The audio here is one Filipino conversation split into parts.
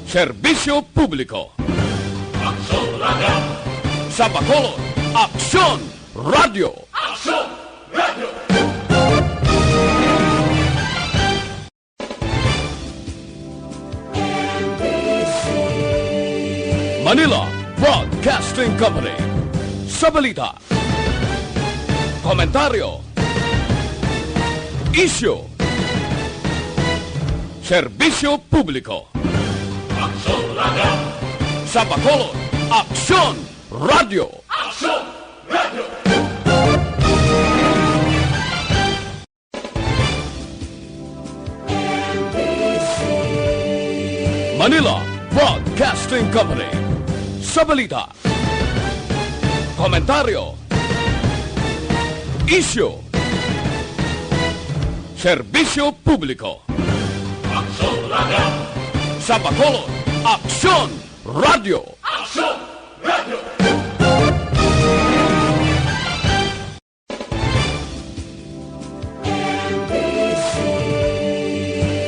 Serbisyo Publiko. Aksyon Radio! Sa Bacolod, Aksyon Radio! Aksyon Radio! Manila Broadcasting Company. Sa balita, komentaryo, isyu, serbisyo publiko. Aksyon Radio! Sa Bacolod, Aksyon Radio! Aksyon Radio! Manila Broadcasting Company. Sa balita, komentaryo, isyu, serbisyo publiko. Aksyon Radio! Sa Bacolod, Aksyon Radio! Aksyon Radio!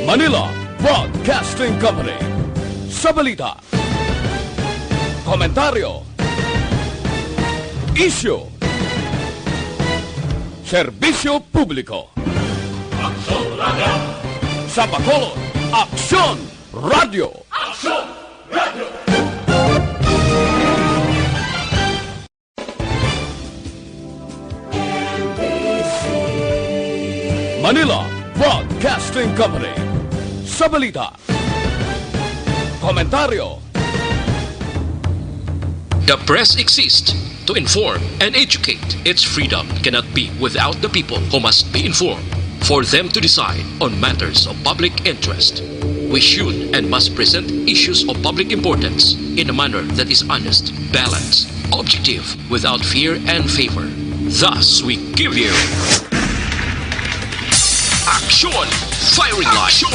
Manila Broadcasting Company. Sa balita, komentaryo, isyu, serbisyo publiko. Aksyon Radio! Sa Bacolod, Aksyon Radio! Aksyon Radio! Manila Broadcasting Company. Sa balita, komentaryo, The press exists to inform and educate. Its freedom cannot be without the people who must be informed for them to decide on matters of public interest. We should and must present issues of public importance in a manner that is honest, balanced, objective, without fear and favor. Thus, we give you Action Firing Line. Action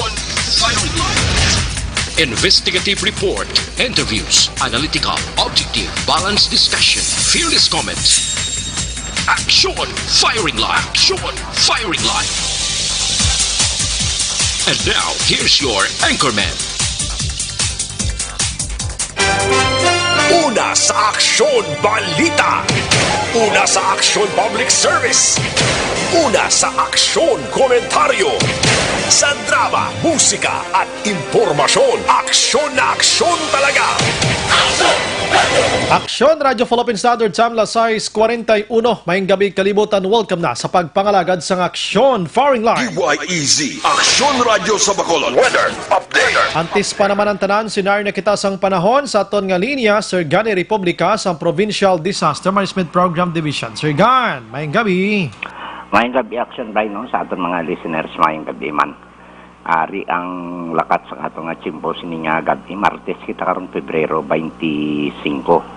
Firing Line. Investigative report, interviews, analytical, objective, balanced discussion, fearless comments. Action Firing Line. Action Firing Line. And now, here's your anchorman. Una sa Aksyon Balita. Una sa Aksyon Public Service. Una sa Aksyon Komentaryo. Sa drama, musika at impormasyon. Aksyon na aksyon talaga. Aksyon Radio Philippine Standard Time Lasais 41. Maying gabi kalibutan, welcome na sa pagpangalagad sa Aksyon Firing Line. DYEZ, Aksyon Radio sa Bacolod. Weather Update. Antis pa naman ang tanan, sinar na kita sang panahon sa aton nga linya, Sir Gani Republika sa Provincial Disaster Management Program Division. Sir Gan, maying gabi. Mayang gabi Action Line no, sa aton mga listeners, mayang gabi man. Ari ang lakat sa ato nga chimpo sininga gabi Martes kita karon Pebrero 25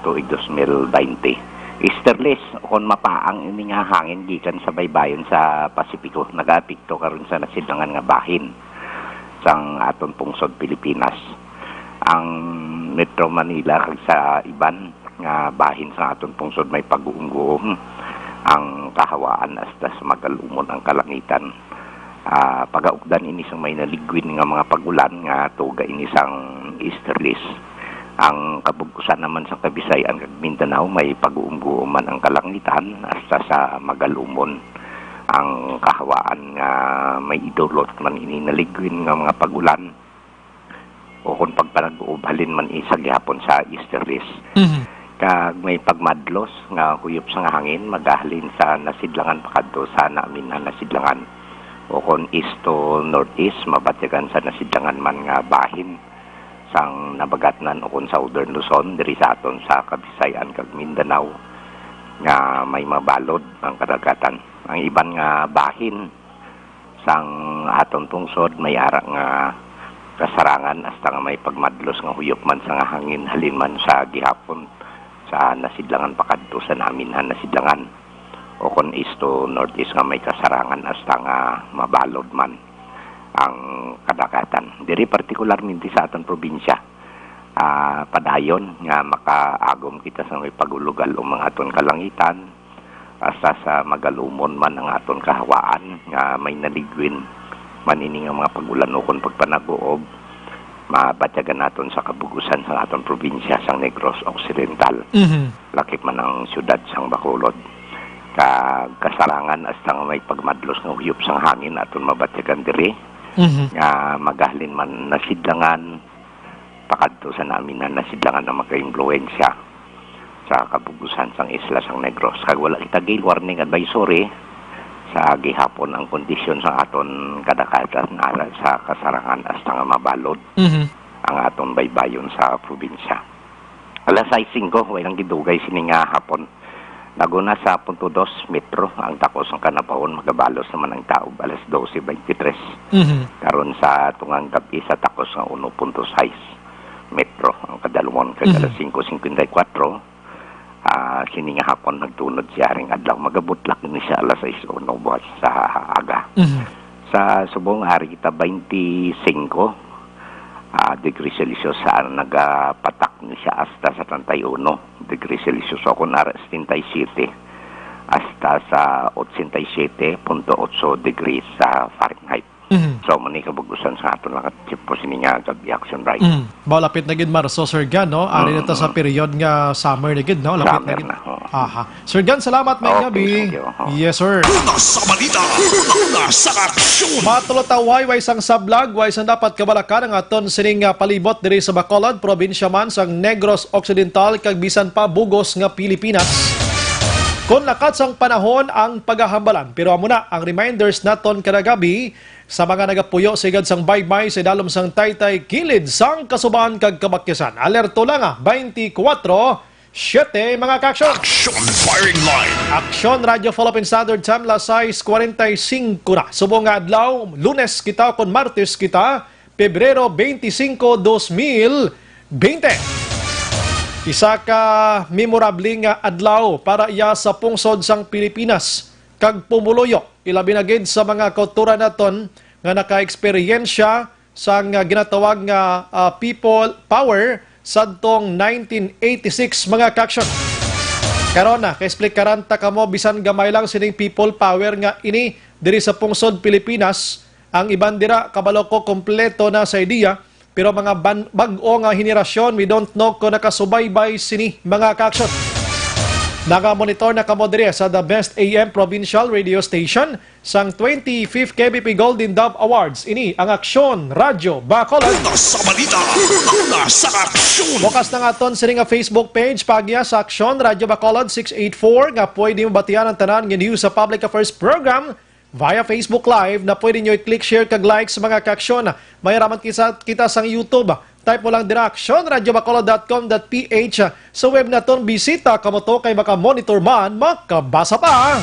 tuig 2020. Easterlies kon mapaang ini nga hangin gikan sa baybayon sa Pasipiko nagapikto karon sa nasidlangan nga bahin sang aton pungsod Pilipinas. Ang Metro Manila kag sa iban nga bahin sa aton pungsod may pag-uunggoom ang kahawaan hasta sa magalumon ang kalangitan. Pagaugdan ini sang may naligwin nga mga pagulan nga tuga ini sang easterlies. Ang kabugusan naman sa Kabisayan kag Mindanao may pag-uumguman ang kalangitan hasta sa magalumon ang kahawaan nga may idulot man ini naligwin nga mga pagulan o kung pagpanag-uubhalin man isa gihapon sa easterlies. Kag may pagmadlos nga huyop sa hangin magahalin sa nasidlangan pakadto sa namin na nasidlangan o kon east to northeast mabatyagan sa nasidlangan man nga bahin sang nabagatnan o kon southern Luzon diri sa aton sa Kabisayan kag Mindanao nga may mabalod ang kadagatan. Ang iban nga bahin sang aton tungsod may ara nga kasarangan hasta nga may pagmadlos nga huyop man sa hangin halin man sa gihapon sa nasidlangan pakadto sa namin na nasidlangan o kon east to northeast nga may kasarangan hasta nga mabalod man ang kadagatan. Diri partikularmente sa aton probinsya padayon nga makaagom kita sa may pagulugal o mga aton kalangitan hasta sa magalumon man ang aton kahawaan nga may naligwin man ini nga mga pagulan o kon pagpanaguob mabatyagan naton sa kabugusan sa aton probinsya sang Negros Occidental. Lakip man ang syudad sang Bacolod. Kasarangan hasta nga may pagmadlos ng huyop sang hangin aton mabatyagan diri. Nga magahlin man nasidlangan pakadto sa namin na nasidlangan na maka-impluensya sa kabugusan sang isla sang Negros. Kag wala kita gale warning advisory sa gihapon ang kondisyon sa aton kadakatan aral sa kasarangan hasta nga mabalod ang aton baybayon sa probinsya. Alas 5 walang gidugay sini nga hapon. Naguna sa 0.2 metro ang takos ng kanapahon magabalos naman ang tao alas 12:23. Karon sa tungang gabi sa takos ng 1.6 metro ang kadalumon kag alas 5:54. Sini nga hapon nagtunod siya ring adlaw magabutlak ni siya alas 6:01 sa aga. Sa subong hari kita 25 degree Celsius sa nagapatak ni siya hasta sa 31 degree Celsius o kunara 77 hasta sa 87.8 degrees sa Fahrenheit. So mani kabugusan sa aton lang at po sini nga gabi action right. Malapit na gid Marso, Sir Gan, no? Ari na ta sa period nga summer na gid, no? Lapit Summer na gid. na, oo. Aha. Sir Gan, salamat may Okay, gabi. thank you. Yes, sir. Una sa balita, una sa aksyon. Matulotaway way sang sablag way sang dapat kabalakan ang aton sining palibot diri sa Bacolod, probinsya man sang Negros Occidental kag bisan pa bugos nga Pilipinas. Kung lakat sang panahon ang paghahambalan. Pero amo na ang reminders naton kada gabi sa mga nagapuyo sigad sang baybay sa dalom sang taytay kilid sang kasuban kag kabakyasan. Alerto lang 24/7 mga kaksyon. Action firing line. Aksyon Radio Philippine Standard Time la 6:45 na. Subong nga adlaw, Lunes kita kon Martes kita, Pebrero 25, 2020. Isa ka memorable nga adlaw para iya sa pungsod sang Pilipinas. Kag pumuloyo, ilabi na gid sa mga kultura naton nga naka-eksperyensya sa nga ginatawag nga people power sadtong 1986 mga kaksyon. Karon na, ka-explikaran ta kamo bisan gamay lang sining people power nga ini diri sa pungsod Pilipinas. Ang iban dira kabalo ko kompleto na sa idea. Pero mga bag-o nga henerasyon, we don't know kung nakasubaybay sini mga kaksyon. Naka-monitor na kamo diri sa The Best AM Provincial Radio Station sang 25th KBP Golden Dove Awards. Ini ang Aksyon Radio Bacolod. Una sa balita, una sa aksyon. Bukas na nga aton sini nga Facebook page pagya sa Aksyon Radio Bacolod 684 nga pwede mo batian ang tanan nga news sa Public Affairs Program via Facebook Live na pwede nyo i-click, share, kag like sa mga kaksyon. May raman kita sa YouTube. Type mo lang direksyon, radiobacolod.com.ph. Sa web na ton, bisita kamo to kay maka-monitor man, makabasa pa.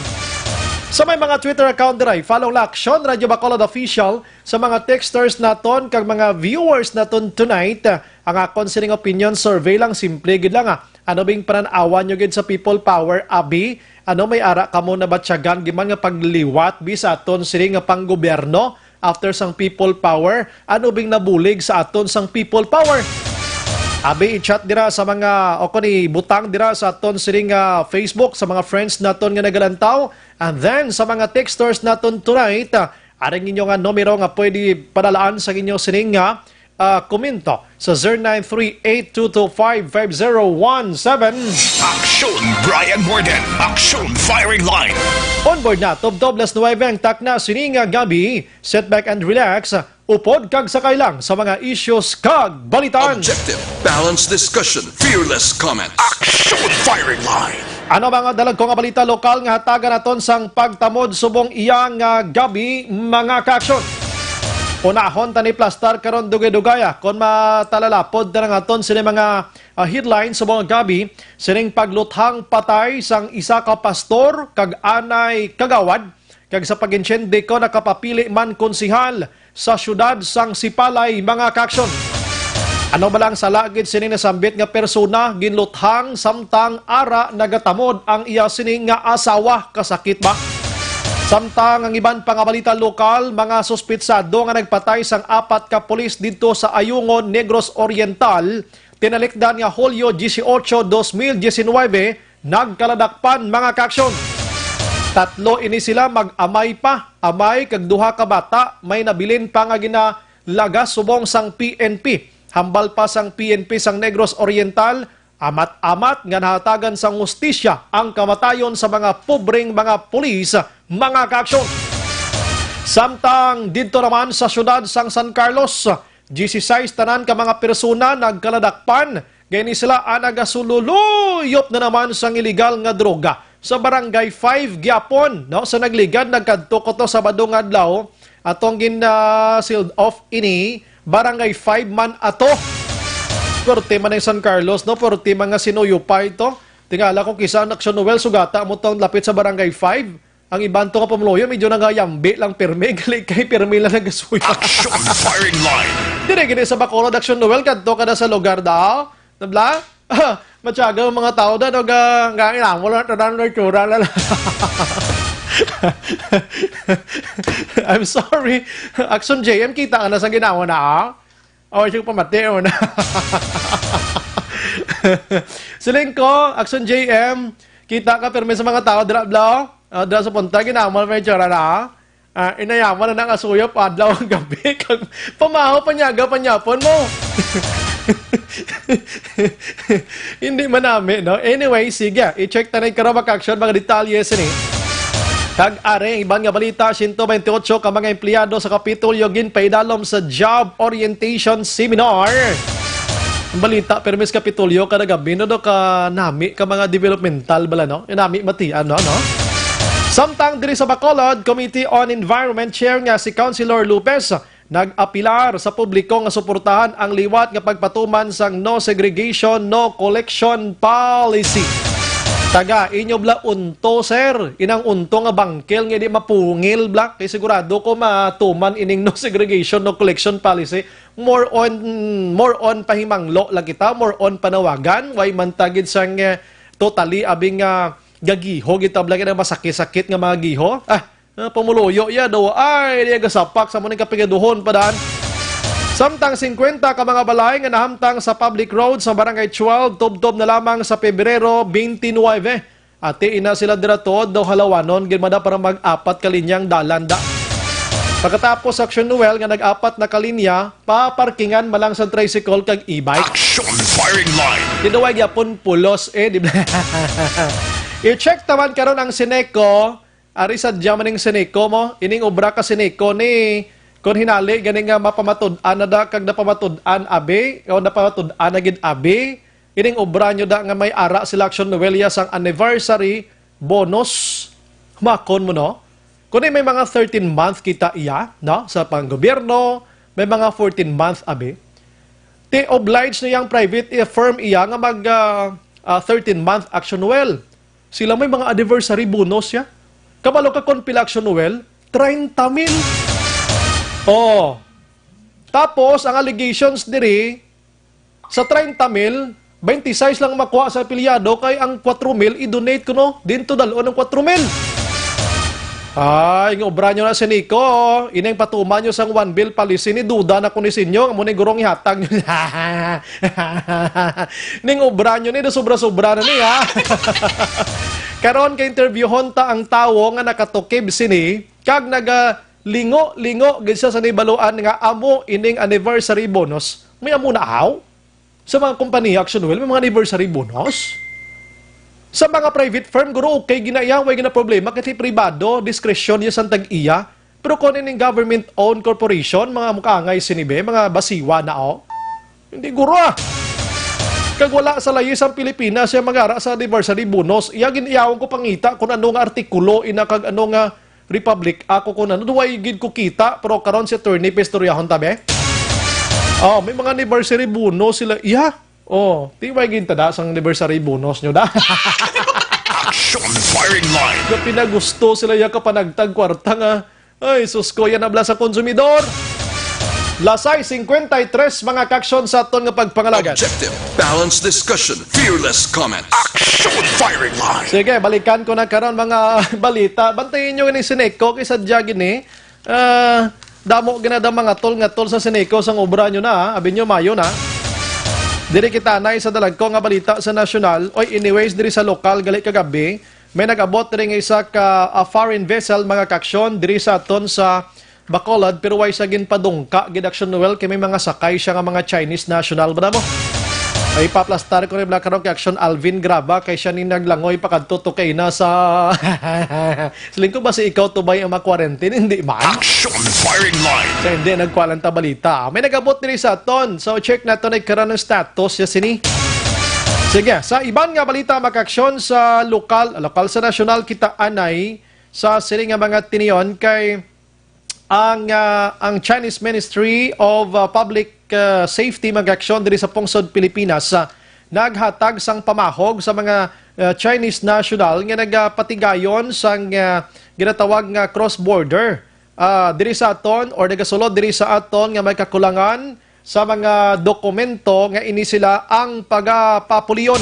Sa may mga Twitter account dira, follow lang Aksyon Radio Bacolod Official. Sa mga texters naton kag mga viewers naton tonight, ang akon sining opinion survey lang, simple gid lang Ano bing pananawan nyo gid sa people power, abi? Ano may ara kamo na batsyagan giman nga pagliwat bisa aton sining nga panggobyerno after sang people power? Ano bing nabulig sa aton sang people power? Abi i-chat dira sa mga o kani butang dira sa aton sining Facebook sa mga friends naton nga nagalantaw, and then sa mga texters naton tonight, aring inyo nga numero nga pwede padalaan sa inyo sining nga komento sa 0938-225-5017. Aksyon Brian Morgan. Aksyon firing line. Onboard na, Top-9 ang takna sininga gabi. Sit back and relax. Upod kag sakay lang sa mga issues kag balitan. Objective, balanced discussion, fearless comments. Aksyon firing line. Ano mga dalag ko nga balita lokal nga hatagan naton sang pagtamod subong iyang gabi mga kaaksyon. Unahon tani plastar karon dugay-dugaya kon matalalapod na aton sini mga headlines sa mga gabi sining pagluthang patay sang isa ka pastor kag anay kagawad kag sa paginsyende ko nakapapili man konsihal sa syudad sang Sipalay mga kaaksyon. Ano ba lang sa lagid sining nasambit nga persona ginluthang samtang ara nagatamod ang iya sining nga asawa kasakit ba? Samtang ang iban pang balita lokal, mga suspitsado nga nagpatay sang 4 ka pulis dito sa Ayungon, Negros Oriental, tinalikdan nga Hulyo 18, 2019, nagkaladakpan mga kaaksyon. 3 ini sila mag-amay pa, amay kag 2 ka bata, may nabilin pa nga ginalagas subong sang PNP. Hambal pa sang PNP sang Negros Oriental, amat-amat nga nahatagan sang hustisya ang kamatayon sa mga pobreng mga pulis, mga kaaksyon. Samtang dito naman sa syudad sang San Carlos, 16 tanan ka mga persona nagkaladakpan, gani sila nagasululuyop na naman sang illegal nga droga. Sa barangay 5 gyapon, no, sa nagligad nagkadto ko to sa badong adlaw atong sealed off ini barangay 5 man ato. Porte man ng San Carlos, no? Porte mga sinuyo pa ito. Tingala ko kisa Action Noel sugata mo tong lapit sa barangay 5. Ang iban to nga pamuluyo, medyo nangayambi lang pirmi. Gali kay pirmi lang nagasuyo. Action firing line. Dire gini sa Bacolod Action Noel, kadto kada sa lugar daw. Nabla? Matyaga mga tao da, nga mo lang, tadan na tsura lang. I'm sorry. Action JM, kita ka na sa ginawa na, O, siya pamati mo na. Siling ko, Action JM, kita ka permi sa mga tao, dila sa punta, ginawa may tsura na, inayaman na nakasuyo, padlaw ang gabi, pamahaw, panyaga, panyapon mo. Hindi manami, no? Anyway, sige, i-check na rin karabak action, mga detalyes ni. Tag-are, iban nga balita, 128 ka mga empleyado sa Kapitolyo ginpaidalom sa Job Orientation Seminar. Ang balita, permis Kapitolyo, kada gabi, no, ka nami, ka mga developmental bala, no? Nami, mati, ano, no? Samtang diri sa Bacolod, Committee on Environment Chair nga si Councilor Lopez, nag-apilar sa publiko nga suportahan ang liwat nga pagpatuman sang no segregation, no collection policy. Taga, inyo bla unto, sir. Inang unto nga bangkel nga di mapungil bla. Kay sigurado ko matuman ining no segregation, no collection policy. More on pahimanglo lang kita, more on panawagan. Way mantagid sang totally abing gagiho, gitabla ka na masakit-sakit nga mga giho. Pamuluyo ya daw ay di gasapak sa muning kapigaduhon pa daan. Samtang 50 ka mga balay nga nahamtang sa public road sa barangay 12 tubtob na lamang sa Pebrero 29. Ati ina sila diratod daw halawanon gimada para mag-apat ka linyang dalanda. Pagkatapos Action Noel nga nag-apat na kalinya, paparkingan malang sa tricycle kag e-bike. Action firing line. Dinawag yapon pulos di ba? I-check taman karon ang Sineco. Ari sa diamaning Sineco mo, ining obra ka Sineco ni kon hinali ganing nga mapamatud-an na da kag napamatud-an abe o napamatud-an na gid abe, ining obra nyo da nga may ara sila Action Noelia sang anniversary bonus. Makon mo no? Kung may mga 13-month kita iya, no? Sa panggobyerno, may mga 14-month abe. Ti oblige na yang private firm iya nga mag 13-month Action Noel. Sila may mga anniversary bonus ya. Kabalo ka kon pila Action Noel, 30,000. Oh. Tapos ang allegations diri sa 30,000, 26 lang makuha sa pilyado kay ang 4,000 i-donate ko no dinto dalo ng 4,000. Ay, ng obra nyo na Sineco, ineng patuman nyo sang one bill policy ni duda na kunisinyo, amo ni gurong ihatag nyo. Ning obra nyo ni, sobra-sobra na niya. Karon kay interview honta ang tawo nga nakatukib sini, kag lingo gisa sa nibaluan nga amo ining anniversary bonus. May amo na ahaw? Sa mga kompanya Action Noel, may mga anniversary bonus? Sa mga private firm, guro, okay, ginayang, way gina problema, kasi pribado, diskresyon niya sa tag-iya. Pero kung ining government-owned corporation, mga mukangay sinibe, mga basiwa na hindi guro Kag wala sa layis ang Pilipinas, yung mag-ara sa anniversary bonus, iya giniyawang ko pangita kung ano nga artikulo, ina kag ano nga Republic, ako kung ano, duway gid ko kita, pero karon si attorney Pestoryahon tabi. May mga anniversary bonus sila, iya. Tiway gid tada sang anniversary bonus nyo da. Action firing line. Kung pinagusto sila yung kapanagtag kwarta nga, ay susko yan nabla sa konsumidor. Lasay 53 mga kaksyon sa aton nga pagpangalagan. Objective, balanced discussion, fearless comment. Action firing line. Sige, balikan ko na karon mga balita. Bantayin nyo ni Sineco kaysa dyan gini. Damo ginada mga tol sa Sineco sang obra nyo na. Abin nyo mayo na. Diri kita na sa dalag ko nga balita sa nasyonal. Anyways, diri sa lokal, gali kagabi, may nag-abot rin isa ka foreign vessel mga kaksyon diri sa aton sa Bacolod pero way sa ginpadungka gid Action Noel kay may mga sakay siya nga mga Chinese national ba mo. Ay paplastar ko rin karon kay Action Alvin Graba kay siya ni naglangoy pakadto to kay na sa siling ko ba si ikaw to ba ang ma-quarantine hindi man. Action firing line. So, hindi nagkwalanta balita. May nagabot diri sa aton. So check nato na karon ng status ya sini. Sige, sa iban nga balita makaksyon sa lokal sa nasyonal kita anay sa sini nga mga tiniyon kay ang Chinese Ministry of Public Safety mag-aksyon diri sa Pungsod, Pilipinas naghatag sang pamahog sa mga Chinese national nga nagpatigayon sang ginatawag nga cross-border diri sa aton or nagasulod diri sa aton nga may kakulangan sa mga dokumento nga ini sila ang pagapapuliyon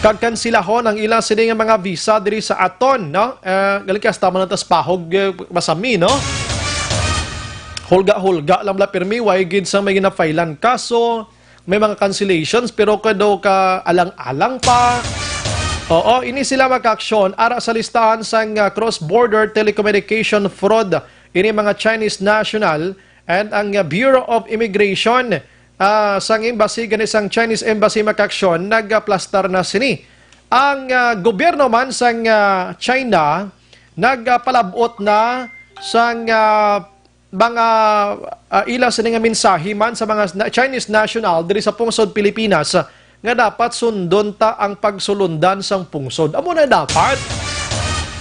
kagkansilahon ang ilang sini nga mga visa diri sa aton no galikas tama na tas pahog masami no hulga lang la pirmi way gid sa may ginafailan kaso may mga cancellations pero kado ka alang-alang pa. Oo, ini sila mag-aksyon ara sa listahan sang cross-border telecommunication fraud ini mga Chinese national and ang Bureau of Immigration sang embassy ganisang Chinese embassy mag-aksyon nagplastar na sini. Ang gobyerno man sang China nagpalabot na sang mga ila sa nga mensahe man sa mga Chinese national diri sa Pungsod, Pilipinas nga dapat sundon ta ang pagsulundan sang pungsod. Amo na dapat.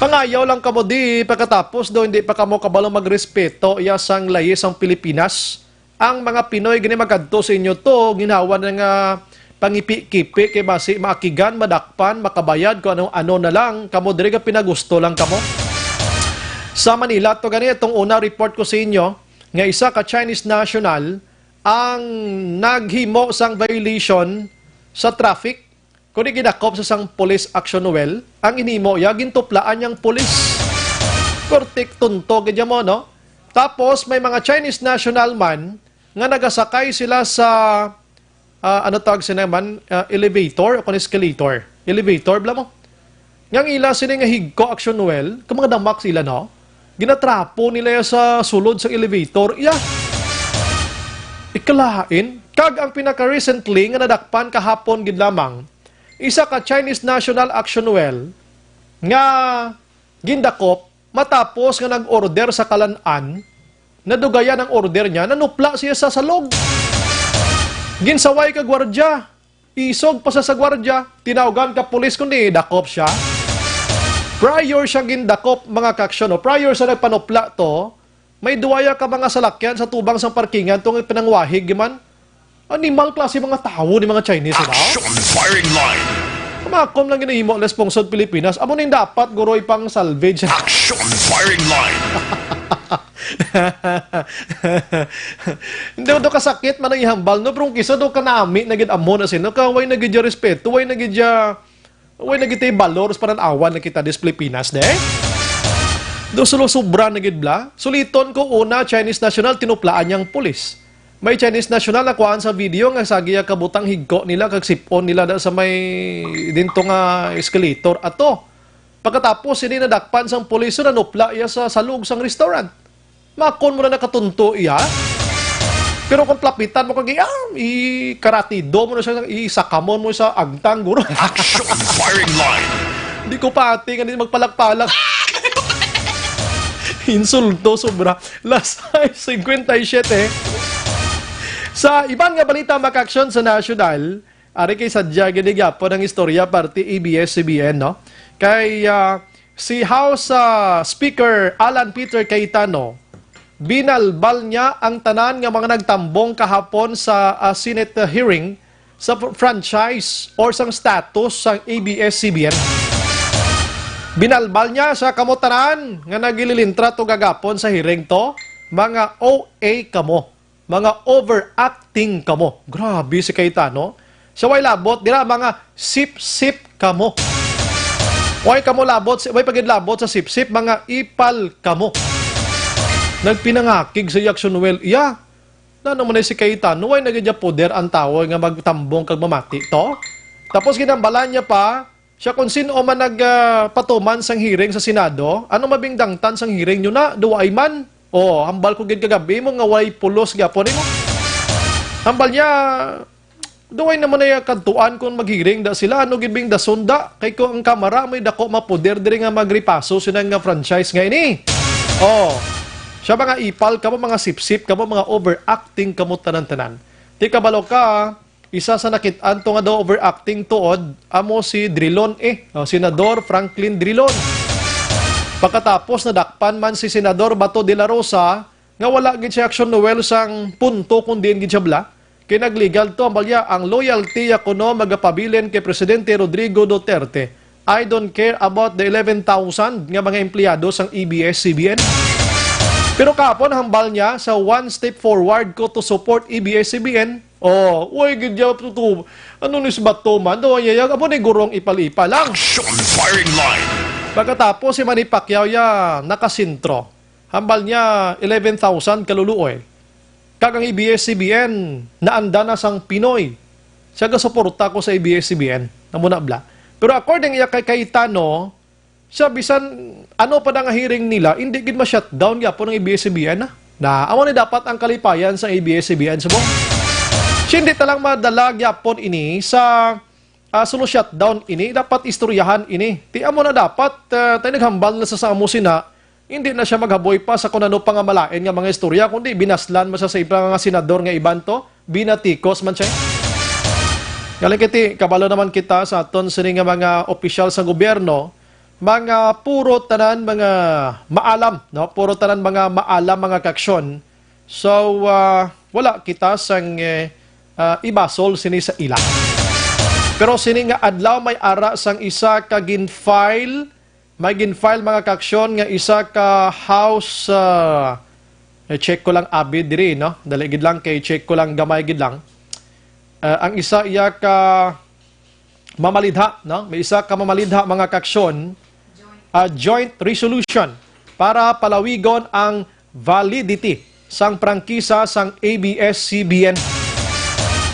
Pangayaw lang kamo di pagkatapos do hindi pa kamo kabalo magrespeto iya sang layis sang Pilipinas. Ang mga Pinoy gini magadto sa inyo to ginawa nga pangipi-kipi kay basi maakigan, madakpan, makabayad kung ano na lang kamo diri ka pinagusto lang kamo. Sa Manila, to gani itong una report ko sa inyo, nga isa ka Chinese national ang naghimo sang violation sa traffic. Kung ginakop sa sang police action Noel, ang inimo ya, gintuplaan niyang police. Kortik tunto, ganyan mo, no? Tapos, may mga Chinese national man nga nagasakay sila sa, ano tawag sila man, elevator o escalator. Elevator, bla mo? Ngang ila sila nga higko action Noel, kung mga damak sila, no? Ginatrapo nila sa sulod sa elevator. Yeah. Ikalahain, kag ang pinaka-recently nga nadakpan kahapon gid lamang, isa ka Chinese National Action Well nga gindakop matapos nga nag-order sa kalan-an, nadugayan ang order niya, nanupla siya sa salog. Ginsaway ka gwardya, isog pa sa gwardya, tinawagan ka pulis kundi dakop siya. Prior siya gindakop mga kaksyon, prior sa nagpanupla to, may duwaya ka mga salakyan sa tubang sang parkingan itong pinangwahig man. Animal klase mga tao ni mga Chinese. Action firing line. Kumakom lang ginahimo les Pungsod, Pilipinas. Amo na yung dapat guroy pang salvage. Action firing line. Hindi do kasakit man ang ihambal no, pero kisa do kanami nagid amo na sino kaway nagid respeto, way nagid nagitay balors para awan na kita des Pilipinas de. Do sulo sobra nagid bla. Suliton ko una Chinese national tinuplaan niyang pulis. May Chinese national na kuhaan sa video nga sagiya kabutang higko nila kag sipon nila da sa may dinto nga escalator ato. Pagkatapos ini nadakpan sang pulis na nupla iya sa salug sang restaurant. Makon mo na nakatunto iya. Pero kung plapitan mo kag i-karatido mo na siya, isakamon mo sa agtang guro. Action firing line. Hindi ko pati nga magpalak-palak. Insulto sobra. Last 57. Sa ibang nga balita makaksyon sa national, ari kay sadya ginigapo ng istorya parte ABS-CBN no. Kay si House Speaker Alan Peter Cayetano binalbal niya ang tanan nga mga nagtambong kahapon sa Senate hearing sa franchise or sang status sa ABS-CBN. Binalbal niya sa kamotanan nga nagililintra to gagapon sa hearing to, mga OA kamo, mga overacting kamo. Grabe si Cayetano. Sa way labot dira mga sip-sip kamo. Way kamo labot, way pagidlabot sa sip-sip mga ipal kamo. Nagpinangakig sa Action Noel. Iya. Na naman si Cayetano, way nagidya poder ang tao nga magtambong kag mamati to. Tapos ginambalan niya pa, siya kung sino man nagpatuman sang hearing sa Senado, ano mabingdangtan sang hearing nyo na, duway man. Oh, hambal ko gid kagabi mo nga way pulos gyapon mo. Hambal niya duway naman na kantuan kung maghiring da sila ano gibing da sunda kay ko ang kamera may dako mapoder diri nga magripaso sinang nga franchise nga ini. Oh. Siya mga ipal kamo mga sipsip kamo mga overacting kamo tanan-tanan. Ti kabalo ka isa sa nakit-an to nga daw overacting tuod amo si Drilon Senador Franklin Drilon. Pagkatapos nadakpan man si Senador Bato de la Rosa nga wala gid siya action noel sang punto kundi gid siya bla. Kinaglegal to ambalya ang loyalty kuno magapabilin kay Presidente Rodrigo Duterte. I don't care about the 11,000 nga mga empleyado sang ABS-CBN. Pero kapon hambal niya sa one step forward ko to support ABS-CBN. Oh, uy gidya to. Ano ni si Bato man do yayag amo ni gurong ipal-ipal lang. Action firing line. Pagkatapos si Manny Pacquiao ya nakasintro. Hambal niya 11,000 kaluluoy. Kagang ABS-CBN naanda na sang Pinoy. Siya gasuporta ko sa ABS-CBN. Namuna bla. Pero according iya kay Cayetano, siya bisan ano pa nga hearing nila, hindi gid ma-shutdown gyapon ng ABS-CBN na amo ni dapat ang kalipayan sa ABS-CBN subong. Siya hindi talang madala gyapon ini sa solo shutdown ini, dapat istoryahan ini. Ti amo na dapat tayo naghambal na sa amo sina, hindi na siya maghaboy pa sa kung ano pang malain nga mga istorya, kundi binaslan mo sa ibang nga senador nga iban to, binatikos man siya. Galing kiti, kabalo naman kita sa aton sini nga mga opisyal sa gobyerno, mga puro tanan mga maalam, no? Puro tanan mga maalam mga kaksyon. So, wala kita sang ibasol sini sa ila. Pero sini nga adlaw may ara sang isa ka gin-file, may gin-file mga kaksyon nga isa ka house, check ko lang abi diri, no? Dali gid lang kay check ko lang gamay gid lang. Ang isa iya ka mamalidha, no? May isa ka mamalidha mga kaksyon, joint resolution para palawigon ang validity sang prangkisa sang ABS-CBN.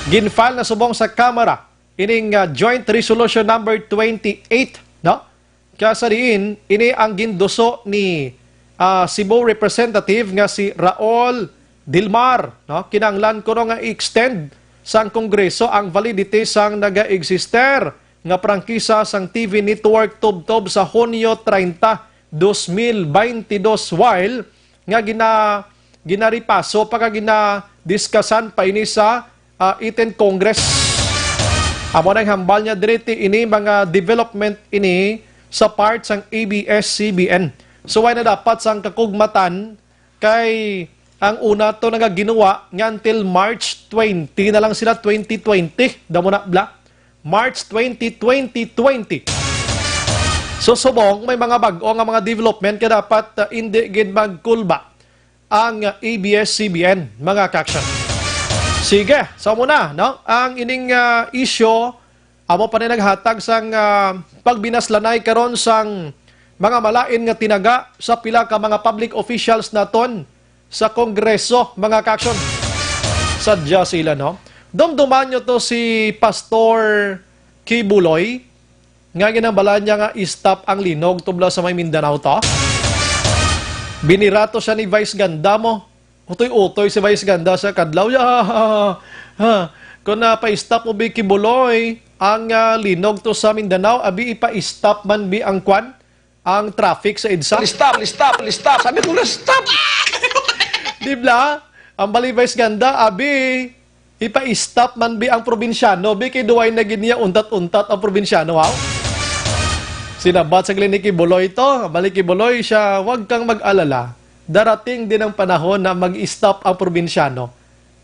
Ginfile na subong sa Kamara ining joint resolution number 28, no? Kaya sa diin, ini ang ginduso ni Cebu representative nga si Raul Dilmar, no? Kinanglan ko nga i-extend sang Kongreso ang validity sang naga-exister nga prangkisa sang TV network tubtob sa Hunyo 30, 2022 while nga ginaripaso pagka ginadiskasan pa ini sa 18th Congress. Amo nang hambal niya direti ini mga development ini sa part sang ABS-CBN. So why na dapat sang kakugmatan kay ang una to nga ginawa nga until March 20 na lang sila 2020 damo na bla. March 20, 2020. So subong may mga bag-o nga mga development kaya dapat hindi gid magkulba ang ABS-CBN mga kaksyon. Sige, sa muna, no? Ang ining issue, amo pa rin naghatag sang pagbinaslanay karon sang mga malain nga tinaga sa pila ka mga public officials naton sa Kongreso, mga kaksyon. Sadya sila, no? Dumduman nyo to si Pastor Kibuloy, nga ginambalan niya nga i-stop ang linog tubla sa may Mindanao to. Binirato siya ni Vice Ganda mo. Utoy-utoy si Vice Ganda sa kadlaw. Kung pa-stop mo bi Kibuloy, ang linog to sa Mindanao, abi ipa-stop man bi ang kwan, ang traffic sa EDSA. Stop. Sabi ko na stop. Dibla, ang bali Vice Ganda, abi ipa-stop man bi ang probinsyano, bi kay duway na gid niya untat-untat ang probinsyano, wow. Sinabat sa ni Kibuloy to, bali Kibuloy siya, wag kang mag-alala. Darating din ang panahon na mag-stop ang probinsyano.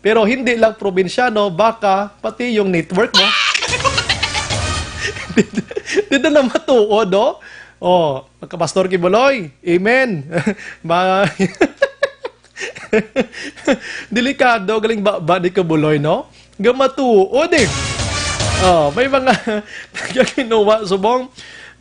Pero hindi lang probinsyano, baka pati yung network mo. Dito na matuod, no? Oh, Pastor Kibuloy, amen. Delikado, galing ba ni Kibuloy, no? Gamatuod eh. Oh, may mga kinuha subong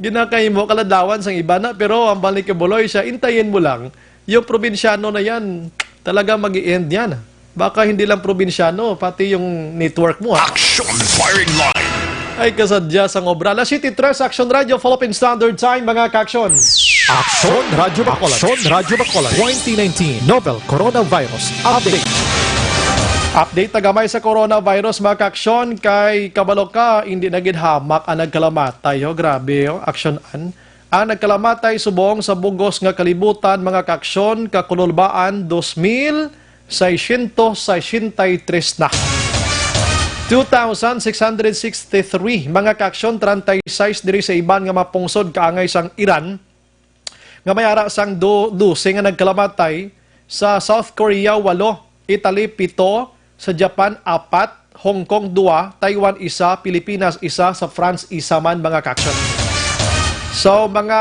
ginakay mo kaladawan sang iba na, pero ang balik Kibuloy siya, intayin mo lang. Yung probinsyano na yan, talaga mag-i-end yan. Baka hindi lang probinsyano, pati yung network mo. Action firing line. Ay kasadya sa obra. Alas 7:03 Action Radio Philippine Standard Time mga kaaksyon. Action Radio Bacolod. Action Radio Bacolod 2019 Novel Coronavirus Update. Update tagamay sa coronavirus mga kaaksyon kay kabalo ka hindi nagid hamak ang nagkalamatay. Grabe aksyonan. Ang nagkalamatay subong sa bugos nga kalibutan mga kaaksyon kakululbaan 2,663 na. 2,663 mga kaaksyon 36 diri sa iban nga mapungsod kaangay sang Iran nga may ara sang 12 nga nagkalamatay sa South Korea 8, Italy 7, sa Japan 4, Hong Kong 2, Taiwan 1, Pilipinas 1, sa France 1 man mga kaaksyon. So mga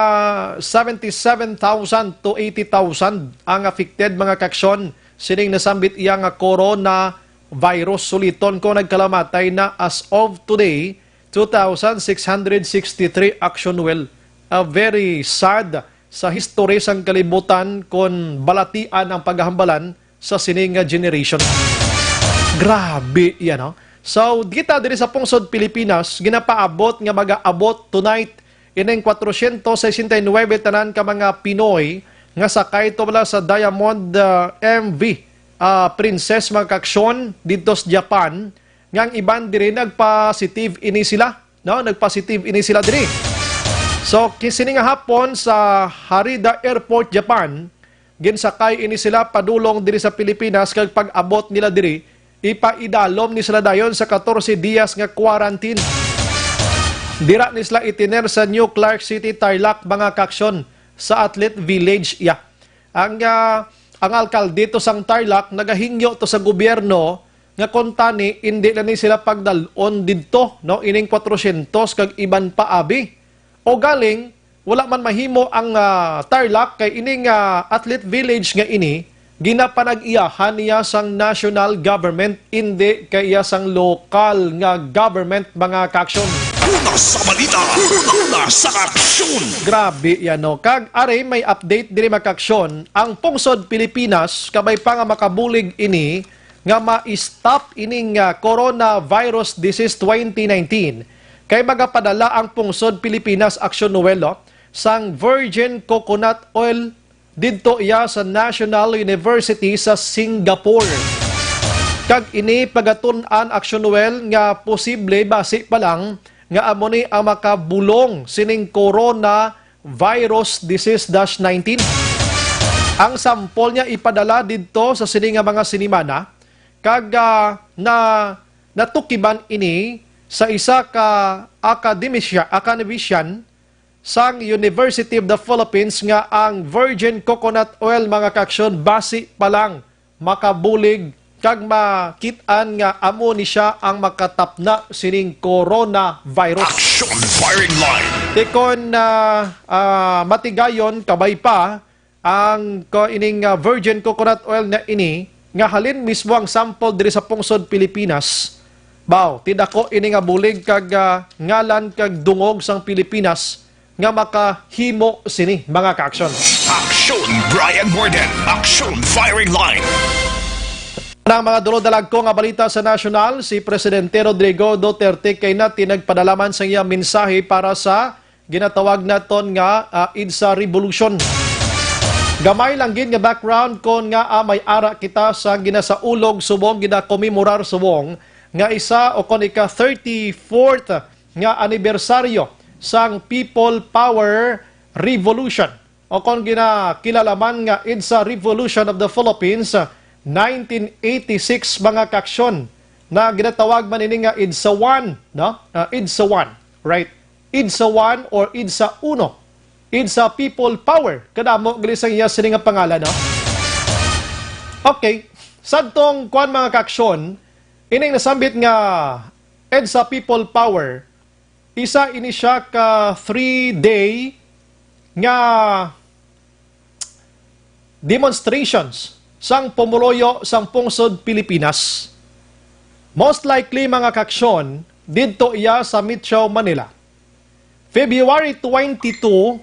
77,000 to 80,000 ang affected mga kaaksyon sining nasambit iya nga coronavirus. Suliton ko nagkalamatay na as of today 2,663 action well. Very sad sa history sang kalibutan kon balatian ang paghahambalan sa sining generation. Grabe yan, no? So, kita diri sa pungsod Pilipinas, ginapaabot nga mag-aabot tonight ining 469 tanan ka mga Pinoy nga sakay to wala sa Diamond MV Princess mga kaaksyon dito sa Japan nga ang iban diri nagpositive ini sila, no? Nagpositive ini sila diri. So, kisining nga hapon sa Harida Airport, Japan, ginsakay ini sila padulong diri sa Pilipinas kag pag-abot nila diri ipaidalom ni sila dayon sa 14 dias nga quarantine. Dira ni sila itiner sa New Clark City, Tarlac, mga kaaksyon sa Athlete Village. Ang alkalde dito sang Tarlac nagahingyo to sa gobyerno nga kontani hindi na ni sila pagdalon didto, no, ining 400 kag iban pa abi. O galing wala man mahimo ang Tarlac kay ining Athlete Village nga ini ginapanag-iyahan niya sang national government, hindi kaya sang local nga government mga kaaksyon. Una sa balita, una sa aksyon. Grabe yan, no? Kag are may update diri mga kaaksyon, ang pungsod Pilipinas kabay pa nga makabulig ini nga ma-stop ining coronavirus disease 2019 kay magapadala ang pungsod Pilipinas Action Noel sang virgin coconut oil dito iya sa National University sa Singapore. Kag ini pagatun-an Action Noel nga posible base pa lang nga amo ni ang makabulong sining coronavirus disease-19. Ang sample niya ipadala dito sa sining nga mga sinimana kag natukiban ini sa isa ka academician sang University of the Philippines nga ang virgin coconut oil mga kaaksyon base pa lang makabulig kag makitaan nga amo ni siya ang makatapna sining coronavirus. Action firing line. Tekon matigayon kabay pa ang ining virgin coconut oil na ini nga halin mismo ang sample diri sa pungsod Pilipinas. Baw, tidako ini nga bulig kag ngalan kag dungog sang Pilipinas nga makahimo sini mga kaaksyon. Action Brian Borden. Action firing line. Ang mga dulod-dalag ko nga balita sa nasyonal, si Presidente Rodrigo Duterte kay natin nagpadalaman sa iya mensahe para sa ginatawag naton nga EDSA Revolution. Gamay lang gid nga background kon nga may ara kita sa ginasaulog subong ginakomemorar subong nga isa o kon ika 34th nga anibersaryo sang People Power Revolution o kung ginakilalaman nga EDSA Revolution of the Philippines 1986 mga kaaksyon na ginatawag man ini nga EDSA 1, no? EDSA 1, right? EDSA 1 or EDSA 1. EDSA People Power. Kadamo gilisang iya sini nga pangalan, no? Okay, sadtong kuan mga kaaksyon, ining nasambit nga EDSA People Power. Isa ini siya ka 3-day nga demonstrations sang pumuloyo sang pungsod Pilipinas. Most likely mga kaaksyon, dito iya sa Metro Manila. February 22,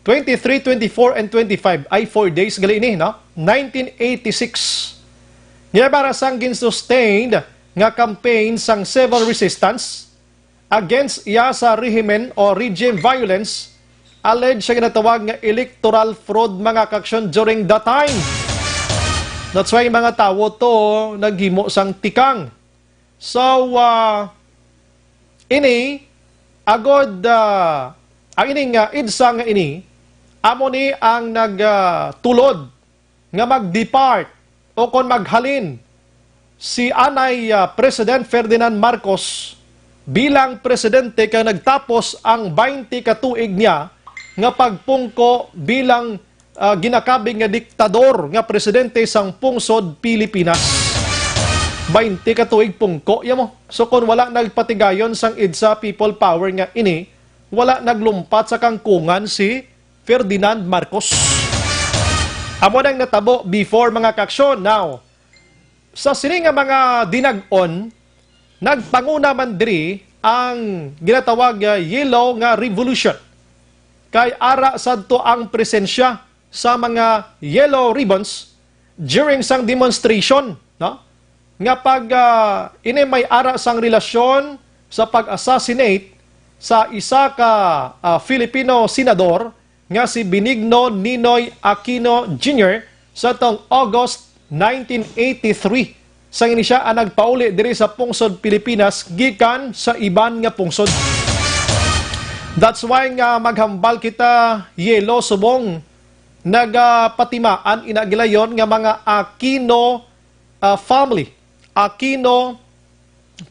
23, 24, and 25 ay 4 days gali ini, no? 1986. Nga para sang gin-sustained nga campaign sang civil resistance against iya sa regime violence, alleged siya ginatawag nga electoral fraud mga kaksyon during that time. That's why mga tao to naghimo sang tikang. So, ini, agod, ang ining idsa nga ini, amo ni ang nagtulod nga mag-depart o kon maghalin si Anay President Ferdinand Marcos bilang presidente ka nagtapos ang 20 ka tuig niya nga pagpungko bilang ginakabing nga diktador nga presidente sang pungsod Pilipinas. 20 ka tuig pungko mo. So kung wala nagpatigayon sang idsa people power nga ini, wala naglumpat sa kangkungan si Ferdinand Marcos. Amo nang natabo before mga kaksyon. Now, sa sini nga mga dinag-on, nagpanguna man diri ang ginatawag Yellow nga Revolution. Kay ara sadto ang presensya sa mga yellow ribbons during sang demonstration, no? Nga pag ini may ara sang relasyon sa pag-assassinate sa isa ka Filipino senador nga si Benigno Ninoy Aquino Jr. sa tong August 1983. Sang ini siya ang nagpauli diri sa pungsod Pilipinas gikan sa iban nga pungsod. That's why nga maghambal kita yelo subong nagapatimaan inagilayon nga mga Aquino family, Aquino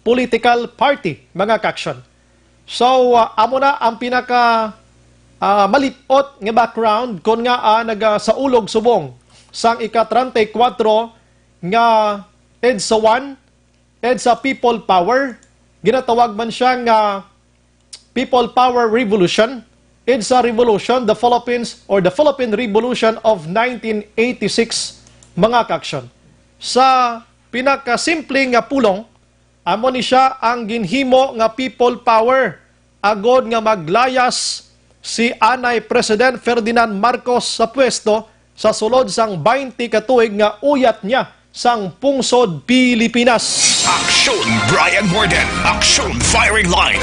political party, mga kaksyon. So, amo na ang pinaka malipot nga background kung nga nagasaulog subong sang ika-34 nga EDSA 1, EDSA People Power. Ginatawag man siya nga People Power Revolution. EDSA Revolution, the Philippines or the Philippine Revolution of 1986, mga kaksyon. Sa pinakasimpleng nga pulong, amo ni siya ang ginhimo nga people power agod nga maglayas si Anay President Ferdinand Marcos sa pwesto sa sulod sang 20 ka tuig nga uyat niya sang pungsod Pilipinas. Aksyon Brian Morden. Aksyon Firing Line.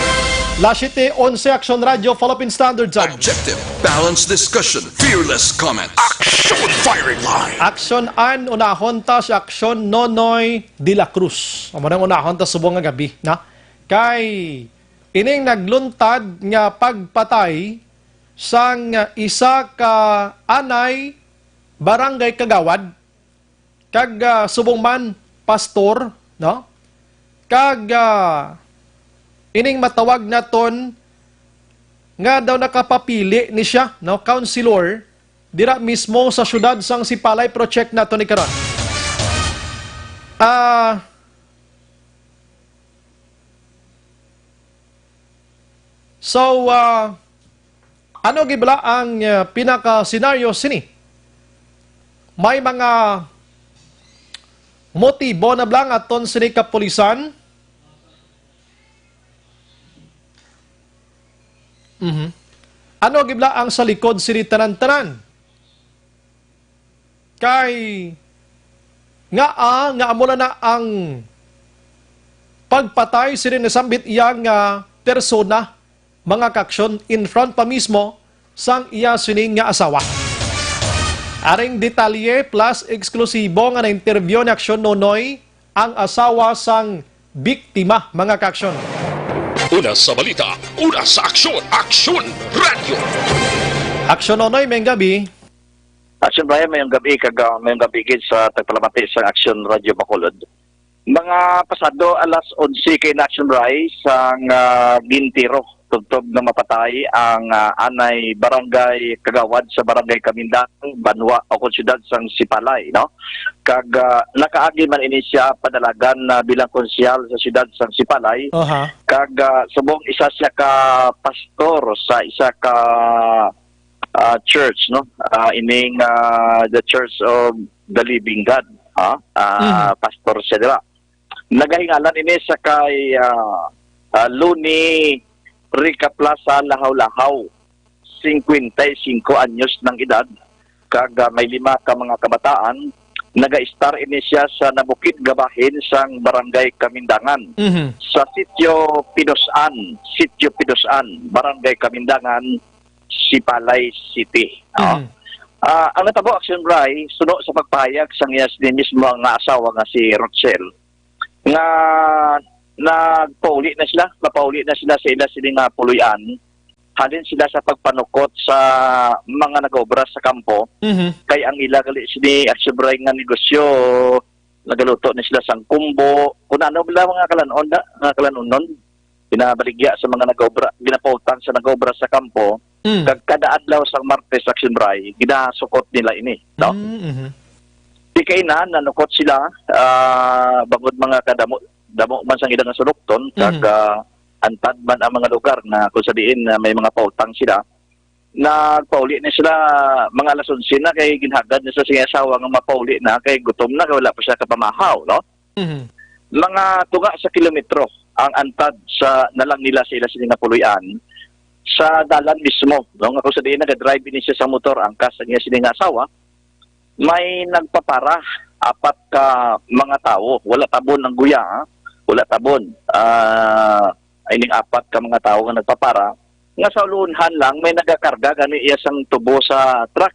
Lasite 11 Aksyon Radio Philippine Standard Time. Objective, balanced discussion, fearless comment. Aksyon Firing Line. Aksyon an unahon ta si Aksyon Nonoy de la Cruz. Amo nang unahon ta subong nga gabi, na? Kay ining nagluntad nga pagpatay sang isa ka anay barangay Kagawad kag subong man pastor, no? Kag ining matawag naton nga daw nakapapili ni siya, no, councilor dira mismo sa syudad sang Sipalay project nato ni karon. So ano gibala ang pinaka senaryo sini? May mga motibo na blang aton sini kapulisan. Ano gibla ang sa likod sini tanan-tanan? Kay nga amula na ang pagpatay sini nasambit iyang persona, mga kaksyon, in front pa mismo sang iya sining nga asawa. Aring detalye plus eksklusibo nga na interview ni Aksyon Nonoy ang asawa sang biktima, mga kaksyon. Una sa balita, una sa aksyon, Aksyon Radio. Aksyon Nonoy, may gabi. Aksyon Brian, mayong gabi gid sa tagpalamati sa Aksyon Radio Bacolod. Mga pasado alas 11 kay na Aksyon Brian sang gintiro tugtog na mapatay ang anay barangay Kagawad sa barangay Kamindang, Banwa o konsyudad sang Sipalay, no? Kag nakaagi man ini siya padalagan bilang konsyal sa siyudad sang Sipalay. Kag subong isa siya ka pastor sa isa ka church, no? Ining the Church of the Living God, pastor siya dira. Nagahingalan ini sa kay Luni Rica Plaza, Lahaw-Lahaw, 55 anyos ng edad, kag may 5 ka mga kabataan, Naga-star ini siya sa Nabukid Gabahin sang Barangay Kamindangan. Mhm. Sa Sitio Pidosan, Barangay Kamindangan, Sipalay City. Mhm. Ang natabo Action Bray, suno sa pagpahayag sang iya mismo ang asawa nga si Rochelle, nga mapauli na sila sa ila sila nga puluyan, halin sila sa pagpanukot sa mga nag-obra sa kampo, Mhm. kay ang ila gali sini Action Bray nga negosyo, nagaluto na sila sang kumbo, kung ano bala mga kalanon nun, binabaligya sa mga nag-obra, ginapautang sa nag-obra sa kampo, Mm. kada adlaw sang Martes Action Bray, ginasukot nila ini, no? Mhm. Di kay nanukot sila, bangod mga damo man sang ilang sulukton, kag antad man ang mga lugar na kung sa diin may mga pautang sila, nagpauli na sila mga alas 11 na kay ginhagad na sa siya asawa nga mapauli na kay gutom na kay wala pa siya kapamahaw, no? Mhm. Mga tunga sa kilometro ang antad sa nalang nila sa ila sila nga puluyan sa dalan mismo, no? Nga kung sa diin nag-drive ini siya sa motor angkas sa niya sila nga asawa, may nagpapara apat ka mga tao, wala tabon ng guya, ha? Wala tabon. Ining apat ka mga tao nga nagpapara, nga sa ulunhan lang may nagakarga gani iya sang tubo sa truck.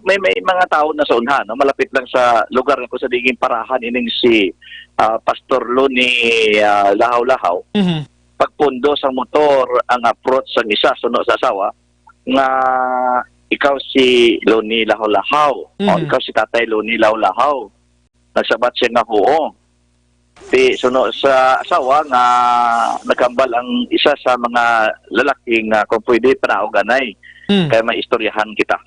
May mga tao na sa unhan, no? Malapit lang sa lugar kung sa diging parahan ining si Pastor Loni Lahaw-Lahaw. Mhm. Pagpundo sa motor ang approach sa isa suno sa asawa nga ikaw si Loni Lahaw-Lahaw, o ikaw si Tatay Loni Lahaw-Lahaw. Nagsabat siya nga oo. Di suno sa asawa nga nagkambal ang isa sa mga lalaking kung pwede panauganay, kaya may istoryahan kita.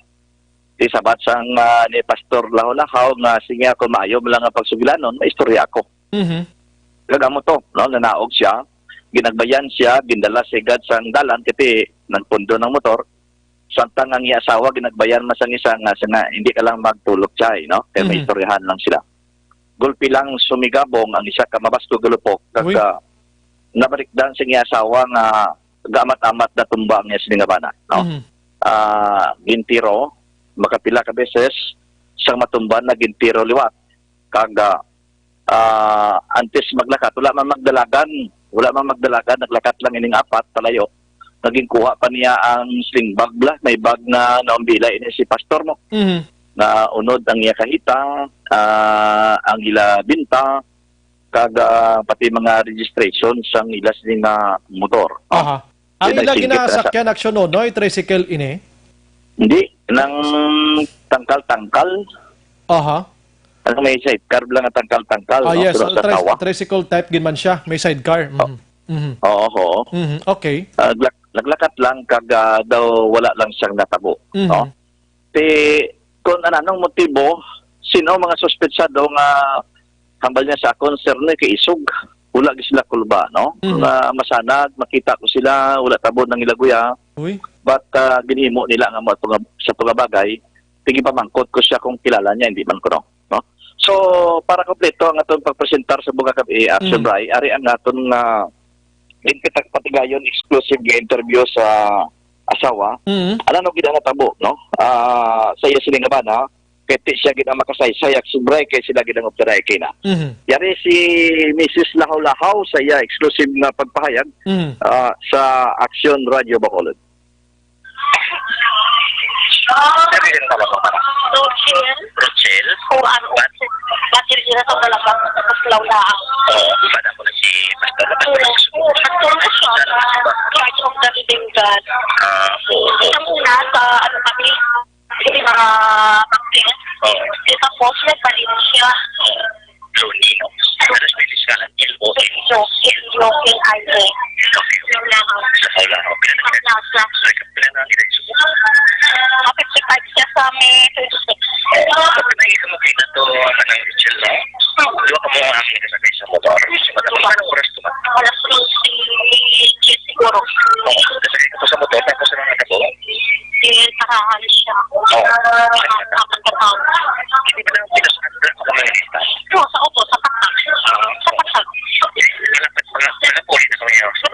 Di sabat sang ni Pastor Lahaw-Lahaw nga sige ako maayo mo lang ang pagsugilanon, may istorya ako. Mhm. Gagamo to, no? Nanaog siya, ginagbayan siya, gindala sigad sang dalan, kiti nagpundo ng motor, santang ang iya asawa, ginagbayan masang isa nga, hindi ka lang magtulog siya, no? Kaya may istoryahan lang sila. Gulpi lang sumigabong ang isa ka mabasto galupok, kag nabalikdan sa iya asawa nga gamat-amat na tumba ang iya siningabana, no? Gintiro, makapila ka beses, sang matumban na gintiro liwat, kag antes maglakat, wala man magdalagan, naglakat lang ining apat, talayo. Naging kuha pa niya ang sling bag la, may bag na naumbila ini si pastor mo. Na unod ang iya kahita, ang ila binta, kag pati mga registration sang ila sining motor. Aha. Ang ila ginasakyan aksyon no, tricycle ini? Hindi, nang tangkal-tangkal. Aha. Ano may sidecar lang na tangkal-tangkal. Yes, sa tawa. tricycle type ginman siya, may sidecar. Oo. Okay. Naglakat lang kag daw wala lang siyang natabo. No? Kung anong motibo, sino mga suspetsado nga hambal niya sa concern kay isog, wala sila kulba, no? Masanag, makita ko sila, wala tabon ng ilaguya. Uy. But ginhimo nila nga sa pagabagay, tigi pamangkot ko siya kung kilala niya, hindi man ko, no? So, para kompleto ang atong pagpresentar sa Bunga Gabi Action Bray, ari ang atong patigayon exclusive interview sa asawa. Alam no gid natabo, no? Sa iya sining bana, kay siya gid ang makasaysay Action Bray kay sila gid ang opteray kay na. Yari si Mrs. Lahaw-Lahaw sa iya exclusive na pagpahayag sa Action Radio Bacolod. Rochelle? Kung ano, bakit sila sa dalawang kaslaw na ako. Bada ko na si Pastor. Pastor na siya sa Church of the Living God. Isang una sa ano kami, hindi mga baptist. Tapos nagbalin siya. Loni, no? Pero spilis ka lang, L-O-N. Ilocin I-A. Kapit si Pike siya sa amin, 26. Kapit na isa mo kayo na to, ng Rachel, no? Dua ka mo ang nakasakay sa motor. Anong oras ito, man? Alas 3 siguro. Nasakay ka po sa motor, tapos sa mga kabo? Nakahalis siya. Apat ka taon. Hindi ba lang pinasakat ako mga lista? Sa auto, sa patak. Sa patak. Malapit pa nga, puli na kami sa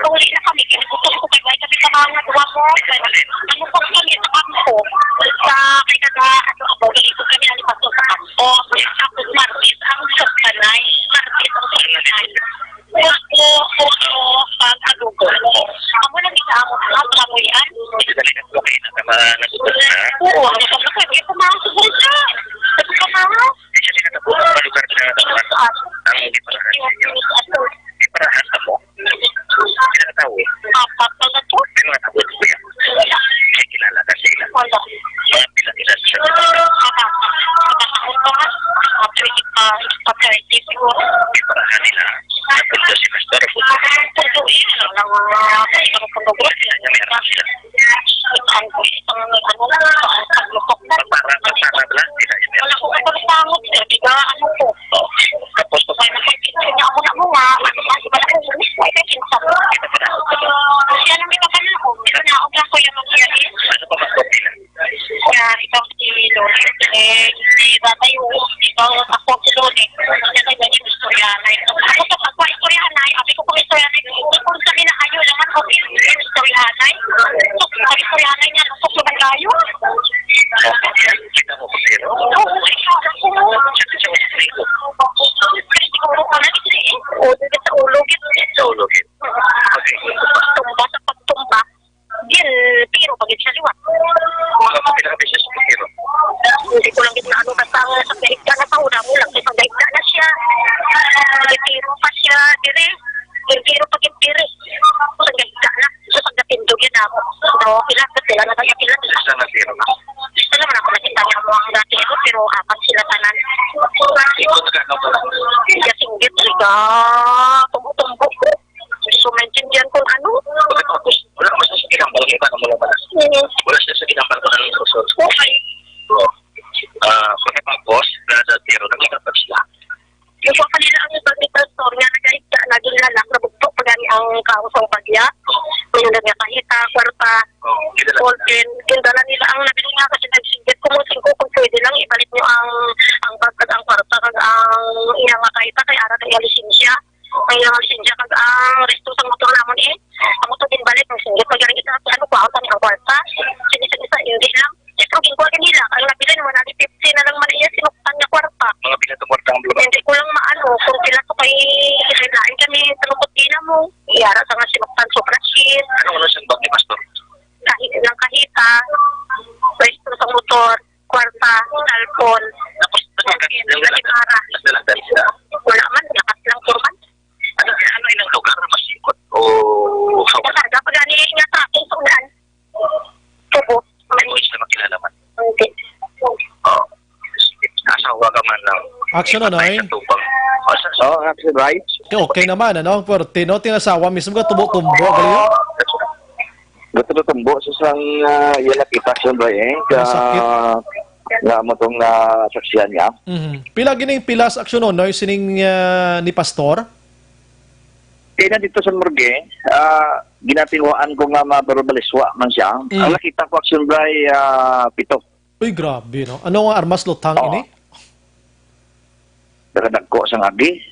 Pastor? Tutuin lang ng mga pagkagulat. Ano lang, paglupok na. Pagsarap lang, Wala ko kapalitangot. Diba, ano po? Tapos, Kaya nakikita niya ako na mga. Mas wala ko sa mismo. Ay, kinsa mo. Siya lang may kapanahon. Naog lang ko yung mag-iyain. ano pa mas kopila? Kaya ikaw si Loli. Si Tatay Wu. Ikaw ako si Loli. Kaya tayo ganyan istoryanay. Ako sa pagwa istoryanay. Abi ko kung istoryanay. Hindi ko sabi na kayo naman ako istoryanay. So, kung istoryanay niya, nusok naman kayo. Kita mo po pero? Oo, ikaw ako. Kasi siguro ka na ito o, dito sa ulogit. Sa ulogin. Okay. Tumba sa pagtumba. Din, pero pagit sa liwat. Mga kapilang beses po pero? Hindi ko lang gitna ano basta sa daigda na pauna mo lang. Sa daigda na siya. Pero pa siya, dire. Pero pag impire. Sa daigda na. So pagdapindog yun ako. So, sila na kaya pila. Isa na pero na. Gusto naman ako nakita niya mo ang dati ko, pero apat sila tanan. Ito nagkakawa. Siya singgit, siya tumbo-tumbo ko. So, maintindihan kung ano. Wala ko sa ginambal kita ng mga manas. Wala siya sa ginambal ko ng susod. Okay. So, pagkapagpos, nasa tiro, nagkakapag sila. Yung pa kanila ang ibang story nga nagkaigda, naging lalak, nabugtok pagani ang kausang pagya. Mayroon na niya kahita, kwarta, ballpen. Kindala nila ang nabili nga kasi nagsinggit. Kumusing ko kung pwede lang, ibalit nyo ang pagkag ang kwarta, kag ang iyang kahita, kay ara kay lisensya. Ang iyang lisensya, kag ang resto sa motor namon eh. Ang motor din balik, ang singgit. Pag yung isa, ano pa, ang ang kwarta. Sinisa-isa, hindi lang. Pero ginagawa nila, ang nabili naman, 50 na lang man iya, sinuktan niya kwarta. Mga pinatungkort ang blog. Hindi ko lang maano kung sila ko kay relain kami talukot din mo. Iyara sa nga sinuktan sobra shit. Ano siyang bag ni Pastor? Kahit lang kahita, pwesto sa motor, kwarta, cellphone, Tapos, para. nagdalang siya. Wala man, lakas lang kurman. Ano ilang lugar na masikot? O Kasarga pa gani nga tracking sa ulan. Tubo. Manwis na makilala man. Hindi. Oo. Nasawa ka man ng Action na, Noy. Oo, actually right. Okay naman, ano? Pero tinasawa mismo ka tubo-tumbo. Galing. Betul tumbo sa isang yan nakita siya ba eh. Sakit. Nga mo itong saksiyan niya. Pila gining pilas aksyon no, Noy, sining ni Pastor? Kaya dito sa morgue, ginatinwaan ko nga mabarobaliswa man siya. Ang nakita ko action ba ay 7. Uy, grabe, no? Ano nga armas lutang Oo. ini? Dagadagko sa ngagi.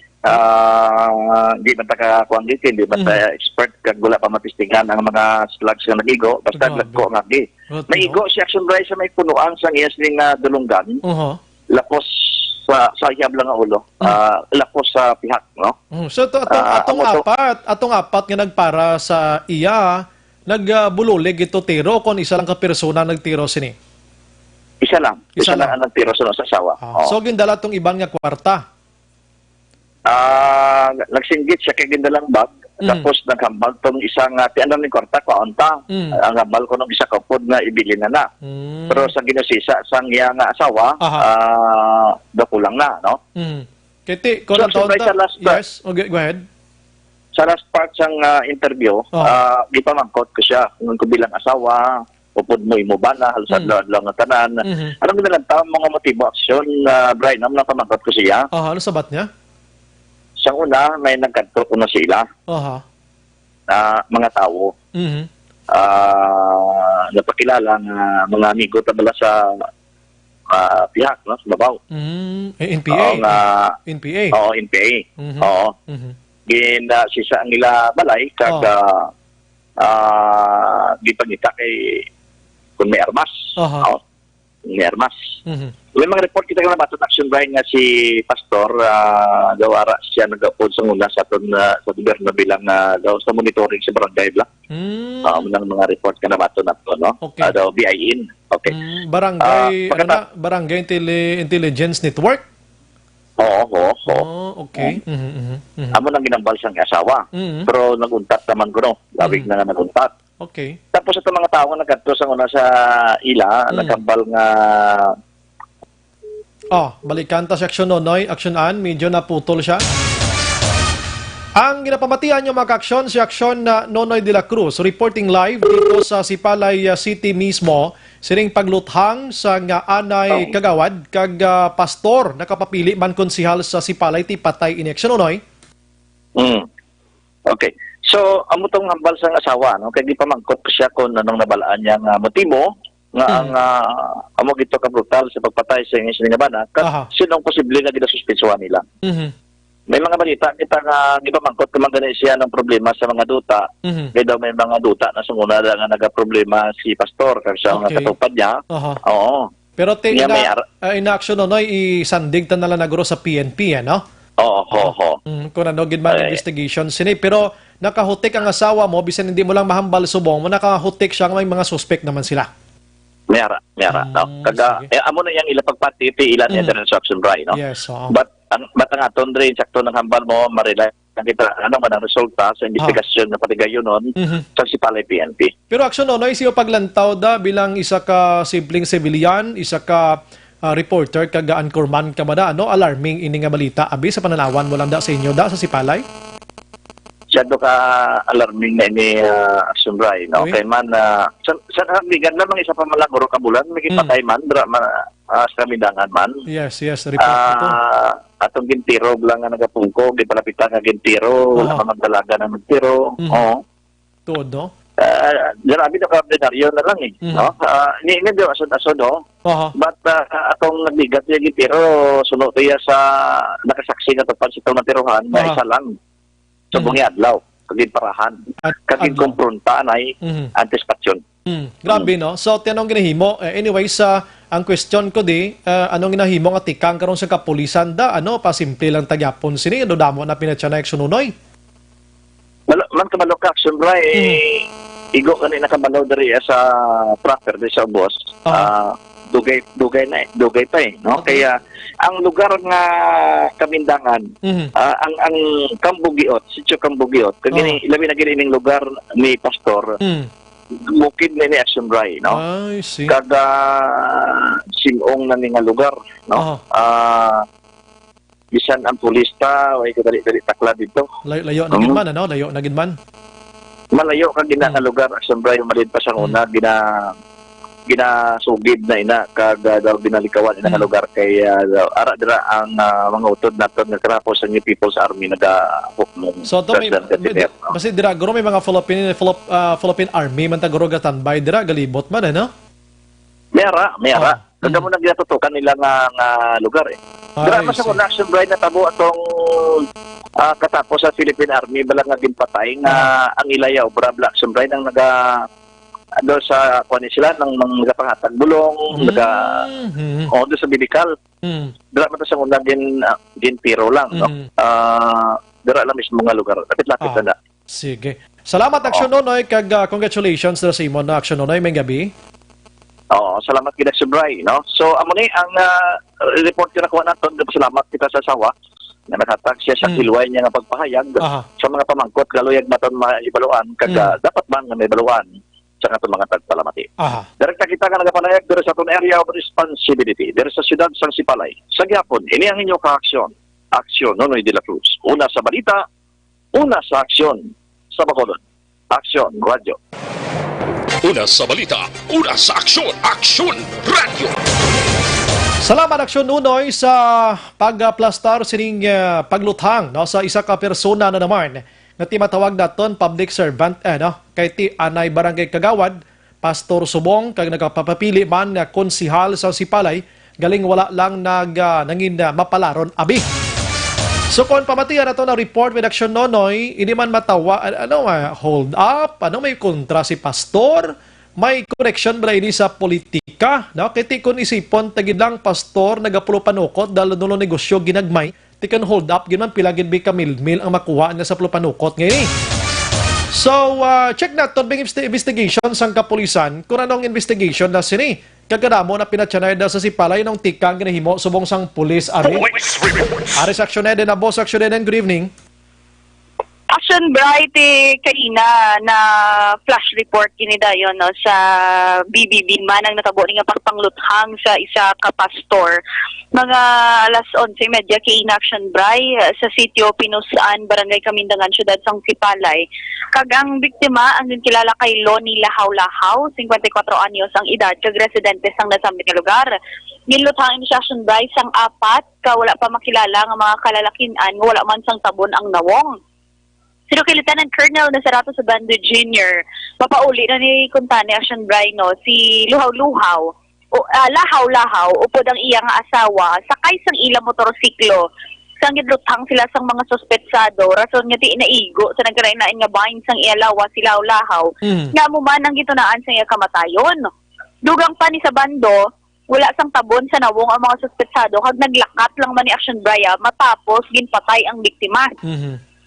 Di man takakuan dito, hindi man tayo expert kag wala pa matistingan ang mga slugs na nagigo. Basta Grabe. nagko ngagi. Grabe, Naigo si action ba sa may punuan sa iyas ning dulunggan. Lapos sa hiyab lang ang ulo. Lapos sa pihak, no? So atong apat nga nagpara sa iya nagbululig ito tiro kon isa lang ka persona nagtiro sini. Isa lang. Isa Isa lang ang nagtiro sa asawa. So gindala tong ibang nga kwarta. Nagsinggit siya kay gindalang bag. Tapos naghambal tong isang tianan ni kwarta ko onta. Ang hambal ko ng isa kapod nga ibili na. Pero sa ginusisa sang iya nga asawa, dakulang na, no? Kiti, kon ang So, taon sa last part. Yes, okay, go ahead. Sa last part sang interview, di pa magkot ko siya kung ko bilang asawa, upod mo imo ba na halos adlaw nga tanan. Anong ginalanta mga motibo aksyon Brian am na pamangkot ko siya. Ano sabat niya? Sa una may nagkadto kuno sila. Mga tao. Napakilala nga mga amigo tabala sa pihak, no? Sa babaw. NPA. NPA. Oo, NPA. Oo. Sisa ang ila balay kag di pagita kay kung may armas. May armas. May mga report kita nga baton action Brian nga si Pastor gawara siya nagapod sa una sa gobyerno bilang daw sa monitoring sa barangay bla. Ng mga report ka na baton nato, no? Okay. Daw BIN. Okay. Barangay Barangay Intelligence Network. Oo. Okay. Amo nang ginambal siyang asawa. Pero naguntat naman ko, no? Labig na naguntat. Okay. Tapos ito mga tao nga nagkadto sa una sa ila, nagkambal nga balikan ta sa action Noy, action an, medyo naputol siya. Ang ginapamatian yung mga aksyon, si aksyon na Nonoy de la Cruz, reporting live dito sa Sipalay City mismo, sining pagluthang sa nga anay kagawad, kag pastor, nakapapili man konsihal sa Sipalay, ti patay ini aksyon, Nonoy. Okay. So, amo tong hambal sa asawa, no? Kaya di pa magkot ko siya kung anong nabalaan niya nga motibo, nga ang amo gito ka brutal sa pagpatay sa inyong siningabana, sinong posible nga ginasuspitsuhan nila. May mga balita kita nga di pa mangkot kumangani siya ng problema sa mga duta. Kaya daw may mga duta na sumuna nga nagaproblema si pastor kasi siya mga katupad niya. Oo. Pero in-action Nonoy, isandig ta na lang nagro sa PNP, no? Oo. Kung ano, gidman investigation sini. Pero nakahutik ang asawa mo, bisan hindi mo lang mahambal subong mo, nakahutik siya may mga suspect naman sila. Mayara. No? Kaga, amo na yung ilapagpati, ilan niya din sa action right, no? Yes, But ang aton rin, sakto ng hambal mo, marilay kita ano man ang resulta sa investigasyon na patigayon nun sa Sipalay PNP. Pero action Nonoy, siyo paglantaw da bilang isa ka simpleng civilian, isa ka reporter, kaga anchorman ka ba da, ano? Alarming ini nga balita. Abi, sa pananawan mo lang da sa inyo da, sa Sipalay? Siyado ka alarming na ini Sunray, no? Kay man, sa bigan lamang isa pa malaguro ka bulan, may kipatay man, sa midangan man. Yes, report ito. Atong gintiro lang nga nagapungko, di palapitan nga gintiro, wala pa magdalaga na magtiro. Oo. Tuod, no? Grabe na kabinaryo na lang eh. No? Ini do asod-asod, no? But atong nabigat yung gintiro, sunod niya sa nakasaksi na tupad sa itong natiruhan, na isa lang. So, bungi adlaw, kaging parahan, kaging kompronta ay anticipation. Grabe, no? So, tinanong ginahimo. Anyway, ang question ko anong ginahimo nga tikang karon sa kapulisan da, pasimple lang tagyapon sini, damo na pinatya na action Nonoy. Man kamalo ka, action bra, igo ka na nakabalaw dari sa proper di sa boss. Dugay pa eh, no? Kaya ang lugar nga Kamindangan, ang Kambugiot, Sitio Kambugiot, kagini ilabi na gini lugar ni pastor. Mukid na ni Action Bray, no? I see. Kada simong na nga lugar, no? Bisan ang pulista, way ko dali takla dito. Layo na gid man, ano? Layo na gid man. Malayo ka gina nga lugar, Action Bray, malid pa sa una, ginasugid na ina kag daw binalikawan ina nga lugar kay ara dira ang mga utod naton nga trapo sa New People's Army nagahukmong. So to may basi dira guro may mga Philippine Army man ta guro gatanbay dira galibot man ano? Mera. Kada mo nagatutukan nila nga lugar eh. Dira man sa Action Bride na tabo atong katapos sa Philippine Army bala nga ginpatay nga ang ilayaw Brabla Action Bride ang do sa kuan sila nang nagapangatag bulong do sa bidikal dira man sa una gintiro lang no dira lang mismo nga lugar lapit-lapit na. Sige, salamat action Nonoy kag congratulations sa imo na action Nonoy may gabi. Salamat gid sa Bray, no? So amo ni ang report na kuha naton, salamat kita sa asawa na naghatag siya sa kilway niya nga pagpahayag sa mga pamangkot galuyag maton maibaluan kag dapat man nga maibaluan sa aton mga tagpalamati. Direkta kita nga nagapanayag diri sa aton area of responsibility diri sa siyudad sang Sipalay. Sa gyapon, ini ang inyong ka-aksyon. Aksyon Nonoy de la Cruz. Una sa balita, una sa aksyon sa Bacolod. Aksyon Radio. Una sa balita, una sa aksyon, Aksyon Radio. Salamat aksyon Nonoy sa pagplastar sining pagluthang no sa isa ka persona na naman nga timatawag daton public servant kay ti anay barangay Kagawad, Pastor Subong kag nagapapapili man nga konsihal sa Sipalay galing wala lang nangin mapalaron abi. So kung pamatiyan na ito na report with action Nonoy, hindi man matawa, hold up, may kontra si pastor, may connection ba ini sa politika, no? Kaya kung isipon, tagid lang pastor, nagapulo panukot, dahil nulo negosyo ginagmay, tikan hold up, ginan pilagin bi kamil-mil ang makuha niya sa pulo panukot ngayon. So, check natin bang investigation sang kapulisan, kung anong investigation na sini. Kagadamo na pinatsanay sa Sipalay ng tikang ginahimo subong sang pulis ari. Ari sa aksyon na boss aksyon good evening. Action bright kanina na flash report kini dayon no sa BBB man ang natabo ni nga pagpangluthang sa isa ka pastor mga alas 11:30 kay action bright sa sitio Pinusan, Barangay Kamindangan, Syudad sang Sipalay. Kag ang biktima ang kilala kay Loni Lahaw-Lahaw, 54 anyos ang edad, kag residente sang nasambit nga lugar. Niluthang ni action bright sang apat ka wala pa makilala nga mga kalalakian nga wala man sang tabon ang nawong. Sino kay Lieutenant Colonel Nasarato Sabando Jr. Papauli na ni Kuntani Action Brino si Luhaw-Luhaw. Lahaw-Lahaw upod ang iyang asawa sakay sang ilang motorsiklo. Sang gidluthang sila sang mga suspetsado rason nga di naigo sa nagkarainain nga bahin sang iyalawa si Lahaw-Lahaw. Nga mo man ang gitunaan sa iya kamatayon. Dugang pa ni Sabando wala sang tabon sa nawong ang mga suspetsado kag naglakat lang man ni Action Braya matapos ginpatay ang biktima.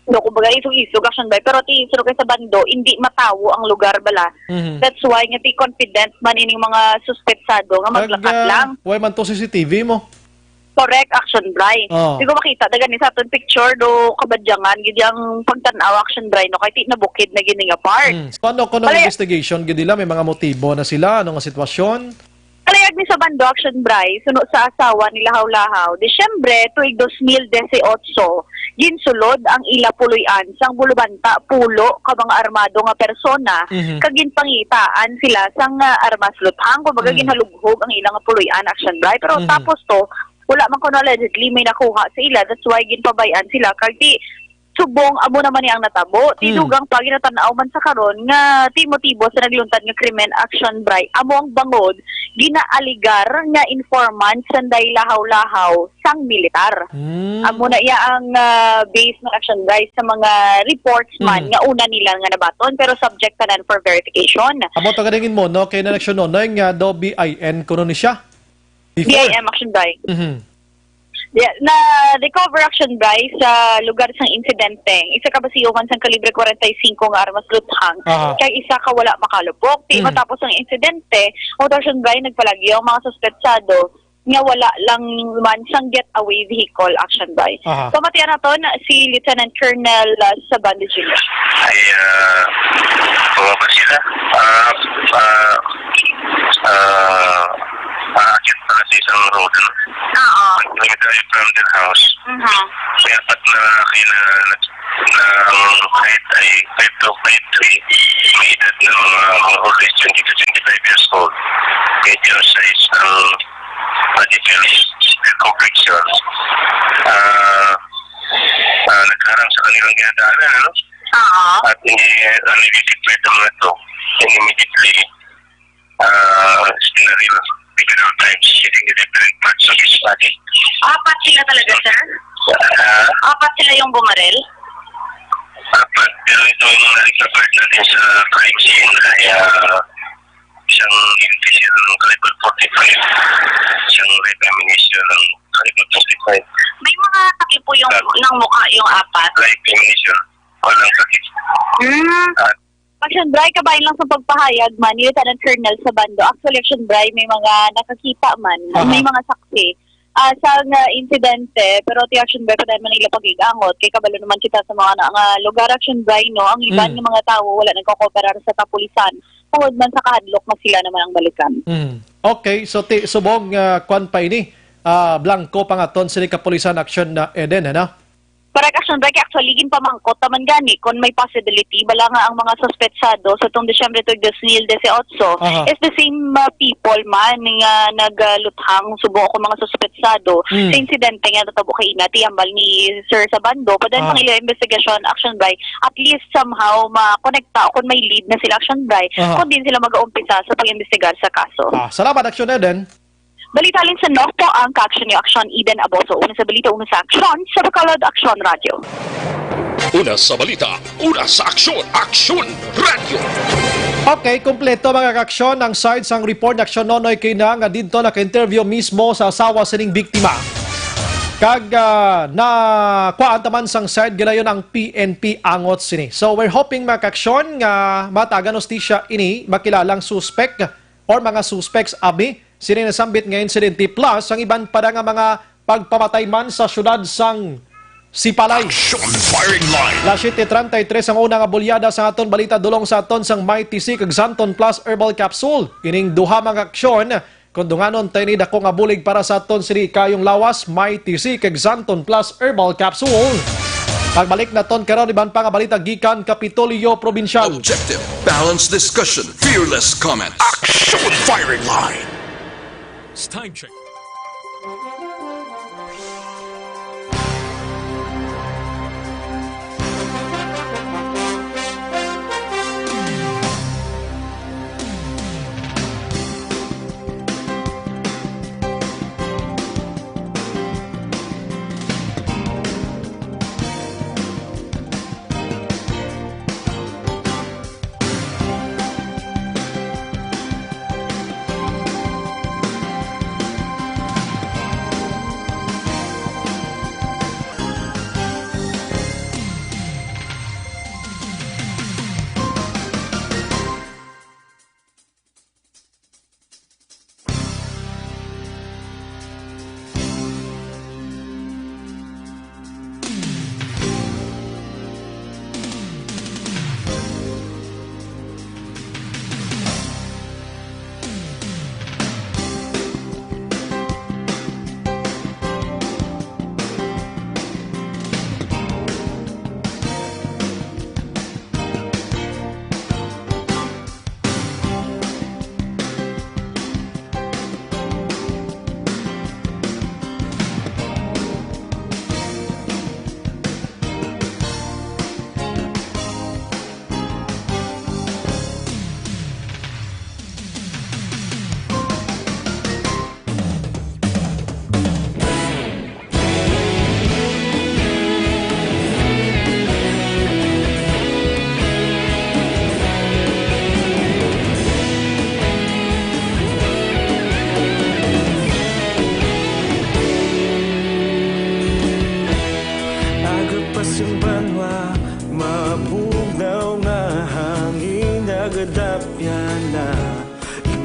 No, kumbaga isog-isog action by pero ti sino kay sa bando hindi matawo ang lugar bala. That's why nga ti confident man ining mga suspetsado nga maglakat lang. Why man to CCTV mo? Correct action by. Di ko makita dagan ni sa aton picture do kabadyangan gid yang pagtan-aw action by no kay ti na bukid na gini nga part. Paano ko ng investigation gid nila may mga motibo na sila ano nga sitwasyon? Kalayag ni sa bando action bray suno sa asawa ni Lahaw-Lahaw. Disyembre tuig 2018 ginsulod ang ila puloy-an sang bulubanta pulo ka mga armado nga persona kag ginpangitaan sila sang armas luthang kumbaga ginhalughog ang ilang puloy-an action bray pero tapos to wala man kuno allegedly may nakuha sa ila that's why ginpabayan sila kag di subong amo naman ni ang natabo tidugang pa ginatan-aw man sa karon nga ti motibo sa nagluntad nga krimen action bray amo ang bangod ginaaligar nga informant sanday Lahaw-Lahaw sang militar. Amo na iya ang base ng action bray sa mga reports man nga una nila nga nabaton pero subject tanan for verification. Amo to ganingin mo no kay na action no nga do BIN kuno ni siya. BIM action bray. Na recover action by sa lugar sang insidente. Isa ka basiyuhan sang kalibre 45 nga armas luthang. Kay isa ka wala makalupok. Di matapos ang insidente, action by nagpalagyo ang mga suspetsado nga wala lang man sang getaway vehicle action by. Pamatian naton si Lieutenant Colonel Sabando Jr. Ay bumaba sila. Aakit pala sa isang road, no? Oo. Nag-drive from their house. May apat na lalaki na kahit ay 5 to 5'3", may edad ng mga always 20 to 25 years old. Medium size ang defense complexion. Nagkarang sa kanilang ginadaanan, ano? At hindi nag-declare ang mga ito. Immediately, scenario. Several times hitting the different parts of his body. Apat sila talaga, sir? Apat sila yung bumarel? Apat. Pero ito yung na-recover natin sa crime scene ay isang individual ng caliber 45, isang live ammunition ng caliber 45. May mga takip po yung ng mukha yung apat? Live ammunition. Walang takip. Action Bray, kabayan lang sa pagpahayag man, ni Lieutenant Colonel Sabando. Actually, Action Bray, may mga nakakita man, may mga saksi sa insidente, pero ti Action Bray, pa man nila pag-igangot, kay kabalo naman kita sa mga lugar Action Bray, no, ang iban ng mga tao, wala nagkakooperar sa kapulisan, tungod man sa kahadlok na sila naman ang balikan. Okay, so subong kwan pa ini, blanco pangaton sila kapulisan action na Eden, ano? Para action break actually ginpamangkot taman gani kon may possibility bala nga ang mga suspetsado sa tong Disyembre 2018 is the same people man nga nagluthang subo ko mga suspetsado sa insidente nga natabo kay inati ambal ni Sir Sabando padan pang ila investigation action break at least somehow makonekta kon may lead na sila action break kun din sila mag-uumpisa sa pag-imbestigar sa kaso. Salamat action Eden. Balita lin sa North po ang ka-action ni Action Eden Aboso. Una sa balita, una sa aksyon sa Bacolod Action Radio. Una sa balita, una sa aksyon, Action Radio. Okay, kumpleto mga ka-aksyon ang side sang report na aksyon nonoy kay na nga dito naka-interview mismo sa asawa sining biktima. Kag na kuhaan taman sang side gilayon ang PNP angot sini. So we're hoping mga ka-aksyon nga matagan hostisya ini makilalang suspect or mga suspects abi sini nasambit nga insidente plus ang iban pa nga mga pagpamatay man sa syudad sang si Palay. Action Firing Line. La 7:33 ang unang abulyada sa aton balita dulong sa aton sang Mighty C kag Xanton Plus Herbal Capsule. Ining duha mga aksyon kung dunganon tayo ni dako nga bulig para sa aton siri kayong lawas Mighty C kag Xanton Plus Herbal Capsule. Pagbalik na ton karon iban pa nga balita gikan Kapitolyo Provincial. Objective, balanced discussion, fearless comment. Action Firing Line. It's time check.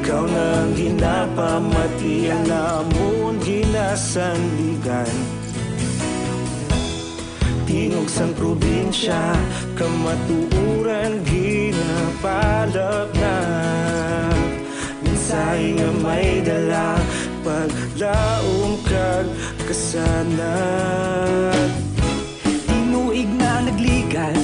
Ikaw nang ginapamati ang namon ginasanligan. Tingog sang probinsya, kamatuuran ginapalap na. Minsay nga may dala, paglaom kag kasanat. Tinuig na nagligan,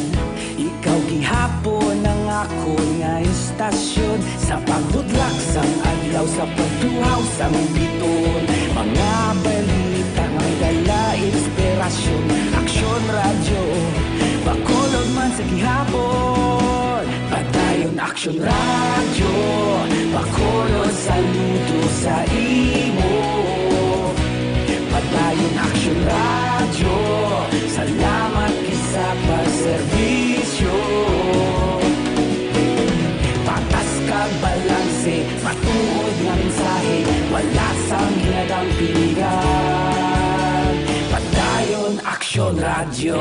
ikaw gihapon ang ako nga istasyon. Sa paghudlak sang adlaw, sa pagtuhaw sang biton. Mga balita nga dala inspirasyon. Aksyon radyo, bakolod man sa gihapon. Padayon aksyon radyo, bakolod saludo sa imo. Padayon aksyon radyo, salamat kisa pagserbisyo. Patas kag balanse, matuod nga mensahe, wala sang hinadang piligan. Padayon aksyon radyo.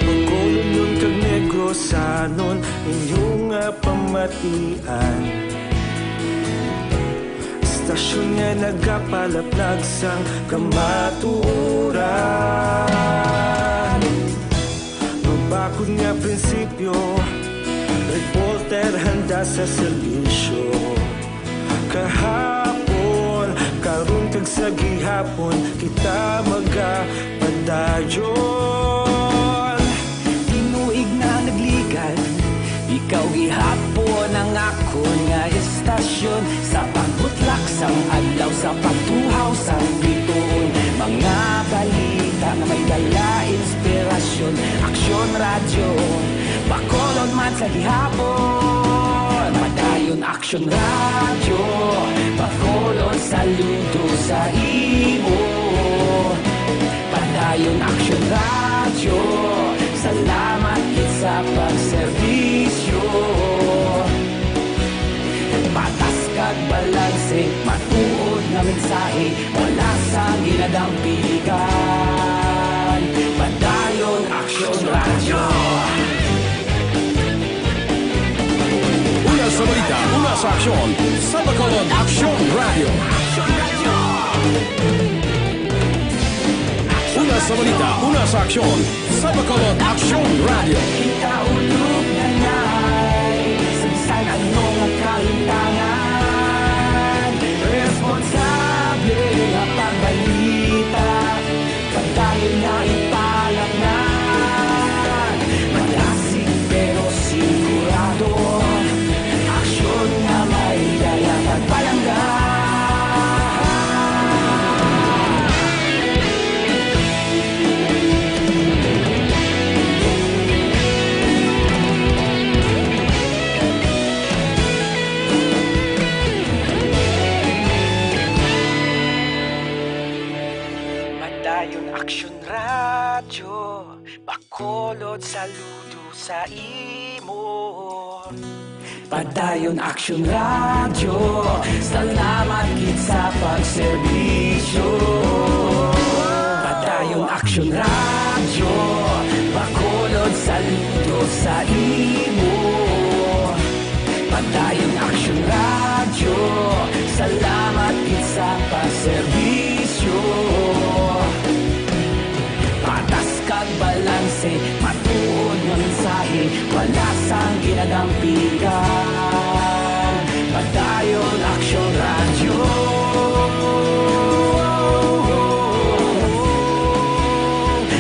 Pagkulong kag negrosanon, inyong nga pamatian. Istasyon nga nagapalaplag sang kamatuuran. Magbakod nga prinsipyo, reporter handa sa serbisyo. Kahapon, karon kag sa gihapon, kita magapadayon. Tinuig na nagligan, ikaw gihapon ang ako nga istasyon. Sa pagbutlak sang adlaw, sa pagtuhaw sang biton. Mga balita na may dala inspirasyon. Aksyon radyo, bakolod man sa gihapon. Padayon aksyon radyo, bakolod saludo sa imo. Padayon aksyon radyo, salamat sa pagserbisyo. Patas kag balanse, matuod na mensahe, wala sang ginadang piligan. Padayon aksyon radyo. Una sa balita, una sa aksyon sa Bacolod Action Radio. Una sa balita, una sa aksyon sa Bacolod Action Radio. Ikaulog na na'y sabisan anong ang kalintangan. Responsable ang pagbalita, pagdahil na ipalaknan. Malasig pero sigurado, aksyon na may daya pagpalanggan. Padayon Aksyon Radyo, Bacolod saludo sa imo. Padayon Aksyon Radyo, salamat gid sa pagserbisyo. Padayon Aksyon Radyo, Bacolod saludo sa imo. Padayon Aksyon Radyo, salamat gid sa pagserbisyo. Patas kag balanse, matuod nga mensahe, wala sang ginadampigan. Padayon Aksyon Radyo.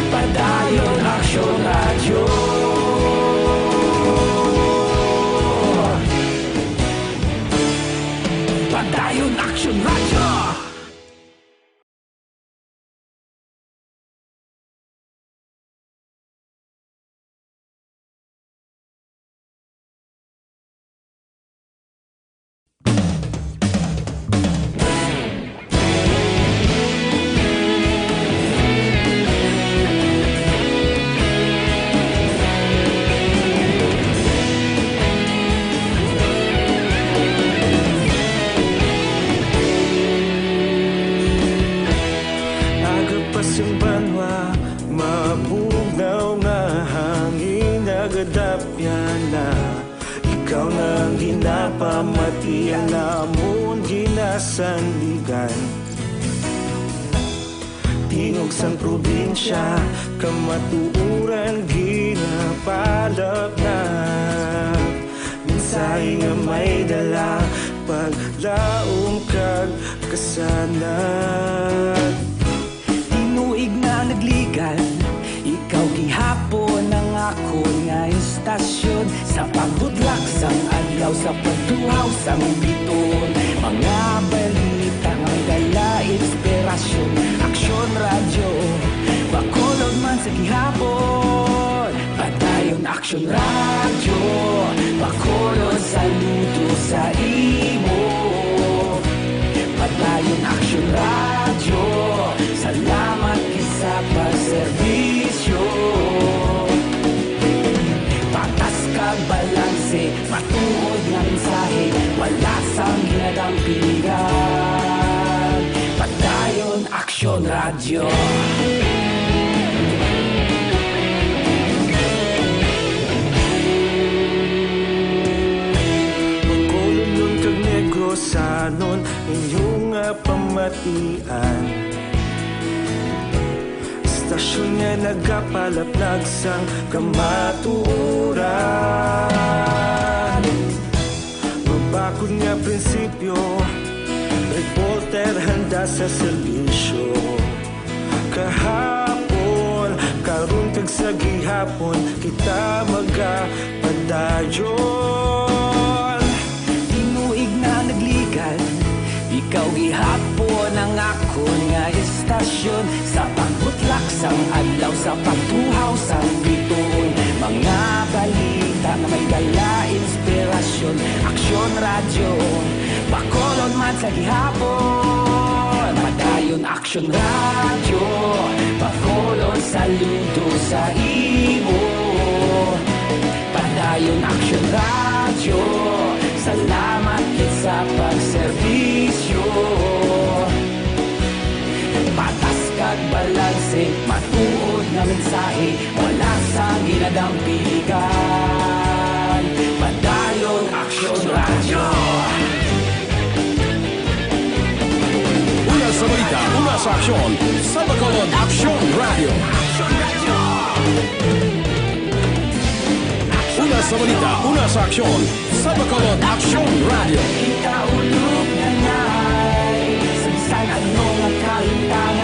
Padayon Aksyon Radyo. Padayon Aksyon Radyo. Agapasang banwa, mabugnaw nga hangin nagadapyan na. Ikaw na ginapamatian namon ginasandigan. Tingog sang probinsya, kamatuuran ginapalap na. Minsay nga may dala, paglaom kag kasanag. Tinuig na nagligan, ikaw gihapon ang ako nga istasyon. Sa pagbutlak sang adlaw, sa pagtuhaw sang biton. Mga balita nga dala inspirasyon. Aksyon Radyo, Bacolod man sa gihapon. Padayon Aksyon Radyo, Bacolod saludo sa imo. Padayon Aksyon Radyo, salamat sa pagserbisyo. Patas kag balanse, matuod nga mensahe, wala sang ginadampigan. Padayon Aksyon Radyo. Bacolod nun kag Negrosanon, inyong nga pamatian. Stasyon nga nagapalaplag sang kamaturan. Mabakod nga prinsipyo, reporter handa sa serbisyo. Kahapon, karon kag sa gihapon, kita magapadayon. Tinuig na nagligan, ikaw gihapon ang ako nga istasyon. Sa pagbutlak sang adlaw, sa pagtuhaw sang biton. Mga balita na may dala inspirasyon. Aksyon Radyo, Bacolod man sa gihapon. Padayon Aksyon Radyo, Bacolod saludo sa imo. Padayon Aksyon Radyo, salamat gid sa pagserbisyo. Patas kag balanse, matuod nga mensahe, wala sang ginadampigan. Padayon Aksyon Radyo. aksyon sa Bacolod Action Radio. Una sa balita, una sa aksyon sa Bacolod Action Radio. Ikaulog na nga'y Sabisan anong ang kahintangan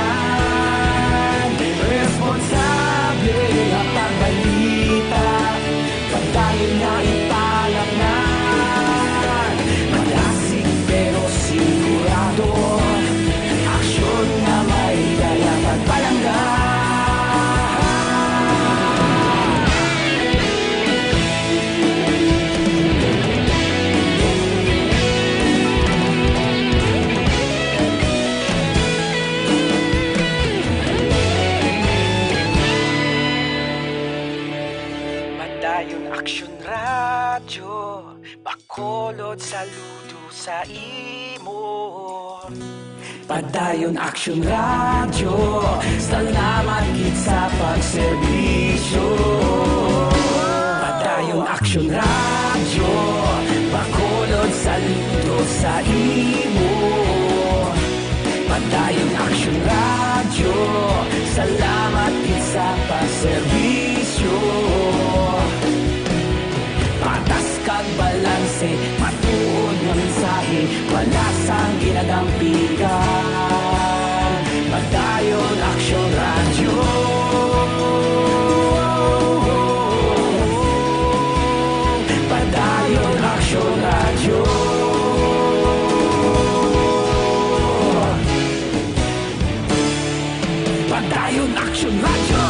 Responsable ang pagbalita Pagdahil na ipalaknan Malasig pero sigurado Aksyon na may dala pagpalanggan Padayon Aksyon Radyo Bacolod saludo sa imo Padayon Aksyon Radyo Salamat gid sa pagserbisyo Padayon Aksyon Radyo Bacolod saludo sa imo Padayon Aksyon Radyo Salamat gid sa pagserbisyo Patas kag balanse, matuod nga mensahe, wala sang ginadampigan. Padayon Aksyon Radyo. Padayon Aksyon Radyo. Padayon Aksyon Radyo.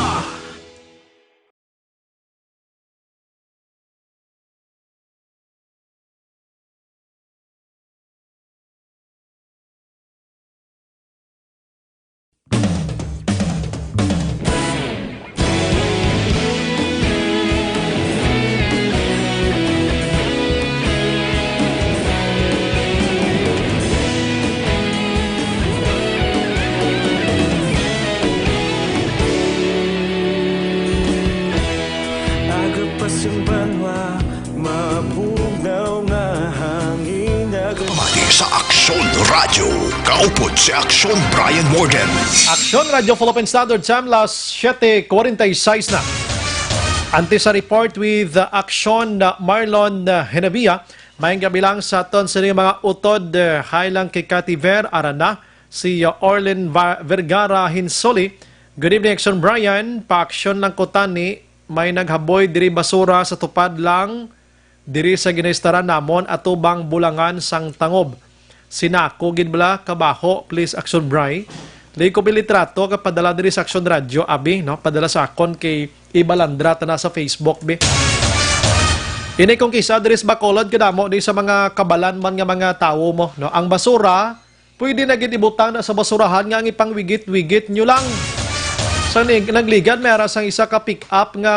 Sa Aksyon Radio, kaupod si Aksyon Brian Morgan. Aksyon Radio Philippine Standard Time, las 7:46 na. Ante sa report with Aksyon Marlon Henavia, may kabilang sa aton sa mga utod highlang kay Kativer Arana, si Orlin Vergara Hinsoli. Good evening, Aksyon Brian. Pa-aksyon lang ko tani, may naghaboy diri basura sa tupad lang diri sa ginaistaran namon at ubang bulangan sang tangob. Sinako gid bala kabaho, please Aksyon Bry. Lay ko bilitrato kapadala diri sa Aksyon Radio abi, no? Padala sa akon kay Ibalandra na sa Facebook be. Ini kung kisa diri sa Bacolod kadamo di sa mga kabalan man nga mga tawo mo, no? Ang basura pwede na gid ibutang na sa basurahan nga ang ipangwigit-wigit nyo lang. Sa nagligad may arasang isa ka pick-up nga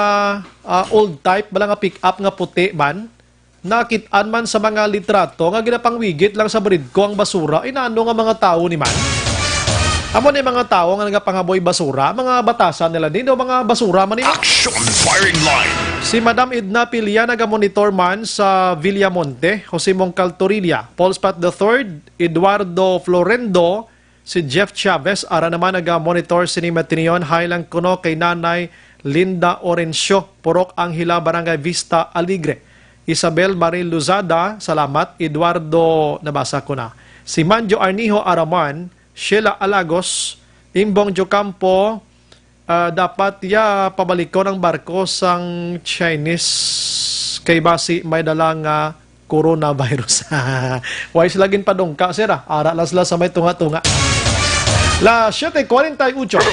old type bala nga pick-up nga puti man. Nakitaan man sa mga litrato nga ginapangwigit lang sa brid ko ang basura, inaano nga mga tao ni man. Amo ni mga tao nga nagapangaboy basura, mga batasan nila din o mga basura man nila. Action Firing Line. Si Madam Edna Pilia nagamonitor man sa Villamonte, Jose Moncal Torilla, Paul Spat III, Eduardo Florendo, si Jeff Chavez, ara naman nagamonitor si Matinion, Highland Kuno kay Nanay Linda Orencio, Purok Anghila, Barangay Vista Alegre. Isabel Maril Luzada, salamat. Eduardo, nabasa ko na. Si Manjo Arnijo Araman, Sheila Alagos, Imbong Jocampo, dapat pabalik ko ng barko sang Chinese kay basi may dalang coronavirus. Wais lagin padungka, sira. Ara lasla sa may tunga-tunga. La 7:48.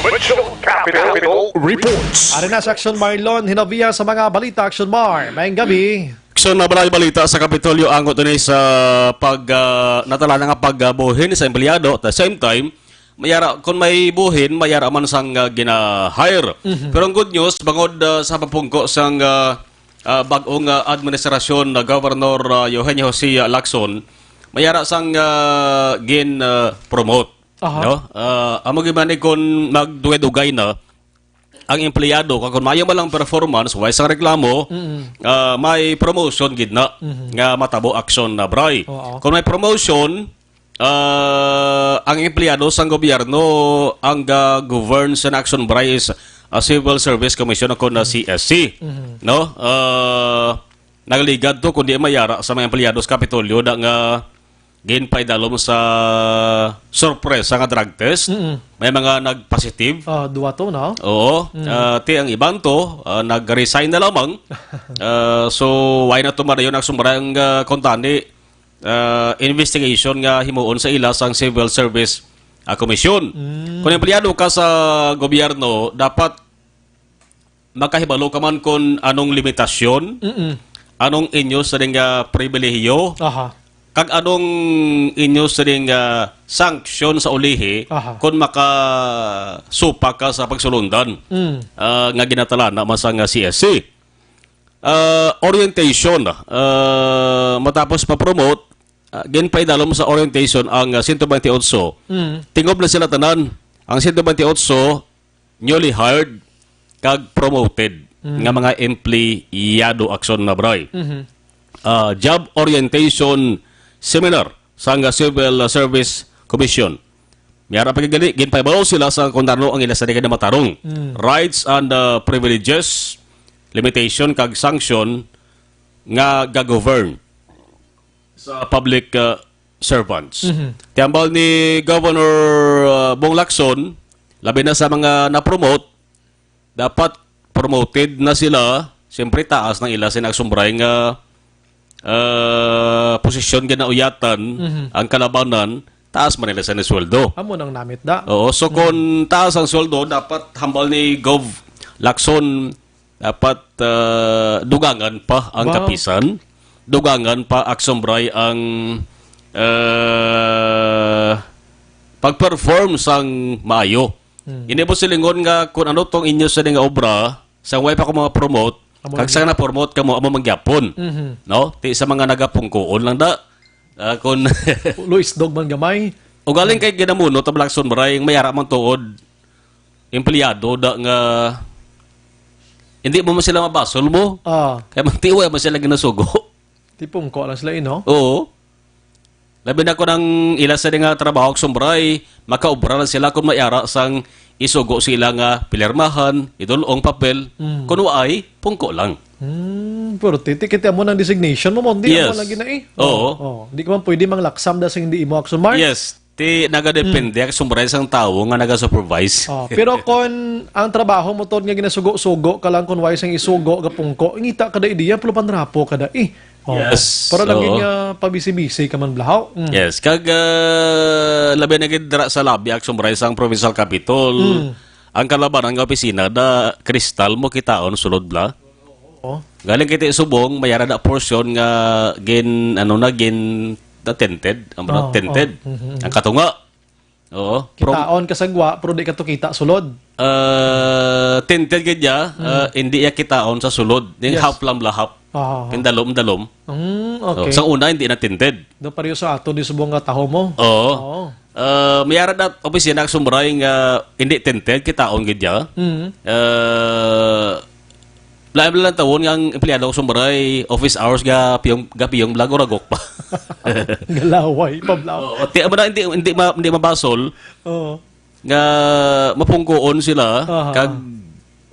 Capital Reports. Ari na sa Aksyon Marlon, hinabia sa mga balita Aksyon Mar. Mayang gabi. Aksyon na balita sa Kapitolyo ang ni sa natala na nga pagbuhin sa empleyado. At the same time, mayara kung may buhin, mayara man sang gina-hire. Pero ang good news, bangod sa papungko sang bagong administrasyon na Governor Eugenio Jose Lacson, mayara sang gin-promote. No? Amo gimani kung magdugay-dugay na ang empleyado, kung mayo malang performance, why sa reklamo, may promotion gid na nga matabo action na bray. Kung may promotion, ang empleyado sa gobyerno ang govern sa action by is Civil Service Commission o na CSC. No? Nagligad to kundi mayara sa mga empleyado sa Kapitolyo na nga ginpaidalom sa sorpresa nga drug test. May mga nag-positive. Duwa to, no? Oo. Ti ang iban to, nag-resign na lamang. So, why na tumarayon ang sumbarang kontani investigation nga himuon sa ila sang Civil Service Commission. Kung empleyado ka sa gobyerno, dapat makahibalo ka man kung anong limitasyon, anong inyo sa ring pribilehiyo, kag anong inyo sa ring sanction sa ulihi kung makasupa ka sa pagsulundan nga ginatala na masang CSC. Orientation, matapos pa-promote, ginpaidalom sa orientation ang 128. Tingob na sila tanan. Ang 128, newly hired kag promoted nga mga empleyado aksyon na bray. Job orientation seminar sa Civil Service Commission. Mayara pagigali, ginpaibalo sila sa kung ano ang ila sa na matarong. Rights and privileges, limitation kag sanction nga gagovern sa public servants. Tiambal ni Governor Bong Lacson, labi na sa mga na-promote, dapat promoted na sila, siyempre taas ng ila sinagsumbray nga posisyon ginauyatan ang kalabanan, taas man nila sa sweldo. Amo nang namit da. Oo, so kung taas ang sweldo, dapat hambal ni Gov Lacson, dapat dugangan pa ang kapisan, dugangan pa aksombray ang pag-perform sang maayo. Ini po silingon nga kung ano tong inyo sa nga obra, sa way pa ko mga promote, kag sa na promote kamo amo magyapon. No? Ti sa mga nagapungkoon lang da. Kun Luis Dogman gamay. O galing kay ginamuno tablakson maray mayara man tuod empleyado da nga hindi mo sila mabasol mo. Kaya mantiwa mo sila ginasugo. Tipong ko lang sila no? Oo. Labi na ko ng ila sa nga trabaho sumbray, makaobra lang sila kung mayara sang isugo sila nga pilirmahan, idulong papel, kuno ay pungko lang. Pero titikita mo ng designation mo, hindi mo lagi na eh. Oo. Hindi ka man pwede mang laksam da sa hindi mo action mark. Yes. Ti nagadepende ang sumbray sang tao nga naga-supervise. Pero kung ang trabaho mo to nga ginasugo-sugo ka lang kung wais ang isugo ka pungko, ngita kada ideya, pero panrapo kada eh. Yes. Para lagi nga pabisi-bisi ka man blahaw. Yes. Kag labi na gidra sa labi ang sumbray sang provincial capital. Ang kalabanan nga opisina da kristal mo kitaon sulod bla. Galing kita subong mayara da portion nga gin tented, tented. Ang katunga. Oo. Kitaon kasagwa pero di ka to kita sulod. Tented gadya, hindi ya kitaon sa sulod. Yung half lang lahap. Pindalom. Okay. Sa una hindi na tinted. Do pareho sa ato di subong nga taho mo. Oo. Mayara da opisina ang sumbray nga hindi tinted kitaon gadya. Lain lang tawon nga ang empleyado ko sumbray office hours gapiyong blago ragok pa. Galaway pablaw. Hindi mabasol. Nga mapungkoon sila kag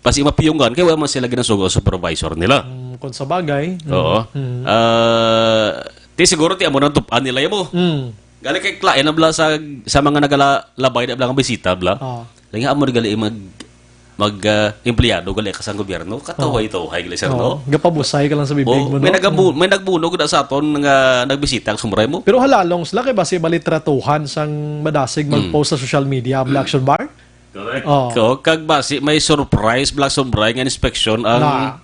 pasi mapiyongan kaya wala man sila ginasugo sa supervisor nila. Kung sa bagay. Oo. Ti siguro ti amo nang tupan nila mo. Gali kay klaen na bla sa mga nagalabay na bla nga bisita bla. Langi amo gali empleyado gali ka sa gobyerno kataway to hay gali sir no. Gapabusay ka lang sa bibig mo no. May nagbunog da sa aton nga nagbisita ang sumray mo. Pero halalong sila kay base balitratuhan sang madasig mag-post sa social media Black Action Bar. Correct. Kag base may surprise Black Sombray nga inspection ang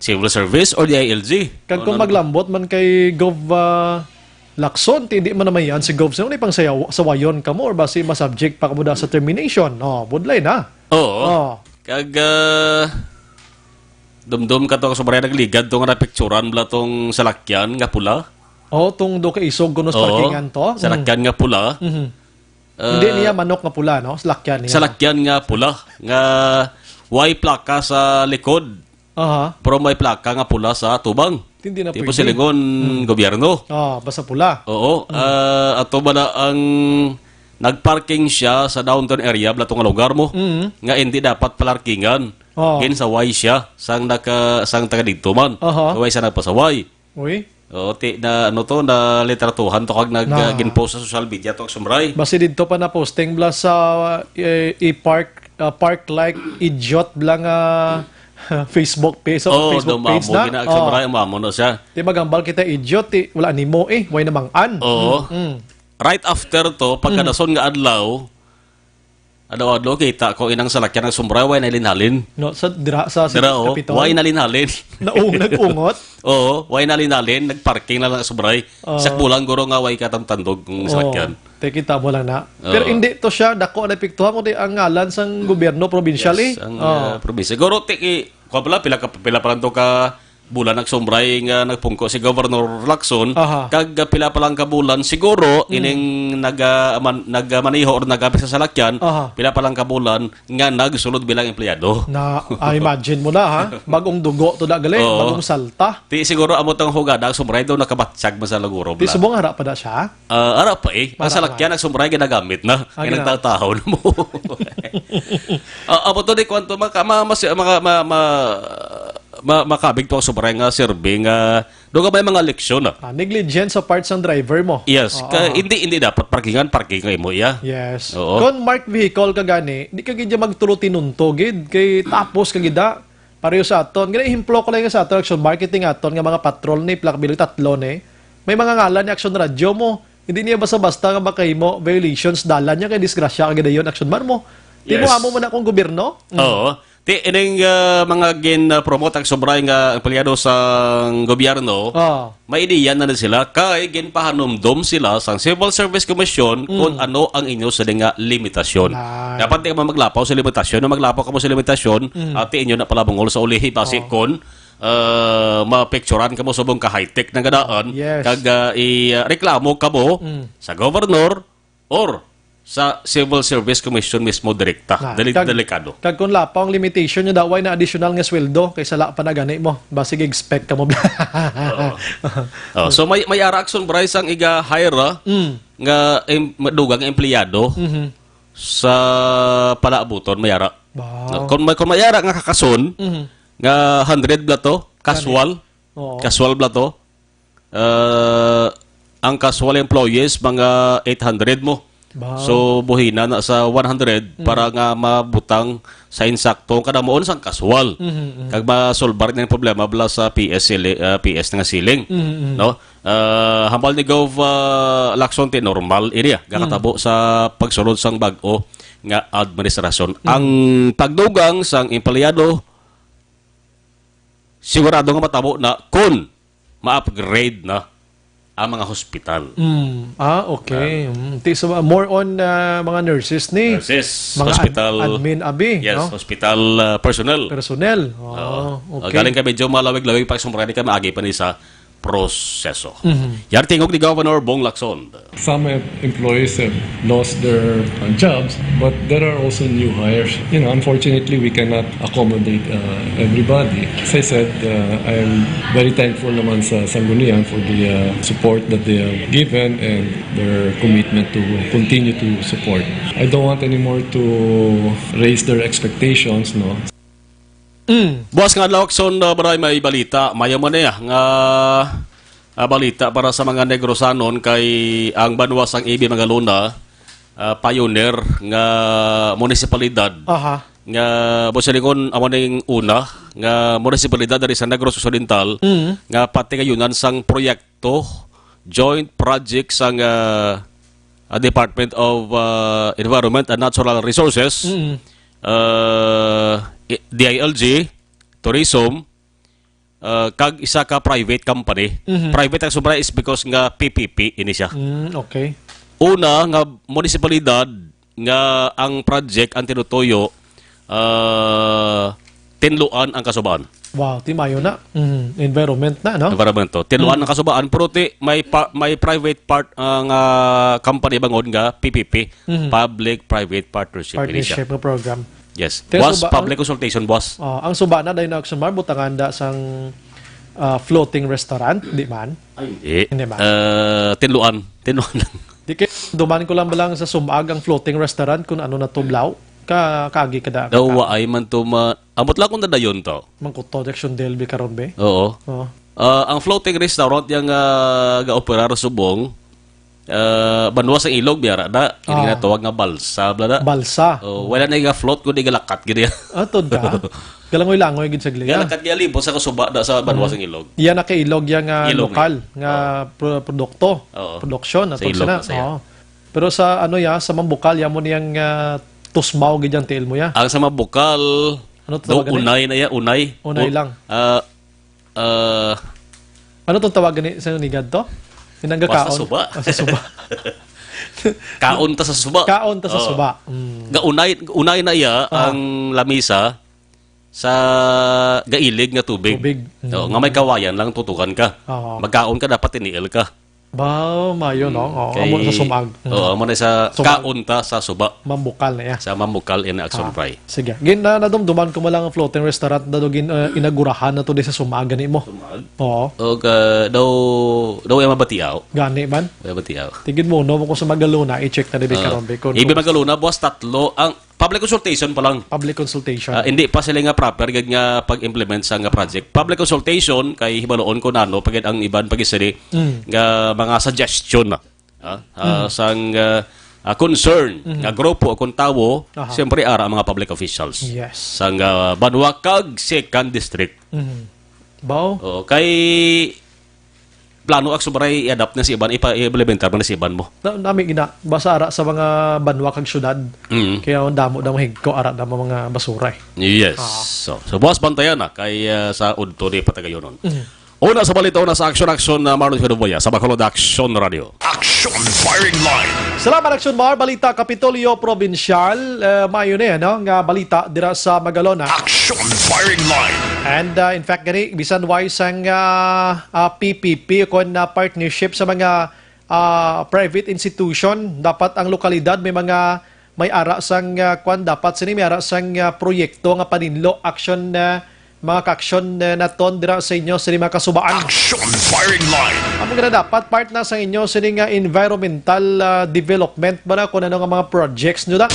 Civil Service or the ILG. Kag kung maglambot man kay Gov Lacson, hindi man naman yan si Gov. Sino pang sawayon ka mo or base masubject pa ka mo da sa termination? Budlay na. Oo. Kag dumdum ka to sa barya nagligad to nga napicturan bla tong salakyan nga pula. Tong do ka isog kuno sa parkingan to. Salakyan nga pula. Hindi niya manok nga pula, no? Salakyan niya. Salakyan nga pula. Nga way plaka sa likod. Pero may plaka nga pula sa tubang. Hindi na Tipo pwede. silingon gobyerno. Basta pula. Oo. Ato ba na ang nagparking siya sa downtown area, blatong nga lugar mo, nga hindi dapat palarkingan. Gin saway siya, sang taga dito man. Saway siya nagpasaway. Uy. Oo, na ano to, na literatuhan to kag nag-ginpost sa social media to, sumray. Basi dito pa na posting bla sa park like idiot bla nga Facebook page Facebook page na. Sumray, mamo na siya. Di magambal kita idiot, wala nimo way namang an. Oo. Right after to, pagka nason nga adlaw, adlaw kita ko inang salakyan ng sumray, way nalinhalin. No, sa Capitol. Way nalinhalin. Nag-ungot. Oo, way nalinhalin, nagparking na lang sa sumray. Sa bulang guro nga way katantandog ng salakyan. Kita mo lang na. Pero hindi to siya, dako na epektuhan mo di ang ngalan sang gobyerno provincial ang probinsya. Siguro, pila pa lang to ka bulan nagsumbray nga nagpungko si Governor Lacson, kag pila pa lang ka bulan siguro ining nagmaniho or nagapit sa salakyan, pila pa lang ka bulan nga nagsulod bilang empleyado. Imagine mo na ha, bagong dugo to da gali, bagong salta. Ti siguro amot ang hugada sumbray daw nakabatsyag man sa laguro. Ti subong harap pa da siya? Harap pa ang salakyan nagsumbray ginagamit na, ginagtatahaw na mo. Amot to di kwanto makabig to ang sobrang survey nga doon ka ba yung mga leksyon negligence sa parts ng driver mo. Yes. Hindi dapat parking mo yes. Kung marked vehicle ka gani di ka gidya magtulo tinunto gid kay tapos ka gida pareho sa aton gani himplo ko lang sa aton action marketing aton nga mga patrol ni plakabiling tatlo ni may mga ngalan ni action radyo mo hindi niya basta-basta nga makahimo violations dalan niya kay disgrasya ka gid yon action man mo. Di mo amo man akong gobyerno. Oo. Ti ining mga gin-promote ang sobray nga empleyado sa gobyerno, may ideya na sila kay ginpahanumdum sila sa Civil Service Commission kung ano ang inyo sa nga limitasyon. Dapat di ka maglapaw sa limitasyon. Nung maglapaw ka mo sa limitasyon, ati inyo na pala bungol sa ulihi basi kon mapicturan ka mo subong ka high-tech na gadaan, kag i-reklamo ka mo sa governor or sa Civil Service Commission mismo direkta. Delikado. Kag kung lapaw ang limitation nyo daway na additional nga sweldo kaysa la pa na gani mo. Basig expect ka mo. So may ara action Bryce ang iga-hire nga dugang empleyado sa palaabuton may ara. Kung may ara nga kakason nga 100 bla to, casual bla to. Ang casual employees mga 800 mo. So buhina na sa 100 para nga mabutang sa insakto kada moon sang casual. Kag masolbar na yung problema bala sa PS nga ceiling. No? Hambal ni Gov Lacson ti normal area gakatabo sa pagsulod sang bag-o nga administrasyon. Ang pagdugang sang empleyado sigurado nga matabo na kun ma-upgrade na ang mga hospital. Okay. So, more on mga nurses ni. Nurses, mga hospital. Admin abi. Yes, no? hospital personnel. Okay. Galing ka medyo malawig-lawig pag sumurani ka maagi pa ni sa proseso. Yan tingog ni Governor Bong Lacson. Some employees have lost their jobs, but there are also new hires. Unfortunately, we cannot accommodate everybody. As I said, I am very thankful naman sa Sangguniang for the support that they have given and their commitment to continue to support. I don't want anymore to raise their expectations, no. Boss nga Lacson, maray may balita. Maya mo na nga balita para sa mga Negrosanon kay ang banwas ang Ibi mga luna pioneer nga munisipalidad. Nga bosalingon amo ning una nga munisipalidad dari sa Negros Occidental nga pati kayunan sang proyekto joint project sang Department of Environment and Natural Resources. DILG, tourism, kag isa ka private company. Private ang sobra is because nga PPP ini siya. Okay. Una nga munisipalidad nga ang project ang tinutuyo tinluan ang kasubaan. Wow, timayo na. Environment na, no? Environment to. Tinluan ang kasubaan pero may private part nga company bangon nga PPP, Public Private Partnership program. Yes. Boss, public consultation, boss. Ang suba na dahil na action mar, butanganda sang floating restaurant, di man? Hindi man. Tinluan lang. Di kaya duman ko lang balang sa Sumag ang floating restaurant kung ano na tublaw. Kaagi kada. Daw ay man to amot lang kung dadayon to. Mangkuto Jackson Delby karon be. Oo. Oo. Ang floating restaurant yung ga-operar subong banwa sa ilog biyara da kini na tawag nga balsa blada. Balsa. Wala na ga-float kundi galakat gid. Atod ka. Galangoy-langoy gid sagli. Galakat gyali po sa kusuba da sa banwa sa ilog. Iya na kay ilog yang lokal nga produkto. Production atod sana. Oo. Pero sa ano ya sa Mambukal ya mo niyang tusmaw gid yang tiil mo ya. Ang sa Mambukal ano to unay na ya unay. Unay lang. Ano tong tawagan ni sa Nigad to? Inangga kaon. Sa suba. Sa suba. Kaon ta sa suba. Kaon ta sa suba. Ga unay na iya ang lamisa sa gailig nga tubig. Nga may kawayan lang tutukan ka. Magkaon ka dapat iniil ka. Ba, mayo no. Amo sa Sumag. Amo na sa kaon ta sa suba. Mambukal na ya. Sa Mambukal in Action Fry. Sige. Gin na nadumduman ko malang ang floating restaurant na dogin inagurahan na to di sa Sumag gani mo. Oo. O daw ay mabatiaw. Gani man. Mabatiaw. Tigid mo no kung sa Magaluna i-check na di karon be. Ibi Magaluna buwas tatlo ang public consultation pa lang. Public consultation. Hindi pa sila nga proper gid nga pag-implement sa nga project. Public consultation kay hibaloon ko nano pagid ang iban pagisiri nga mga suggestion sang concern nga grupo o kung tawo siyempre ara ang mga public officials. Yes. Sang Banwa kag Second District. Bao? Kay plano ak subray i-adapt na si iban ipa-implementar na si iban mo. Nami gina basa ara sa mga banwa kag syudad. Kaya ang damo higko ara da mga basura. Yes. So buwas bantayan na kay sa udto ni patagayonon. Una sa balita una sa action na Marlon Caduboya sa Bacolod Action Radio. Action Firing Line. Salamat Action Bar, balita Kapitolyo Provincial, mayo na no nga balita dira sa Magalona. Action Firing Line. And in fact gani bisan wise ang PPP kon na partnership sa mga private institution, dapat ang lokalidad may ara sang kwan dapat sini may ara sang proyekto nga paninlo action mga ka-action na ton dira sa inyo sa mga kasubaan. Action Firing Line. Amo nga dapat part na sa inyo sa nga environmental development ba na kung ano nga mga projects nyo da.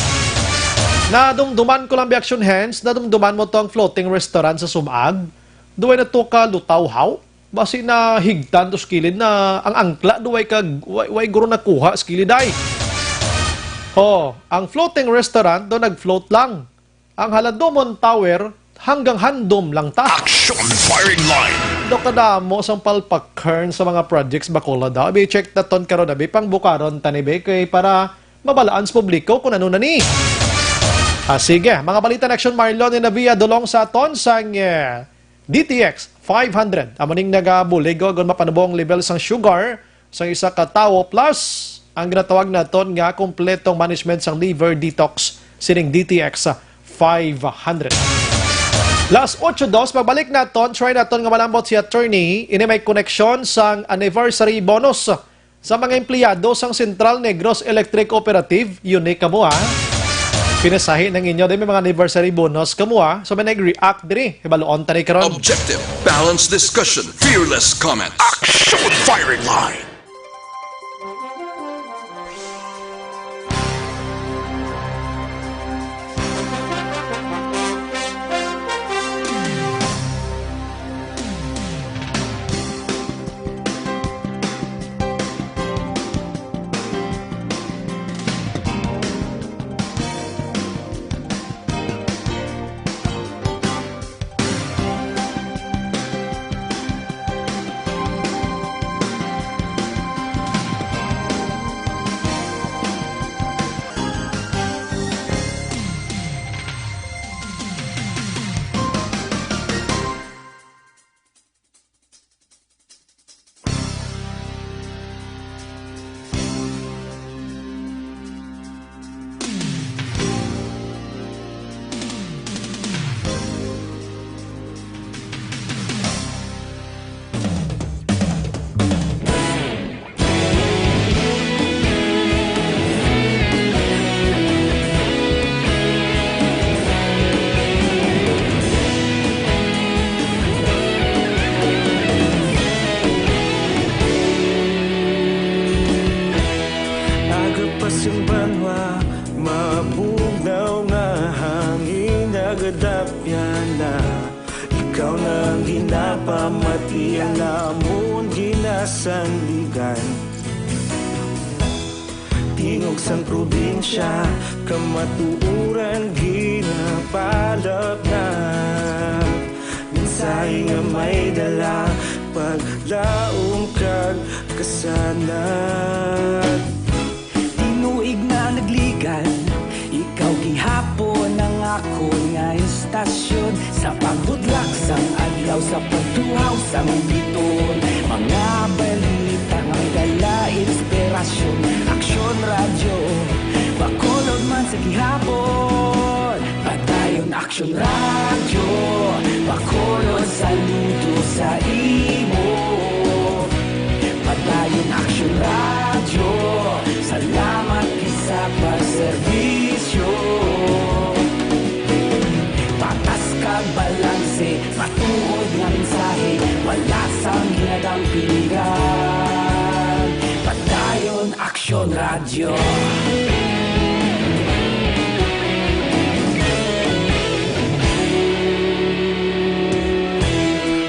Nadumduman ko lang by action hands, nadumduman mo tong floating restaurant sa Sumag. Duway na to ka lutawhaw. Basi na higtan to skilid na ang angkla duway kag way guro nakuha skilid ay. Ang floating restaurant do nag-float lang. Ang Haladomon Tower hanggang handom lang ta. Action Firing Line. Do kadamo sang palpakern sa mga projects Bacolod daw. Abi check na ton karon abi pang bukaron tani be kay para mabalaan sa publiko kung ano na ni. Sige, mga balita na Action Marlon ni Navia dulong sa ton sang DTX 500. Amoning nagabulig gon mapanubong level sang sugar sang isa ka tawo plus ang ginatawag naton nga kompletong management sang liver detox sining DTX 500. Last 8-2, pagbalik naton, try naton nga malambot si attorney, ini may connection sang anniversary bonus sa mga empleyado sang Central Negros Electric Cooperative. Unique kamo pinasahi ng inyo din may mga anniversary bonus kamo so may nag-react diri hibaluon tani karon. Objective, balanced discussion, fearless comment. Action Firing Line. kadapya na ikaw nang ginapamatian namon ginasanligan. Tingog sang probinsya kamatuuran ginapalap na minsay nga may dala paglaom kag kasanat. Tinuig na nagligan, ikaw gihapon ang ako nga istasyon sa pagbudlak sang adlaw sa pagtuhaw sang biton. Mga balita nga dala inspirasyon, aksyon radyo Bacolod man sa gihapon. Padayon aksyon radyo Bacolod saludo sa imo. Padayon aksyon radyo, salamat sa pagserbisyo. Patas kag balanse, matuod nga mensahe, wala sang ginadang piligan. Padayon aksyon radyo.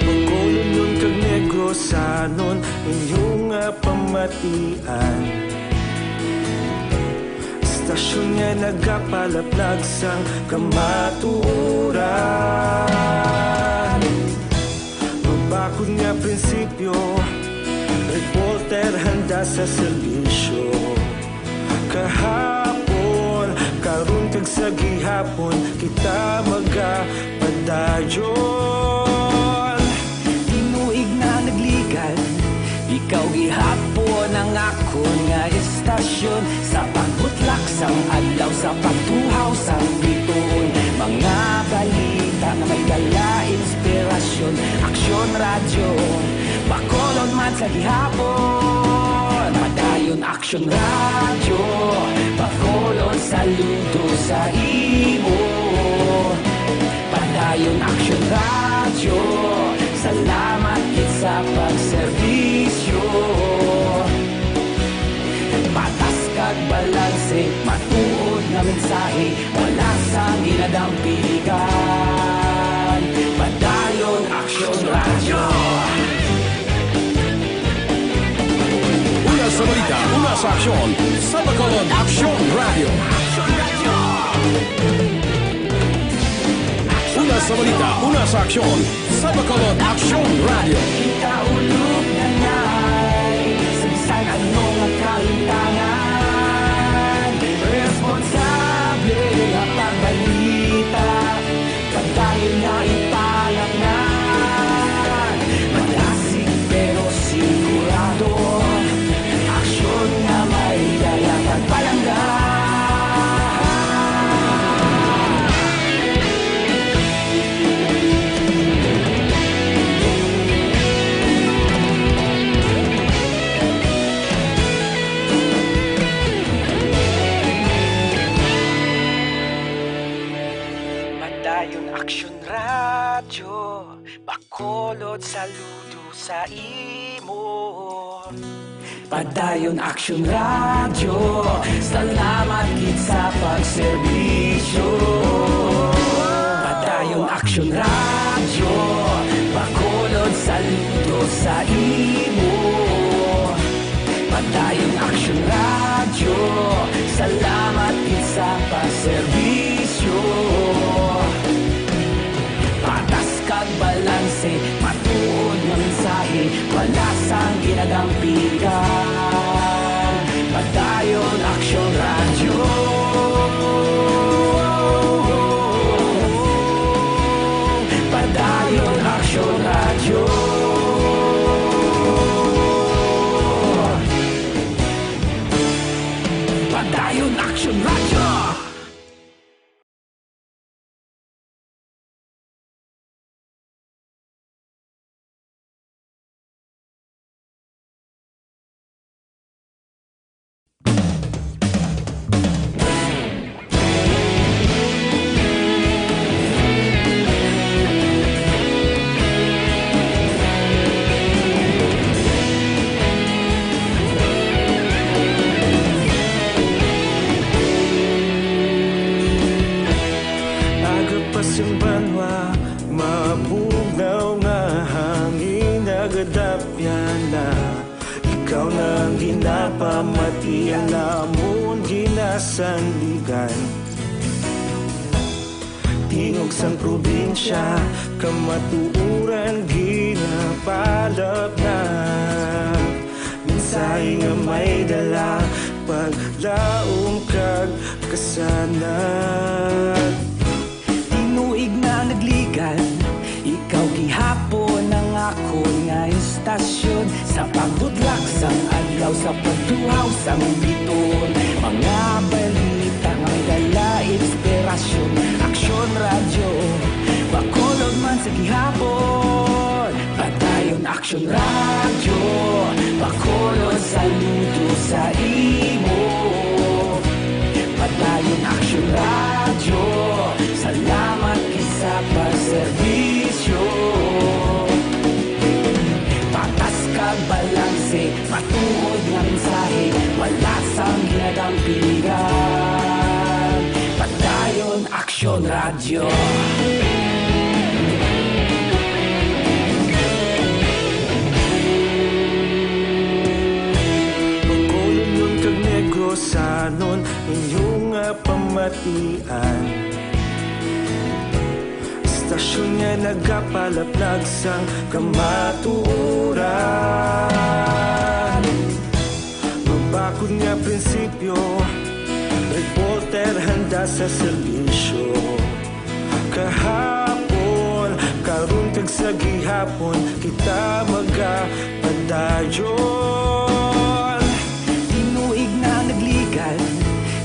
Bacolod nun kag Negrosanon inyong pamatian. Stasyon nga nagapalaplag sang kamatuuran. Magbakod nga prinsipyo, reporter handa sa serbisyo. Kahapon, karon kag sa gihapon, kita magapadayon. Tinuig na nagligan, ikaw gihapon ang ako nga istasyon sa pagbutlak sang adlaw sa pagtuhaw sang biton. Mga balita na may dala inspirasyon, aksyon radyo Bacolod man sa gihapon. Padayon aksyon radyo Bacolod saludo sa imo. Padayon aksyon radyo, salamat kit sa pagserbisyo. Patas kag balanse, matuod nga mensahe, wala sang ginadampiligan. Padayon aksyon radyo. Una sa balita, una sa aksyon, sa Bacolod Aksyon Radio. Una sa balita, una sa aksyon, sa Bacolod Aksyon Radio. Ikaulog na ngay, sa bisan anong nga kalintangan. Responsable nga pagbalita, pagdayon nga ipalangnan. Malasig pero sigurado, aksyon nga may dala pagpalanggan. Padayon aksyon radyo Bacolod saludo sa imo. Padayon aksyon radyo, salamat kit sa pagserbisyo. Padayon aksyon radyo Bacolod saludo sa imo. Padayon aksyon radyo, salamat kit sa pagserbisyo. Patas kag balanse, matuod nga mensahe, wala sang ginadampigan. Padayon aksyon radyo. Padayon aksyon radyo. ginapamatian namon ginasandigan. Tingog sang probinsya, kamatuuran ginapalap na. Minsay nga may dala, paglaom kag kasanag. Tinuig na nagligan, ikaw gihapon ang ako nga istasyon. Sa pagbutlak sang adlaw, sa pagtuhaw sang biton. Mga balita nga may dala inspirasyon. Aksyon radyo, Bacolod man sa gihapon. Padayon Aksyon radyo, Bacolod saludo sa imo. Padayon Aksyon radyo, salamat kisa pagserbisyo. Patas kag balanse, matuod nga mensahe, wala sang ginadampingan. Padayon Aksyon radyo. Bacolod nun kag Negrosanon, inyong pamatian. Stasyon nga nagapalaplag sang kamatuuran. Mabakod nga prinsipyo, reporter handa sa serbisyo. Kahapon, karon kag sa gihapon, kita magapadayon. Tinuig na nagligan,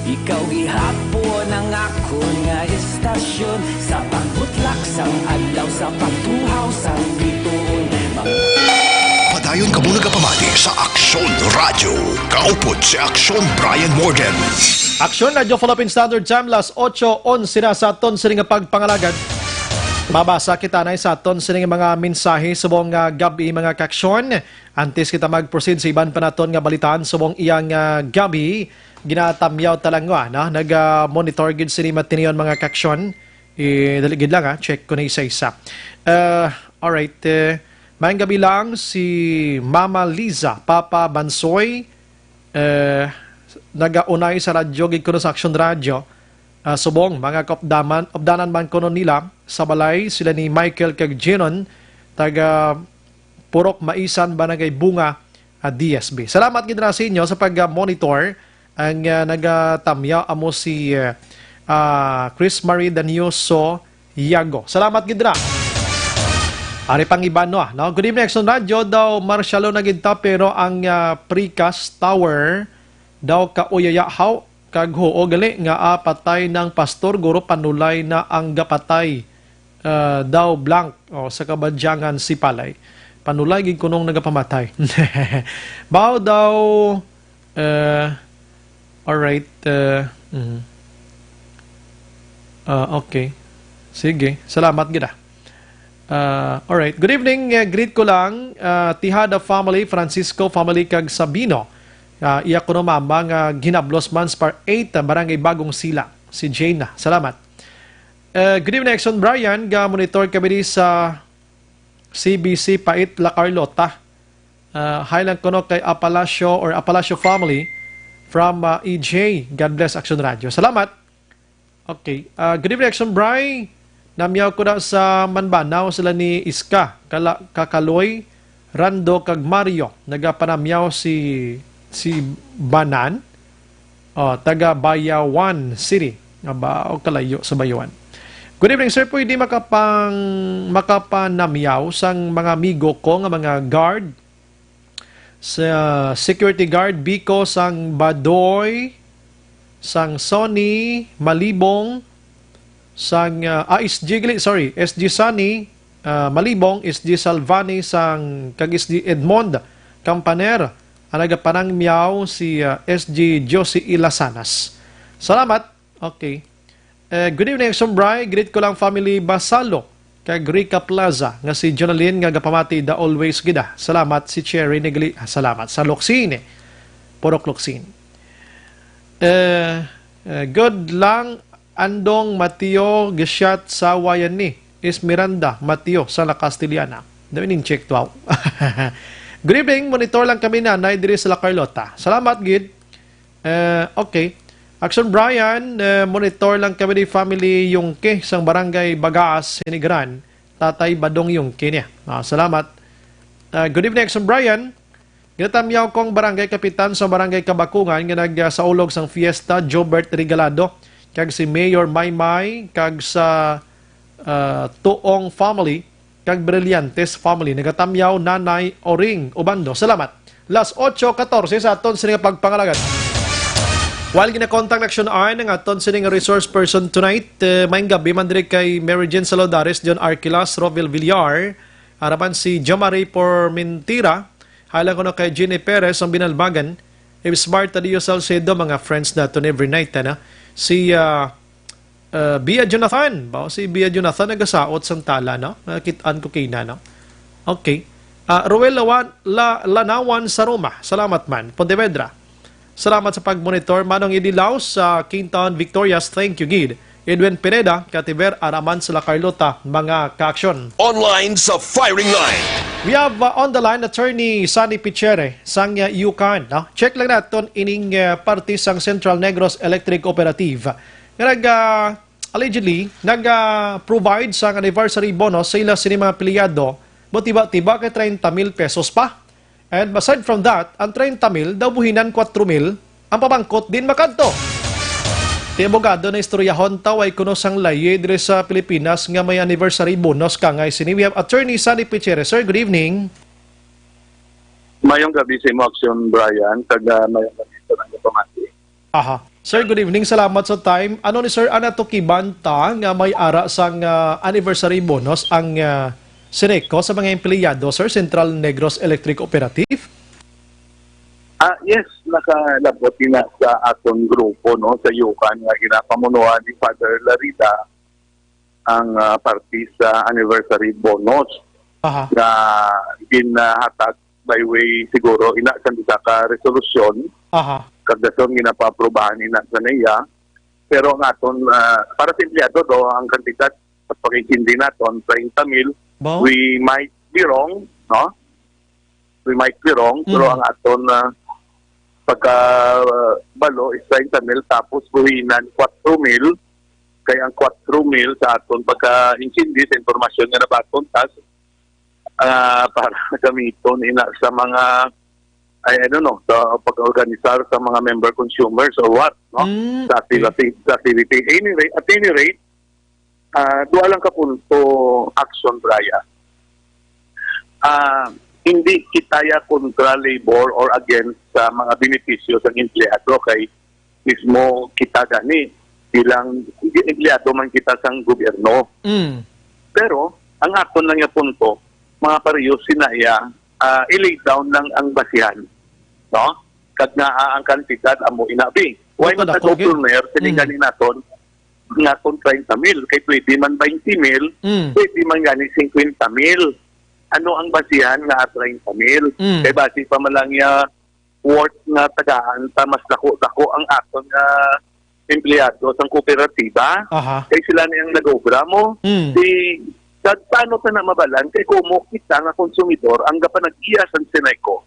ikaw gihapon ang ako nga istasyon. Sa pagbutlak sang adlaw, sa pagtuhaw sang bituon. Padayon ka muna kapamati sa Aksyon Radio. Kaupod si Aksyon Brian Morgan. Aksyon Radio Philippine Standard Time, las 8:11 na sa aton sining pagpangalagad. Mabasa kita na sa aton sining mga mensahe subong gabi mga kaksyon. Antes kita mag-proceed sa iban pa naton nga balitaan subong iyang gabi, ginatamyaw talangwa na nag-monitor gid sini matinion mga kaksyon. Daligid lang check ko na isa-isa. Alright, mayang gabi lang si Mama Liza, Papa Bansoy, nagaunay sa radyo gid kuno sa Aksyon Radio. Subong mga obdanan man kuno nila sa balay sila ni Michael kag Jenon taga Purok Maisan Barangay Bunga DSB. Salamat gid na sa inyo sa pag-monitor. Ang nagatamya amo si Chris Marie Danioso Yago. Salamat gid na. Ari pang iban no. Good evening Aksyon Radio daw marsyalo na gid ta pero ang precast tower daw kauyayahaw kag huo gali nga patay ng pastor guro panulay na ang gapatay daw blank sa kabadyangan si Palay. Panulay gid kunong nagapamatay. Bao daw alright okay. Sige, salamat gid. Alright, good evening. Greet ko lang Tihada family, Francisco family kag Sabino. Iya ko no mama nga ginablos man par 8 Barangay Bagong Sila si Jane. Salamat. Good evening Exxon Brian, ga monitor kami sa CBC Pait La Carlota. Hi lang ko no kay Apalacio family from EJ. God bless Aksyon Radio. Salamat. Okay. Good evening Aksyon Brian. Namyaw ko na sa Manbanaw sila ni Iska, Kakaloy, Rando kag Mario. Nagapanamyaw si Banan, taga Bayawan City, o kalayo sa Bayawan. Good evening sir, pwede makapanamyaw sang mga amigo ko nga mga guard sa security guard Biko sang Badoy, sang Sony, Malibong, sang SG Sani, Malibong, SG Salvani sang kag SG Edmond Campaner, nagapanang miyaw si SG Josie Ilasanas. Salamat. Okay. Good evening, Sombray. Greet ko lang family Basalo kag Rica Plaza nga si Jonalyn nga gapamati da always gida. Salamat si Cherry Negli. Salamat sa Loksine. Purok Loksine. Good lang Andong Mateo Geshat sa Wayan ni Esmeralda Mateo sa La Castellana. Dawin check to out. Good evening, monitor lang kami nanay diri sa La Carlota. Salamat, Gid. Okay. Action Brian, monitor lang kami di family Yungke sang barangay Bagaas, Sinigran. Tatay Badong Yungke niya. Salamat. Good evening, Action Brian. Ginatamyaw kong barangay kapitan sa barangay Kabakungan nga nagsaulog sang fiesta Jobert Regalado kag si Mayor Maymay kag sa Tuong family kag Brillantes family nagatamyaw Nanay Oring Ubando. Salamat. Las 8:14 sa aton sining pagpangalagan. While gina-contact action ay ng aton sining resource person tonight, maayong gabi man diri kay Mary Jane Salodares, John Arquilas, Roville Villar, harapan si Jomari Pormentira, halang ko na kay Jenny Perez ang Binalbagan, Smart Tadio Salcedo, mga friends natin every night, si Bia Jonathan. Si Bia Jonathan nagasaot sang tala, no? Kitaan ko kay no? Okay. Ruel Lanawan sa Roma. Salamat man. Pontevedra. Salamat sa pag-monitor. Manong Idilaw sa Kingtown Victorias. Thank you, Gid. Edwin Pineda, Kativer, Araman sa La Carlota. Mga ka-aksyon. Online sa firing line. We have on the line Attorney Sunny Pichere sang UCAN. No? Check lang natin ining party sang Central Negros Electric Cooperative. Allegedly, nag-provide sa anniversary bonus sa ila sini mga pilyado mo tiba-tiba kay 30,000 pesos pa. And aside from that, ang 30,000 daw buhinan 4,000 ang pabangkot din makadto. Ti abogado na istoryahon taway kuno sang laye dire sa Pilipinas nga may anniversary bonus kangay sini. We have Attorney Sunny Pichere. Sir, good evening. Mayong gabi sa imo, Action Brian, kag mayong gabi sa mga pamati. Aha. Sir, good evening. Salamat sa time. Ano ni Sir Anato Kibanta nga may ara sang anniversary bonus ang Sineco sa mga empleyado, Sir, Central Negros Electric Cooperative? Yes, nakalabot na sa atong grupo, no, sa UCAN nga ginapamunuan ni Father Larita ang party sa anniversary bonus. Aha. Na ginahatag by way siguro ina sa ka resolusyon. Aha. Kagdason ginapaprobahan ina sa niya. Pero ang aton para sa empleyado do ang kantitat sa pagkikindi naton 30,000. We might be wrong, no? We might be wrong, pero ang aton pagka balo is 30,000 tapos buhinan 4,000 kaya ang 4,000 sa aton pagka inkindi sa informasyon nga nabaton tas para gamiton ina sa mga I don't know, sa pag-organisar sa mga member consumers or what, no? Sa activity. At any rate, duwa lang ka punto, Action Brian. Hindi kitaya kontra labor or against sa mga benepisyo sa empleyado kay mismo kita gani bilang empleyado man kita sang gobyerno. Pero, ang aton lang yung punto, mga pareho sinaya, i-lay down lang ang basihan. No? Kag nga ang kantikat amo inabi. Why not nag-governor, siniganin naton nga kung 30,000, kay pwede man 20,000, pwede man gani 50,000. Ano ang basihan nga 30,000? Kay basi pa malang worth nga tagaan ta mas dako-dako ang aton nga empleyado sa kooperatiba. Kay sila na yung nag-obra mo. Paano ta na mabalan? Kay kumo kita nga konsumidor ang gapanag-iya sa Sineco.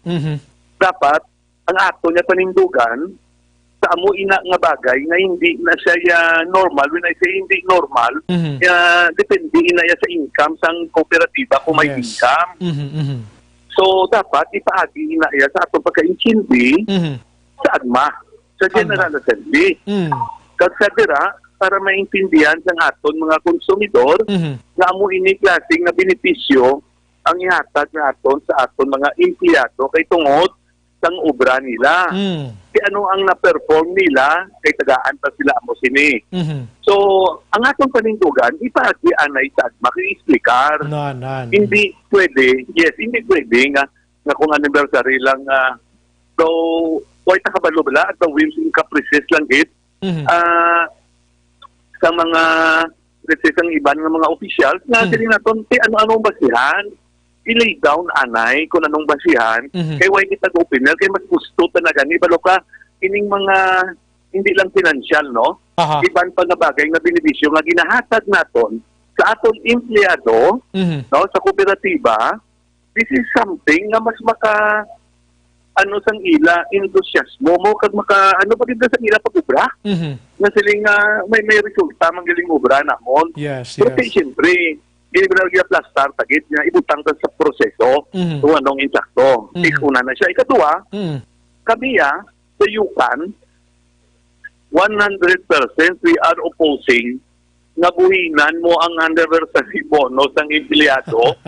Dapat ang ato niya panindugan sa amo ina nga bagay nga hindi na siya normal. When I say hindi normal, depende na sa income sang kooperatiba kung may income. So dapat ipaagi ina sa atong pagkaintindi sa AGMA, sa General Assembly. Kag sa dira para maintindihan sang aton mga konsumidor nga amo ini klaseng nga benepisyo ang ihatag naton sa aton mga empleyado kay tungod sang obra nila. Kaya ano ang na-perform nila, kay tagaan pa sila mo sini. So, ang atong panindugan, ipaagi-anay sa AGMA, i-explicar. Hindi pwede, hindi pwede nga kung anniversary lang, though, why takabalo bala at the whims and caprices lang it, sa mga, let's say, sang iban ng mga officials, nga sila naton, ano-anong basihan, i-lay down anay kung anong basihan kay why kita go-opinel kay mas gusto talaga ni balo ka ining mga hindi lang financial no iban pa nga bagay nga benepisyo nga ginahatag naton sa aton empleyado no sa kooperatiba this is something nga mas maka sang ila entusiasmo mo kag maka pa din sa ila pag-ubra. Nga siling may resulta manggaling ubra namon. Yes, Pero yes. siyempre, ginibigay plastar tagit nga ibutang ta sa proseso kung anong insakto. Una na siya. Ikadua, kami sa Yukan, 100% we are opposing na buhinan mo ang anniversary bonus ng empleyado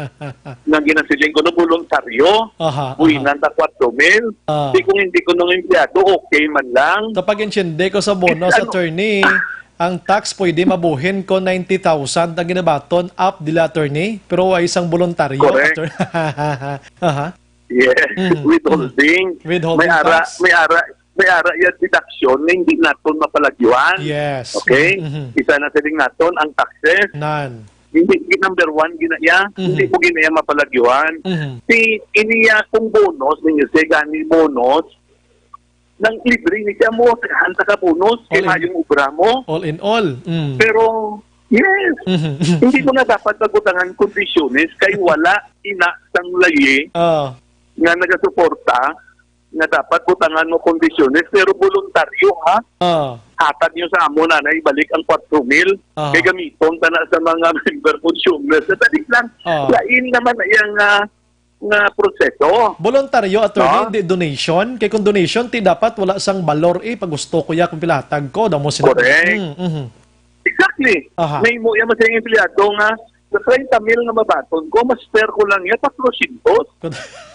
na ginasiling ko na voluntaryo. Buhinan ta 4,000. Kung hindi ko ng empleyado, okay man lang. Kapag insyende ko sa bonus, attorney, ang tax pwede mabuhin ko 90,000 ang ginabaton up dila, attorney. Pero ay isang voluntaryo. Correct. Yes, withholding. Withholding tax. May ara yung deduction na hindi natin mapalagyuan. Yes. Okay? Isa na siling natin ang taxes. None. Hindi, number one, ginaya. Hindi mo ginaya mapalagyuan. Si iniya kong bonus, ninyo siya gani bonus, nang libre ni siya mo, hanta ka bonus, kaya yung ubra mo. All in all. Pero, yes, hindi mo na dapat pagutangan kondisyones kay wala ina sang layi nga nagasuporta nga dapat butangan mo kondisyones pero voluntaryo ha. Hatag nyo sa amo na ibalik ang 4,000 kay gamiton ta na sa mga member consumers. Dali lang. Lain naman na yung nga proseso. Voluntaryo, attorney, di donation. Kay kung donation, ti dapat wala sang balor pag gusto ko ya kung pilatag ko. Damo sila. Correct. Exactly. May mo yung masayang empleyado nga sa 30,000 nga mabaton ko, mas fair ko lang yan, 400.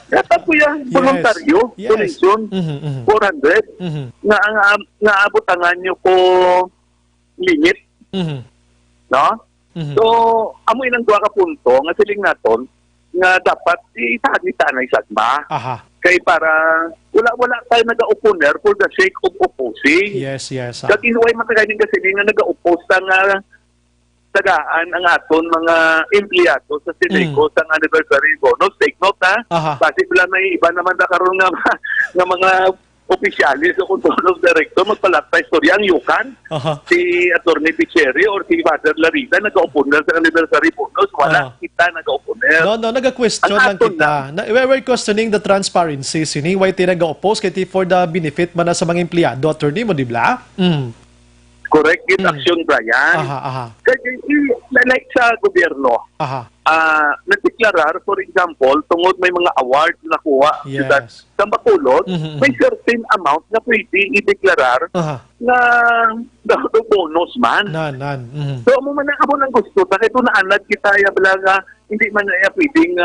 Dapat ko yan, voluntaryo, donation, 400, nga abutangan nyo ko limit. No? So, amoy ng duwa ka punto, nga siling naton, nga dapat itagita-anay sagma. Kay para, wala tayo nag-a-opponer for the sake of opposing. Yes, yes. Kag inuway matagaling kasi nga nag-a-oppose nga tagaan ang aton mga empleyado sa Sineco sa anniversary bonus. Take note kasi pala may iba naman na karoon nga mga opisyalis o control of director magpalata istorya ang Yukan. Si Attorney Picheri or si Father Larita nag-a-opponer sa anniversary bonus. Wala kita nag-a-opponer. No, nag-a-question lang kita. We're questioning the transparency. Sini, why tayo nag-a-oppose kaya for the benefit man na sa mga empleyado, attorney mo, di ba? Correct, action, Brian. Kasi like sa gobyerno, nagdeklarar, for example, tungod may mga awards na nakuha sa Bacolod, may certain amount na pwede i-deklarar na bonus man. So, mo man ako nang gusto, dahil ito naanad kita, hindi man na pwedeng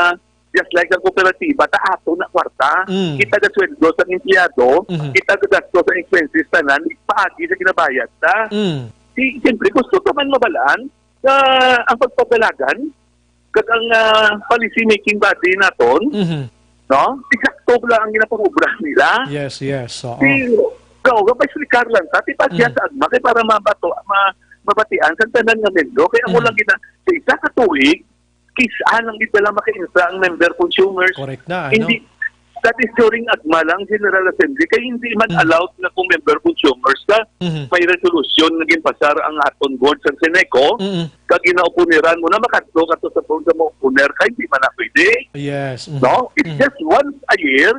just like ang kooperatiba, ato na kwarta. Kita ga sweldo sa empleyado, kita ga gasto sa expenses tanan, paagi sa ginabayad ta. Siyempre, gusto to man mabalaan na ang pagpagalagan kag ang policy making body naton, no? Eksakto lang ang ginapangubra nila. Yes, yes. Gapay slikar lang ta, tipa siya sa agma, kay para mabatian sa tanan nga mendo, kaya mo lang sa isa ka tuig, kisaan lang dito lang maka-instra ang member consumers. Correct na, Hindi, that is during agma lang, General Assembly, kaya hindi man allowed na kung member consumers ka, may resolution naging pasar ang aton board sa Sineco, kag ina-oponiran mo na makadto ka to sa board sa mo-oponer ka, hindi man na pwede. Yes. No? It's just once a year,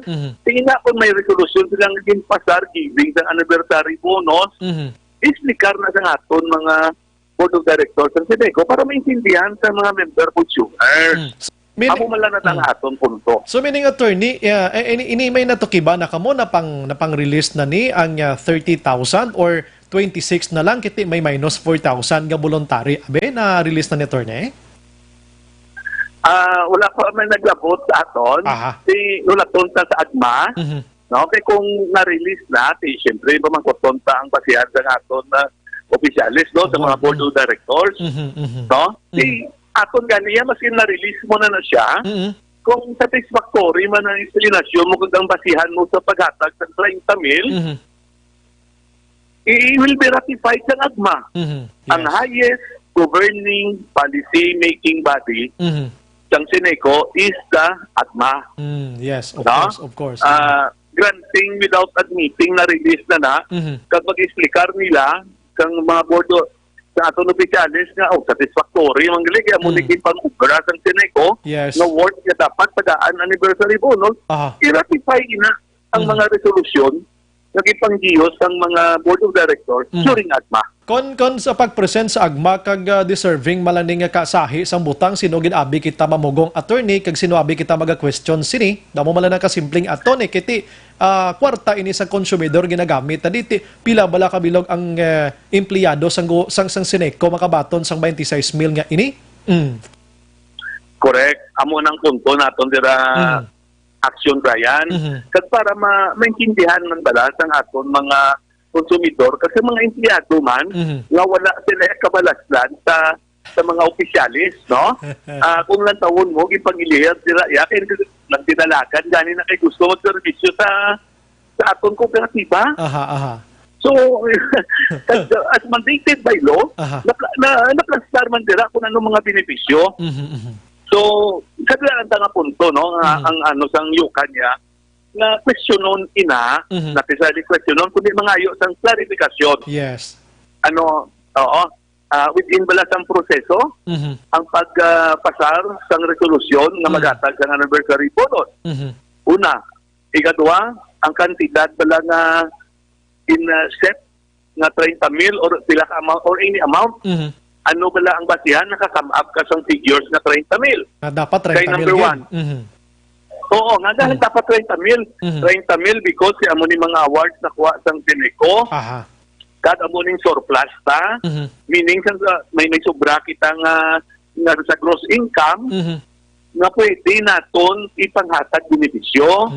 tingin na kung may resolution silang naging pasar giving sa anniversary bonus, islikar na sa aton mga board of directors ng Sineco para maintindihan sa mga member consumers. Amo man lang na aton punto. So meaning, attorney, may natukiba na kamo na pang-release na ni ang 30,000 or 26 na lang kiti may minus 4,000 nga voluntary. Abe, na-release na ni attorney? Wala pa man naglabot sa aton. Nulaton sa agma. No? Kaya kung na-release na, siyempre, pamangkotonta ang pasihan sa aton na opisyalis, no, sa mga board of directors, no? Aton ganiya, maski na-release mo na siya, kung satisfactory man ang explanation mo kung ang basihan mo sa paghatag sa 30,000, it will be ratified sa agma. Ang highest governing policy-making body ng Sineco is the agma. Yes, of course. Granting without admitting na release na kapag explikar nila kang mga board sa aton opisyalis nga satisfactory man gali kaya mo naging pang-ubra sa Seneco Yes. na worth nga dapat padaan anniversary bonus i-ratify na ang mga resolusyon nagipanggios ang mga board of directors during AGMA. Kon sa pag-present sa AGMA kag deserving malaning nga kasahi sang butang sino ginabi kita mamugong attorney kag sino abi kita maga-question sini damo man lang ka simpleng attorney kiti kwarta ini sa konsumidor ginagamit diti pila bala kabilog ang empleyado sang Seneco makabaton sang 26,000 nga ini. Correct. Amo nang punto naton dira action Brian kag para maintindihan man bala sang aton mga konsumidor kasi mga empleyado man nga wala sila kabalaslan sa mga opisyalis no kung lang tawon mo gipangilihir sila ya kay nagdinalagan gani na kay gusto magserbisyo sa aton kooperatiba. So as mandated by law naplastar man dira kung ano mga benepisyo. So, kadalasan nga punto, no, ang ano sang yukan niya, na questionon ina, not necessarily questionon, kundi mangayo sang klarifikasyon. Yes. Ano, within bala sang proseso, ang pagpasar sang resolusyon na magatag sang anniversary bonus. Una, ikadua, ang kantidad bala nga in-set nga 30,000 or pila ka amount or any amount. Ano bala ang basihan nakakam up ka sang figures na 30,000? Dapat 30,000. Kay number one. Oo, nga dahil dapat 30,000. 30,000 because amo ni mga awards na kuha sang Seneco. Kad amo ning surplus ta, meaning may sobra kita nga sa gross income nga pwede naton ipanghatag benepisyo.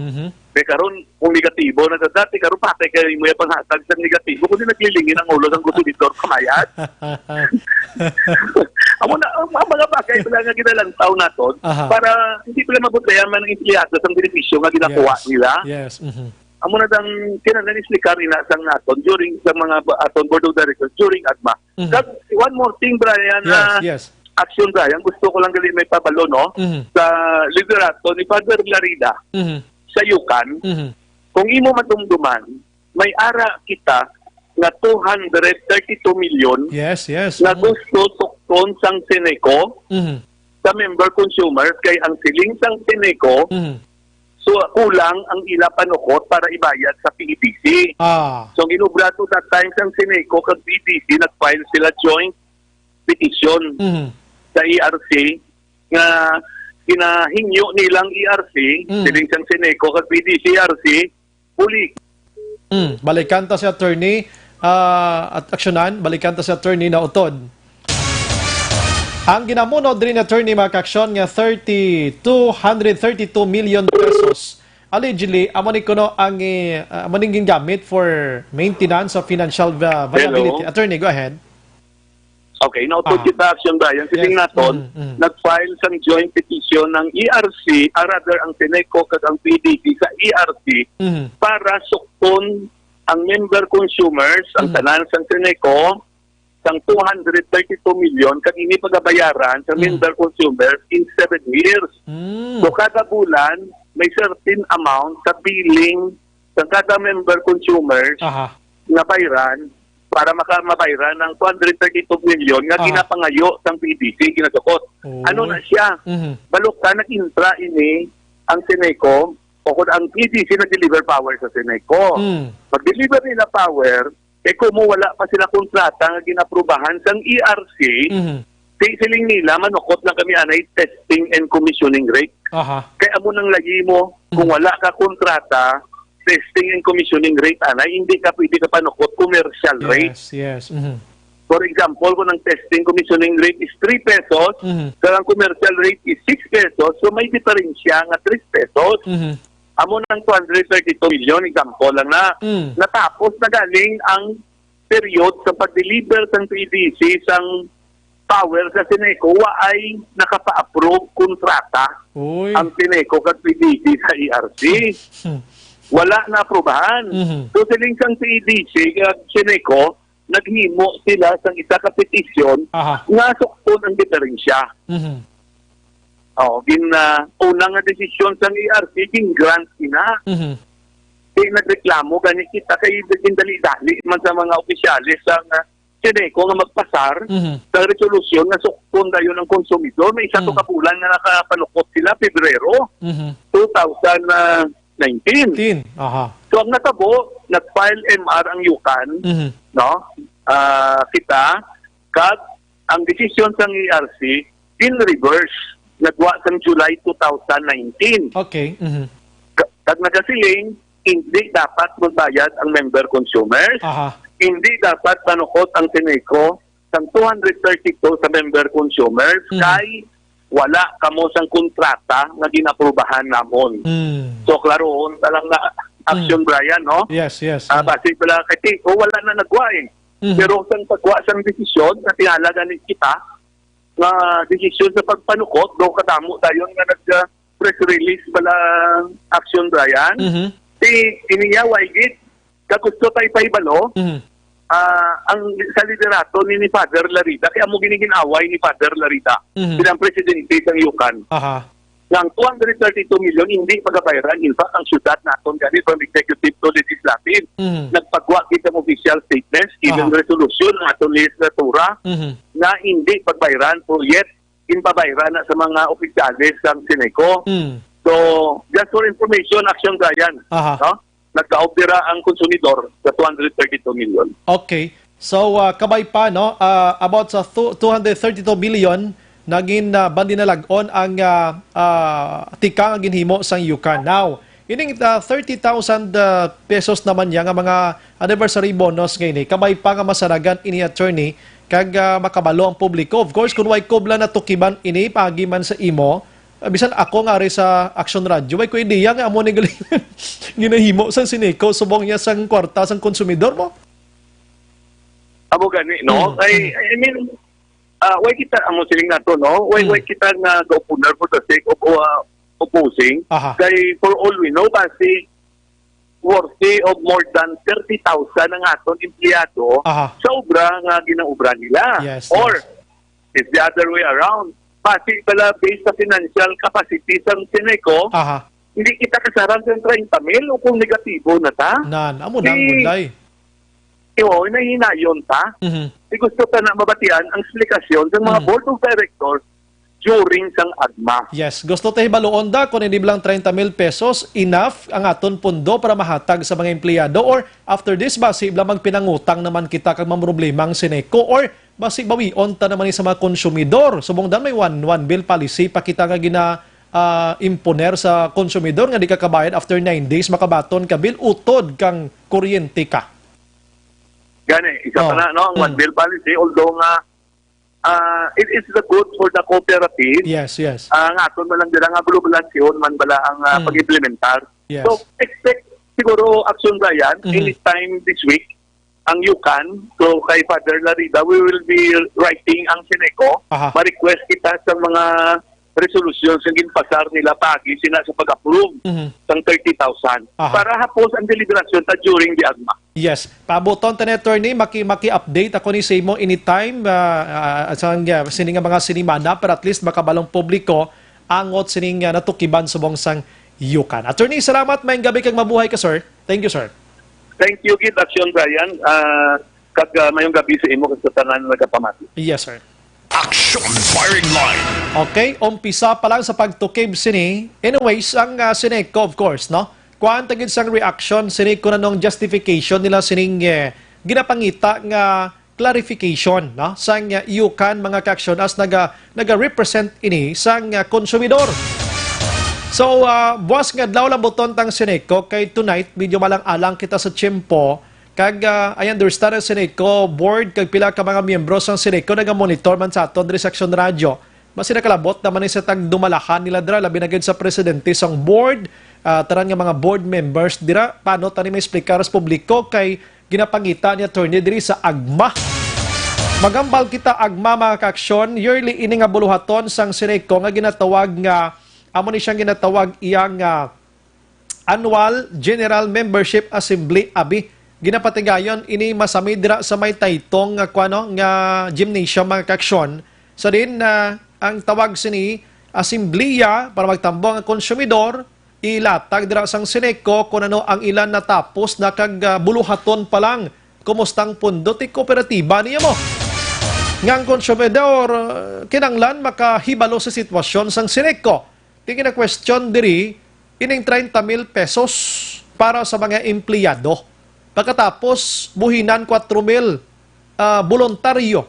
Kaya karon kung negatibo na dati karon patay kayo mo yung panghatag sa negatibo kundi naglilingin ang ulo ng konsumidor kamayat. Amo na ang mga bagay pala nga ginalantaw naton para hindi pala mabutayan man ang empleyado sa benepisyo nga ginakuha nila. Yes. Amo na dang kinahanglan islikar ina sang naton during sa mga aton board of directors during AGMA. One more thing Brian Yes. Action Brian gusto ko lang gali may pabalo no sa liderato ni Father Larida. Sa yukan, kung imo madumduman, may ara kita na 232 million na gusto tukton sang Seneco sa member consumers kay ang siling sang Seneco so kulang ang ila panukot para ibayad sa PETC. So ginubra to that time sang Seneco kag PETC nag-file sila joint petition sa ERC nga kinahingyo nilang ERC, siling sang Seneco kag PDC ERC, uli. Balikan ta si attorney at aksyonan, balikan ta si attorney na utod. Ang ginamunod rin attorney maka-aksyon nga 232 million pesos. Allegedly, amo ni kuno ang amo ning gingamit for maintenance of financial viability. Hello? Attorney, go ahead. Okay, nautod kita action Brian. Siling naton, nag-file sang joint petition ng ERC, rather ang Seneco kag ang PDC sa ERC para sukton ang member consumers, ang tanan sang Seneco, sang 232 million kag ini pagabayaran sa member consumers in 7 years. So kada bulan, may certain amount sa billing sa kada member consumers na bayran para mabayran ng 232 million nga ginapangayo sang PDC ginasukot. Ano na siya? Balok ka nag-intra ini ang Seneco o kung ang PDC nag-deliver power sa Seneco. Pag-deliver nila power, kung wala pa sila kontrata nga ginaprubahan sang ERC, siling nila manukot lang kami anay testing and commissioning rate. Kaya amo nang lagi mo, kung wala ka kontrata, testing and commissioning rate anay, hindi ka pwede ka panukot commercial rate. Yes. For example, kung ang testing commissioning rate is 3 pesos, kung ang commercial rate is 6 pesos, so may diferensya nga 3 pesos. Amo ng 232 million, example lang na. Natapos na galing ang period sa pag-deliver ng PDC sang power sa Seneco, ay nakapa-approve kontrata ang Seneco kag PDC sa ERC. Wala na aprobahan. So siling sang PDC kag Seneco, naghimo sila sang isa ka petisyon nga sukton ang diferensya. Unang nga desisyon sang ERC, grant ina. Kaya nagreklamo, ganit kita kay dali-dali man sa mga opisyalis sang Sineco nga magpasar sa resolusyon na sukton dayon ng konsumidor. May isa to kabulan nga nakapalukot sila Pebrero 2019. So ang natabo, nag-file MR ang UCAN, no? Kita, kat ang desisyon sa ERC in reverse, nagwa sa July 2019. Okay. Kag nagasiling, hindi dapat magbayad ang member consumers. Hindi dapat manukot ang Sineco ng 232 sa member consumers kay wala kamo sang kontrata na ginaprubahan namon. So klaroon talang na action Brian, no? Yes. Base pala kay Tico, wala na nagwa eh. Pero sang pagwa sang desisyon na tinalaga ni kita na desisyon sa pagpanukot, do kadamo dayon nga nag-press release pala action Brian. Iniyaway git kagusto tayo paibalo ang sa liderato ni Father Larita kaya mo ginigin-away ni Father Larita bilang presidente ng UCAN. Ng 232 million hindi pagabayaran. In fact, ang syudad naton gani from executive to legislative nagpagwa kita ng official statements even resolution ng atong legislatura na hindi pagbayaran for yet inpabayaran na sa mga opisyalis ng Sineco. So, just for information, Action Brian, no? Nagka-opera ang konsumidor sa 232 million. Okay. So, kabay pa, no? About sa 232 billion, naging bandinalagon ang tika nga ginhimo sang UCAN. Now, ining 30,000 pesos naman yan nga mga anniversary bonus ngayon. Kabay pa nga masaragan ini attorney kag makabalo ang publiko. Of course, kung way kubla na tukiban ini, pagiman sa imo, bisan ako nga rin sa Action Radio, may ko ideya nga amo ni galingan ginahimo sang Sineco, subong niya sang kwarta sang konsumidor mo? Amo gani, no? I mean, why kita, amo siling na to, no? Why kita nga go-opener for the sake of opposing? Kay for all we know, kasi worthy of more than 30,000 ang aton empleyado sa obra nga ginaubra nila. Or, it's the other way around. Pati pala based sa financial capacity sa Sineco, hindi kita kasaran sa 30 mil o kung negatibo na ta. Amo nang mulay. Nahihinayon ta. Gusto ta na mabatian ang eksplikasyon ng mga board of directors during sang agma. Yes, gusto tayo baloon da kung hindi lang 30 mil pesos, enough ang aton pundo para mahatag sa mga empleyado or after this, basi lamang pinangutang naman kita kag mamroblema ang Sineco or basi bawion ta naman sa mga konsumidor. Subong dan may one bill policy pa kita nga imponer sa konsumidor nga di ka kabayad after 9 days makabaton ka bill utod kang kuryente ka. Gani, isa pa na, no? Ang one bill policy, although nga it is the good for the cooperative. Yes. Ang aton man lang dira nga globalisasyon man bala ang pag-implementar. So expect siguro Action Brian anytime this week ang UCAN, so kay Father Larita, we will be writing ang Sineco. Ma-request kita sa mga resolutions yung ginpasar nila pagi sina sa pag-approve ng 30,000 para hapos ang deliberasyon ta during the agma. Yes. Pabuton ta ni attorney, maki-update ako ni Seymo anytime sining mga sinimana para at least makabalong publiko angot sining natukiban subong sang UCAN. Attorney, salamat. Mayang gabi kag mabuhay ka, sir. Thank you, sir. Thank you, Kid Action Brian. Kag mayong gabi sa imo sa tanan nagapamati. Yes, sir. Action Firing Line. Okay, umpisa pa lang sa pagtukib sini. Anyways, ang Sineco, of course, no? Kuhaan tagid sang reaction, Sineco na nung justification nila sining ginapangita nga clarification, no? Sang UCAN mga ka-action as naga-represent ini sang konsumidor. So, buwas nga adlaw lang buton tang Sineco kay tonight, medyo malang-alang kita sa tiyempo. Kag, I understand ang Sineco board, kag pila ka mga miyembro sa Sineco, naga-monitor man sa aton sa Action Radio. Mas sinakalabot naman sa tag-dumalahan nila dira, labi na sa presidente sang board, taran nga mga board members dira, paano tani may explicar sa publiko kay ginapangita ni attorney diri sa agma. Magambal kita agma mga ka-aksyon, yearly ini nga buluhaton sang Sineco nga ginatawag nga amo ni siyang ginatawag iyang Annual General Membership Assembly abi. Ginapatigayon ini masami dira sa may taytong nga gymnasium mga ka-aksyon. So din ang tawag sini asembleya para magtambong ang konsumidor ilatag dira sang Sineco kung ano ang ilan natapos na kag buluhaton pa lang kumustang pundo ti kooperatiba niya mo. Ngang konsumidor, kinanglan makahibalo sa sitwasyon sang Sineko. Tingin na question diri, ining 30,000 pesos para sa mga empleyado. Pagkatapos, buhinan 4,000 voluntaryo.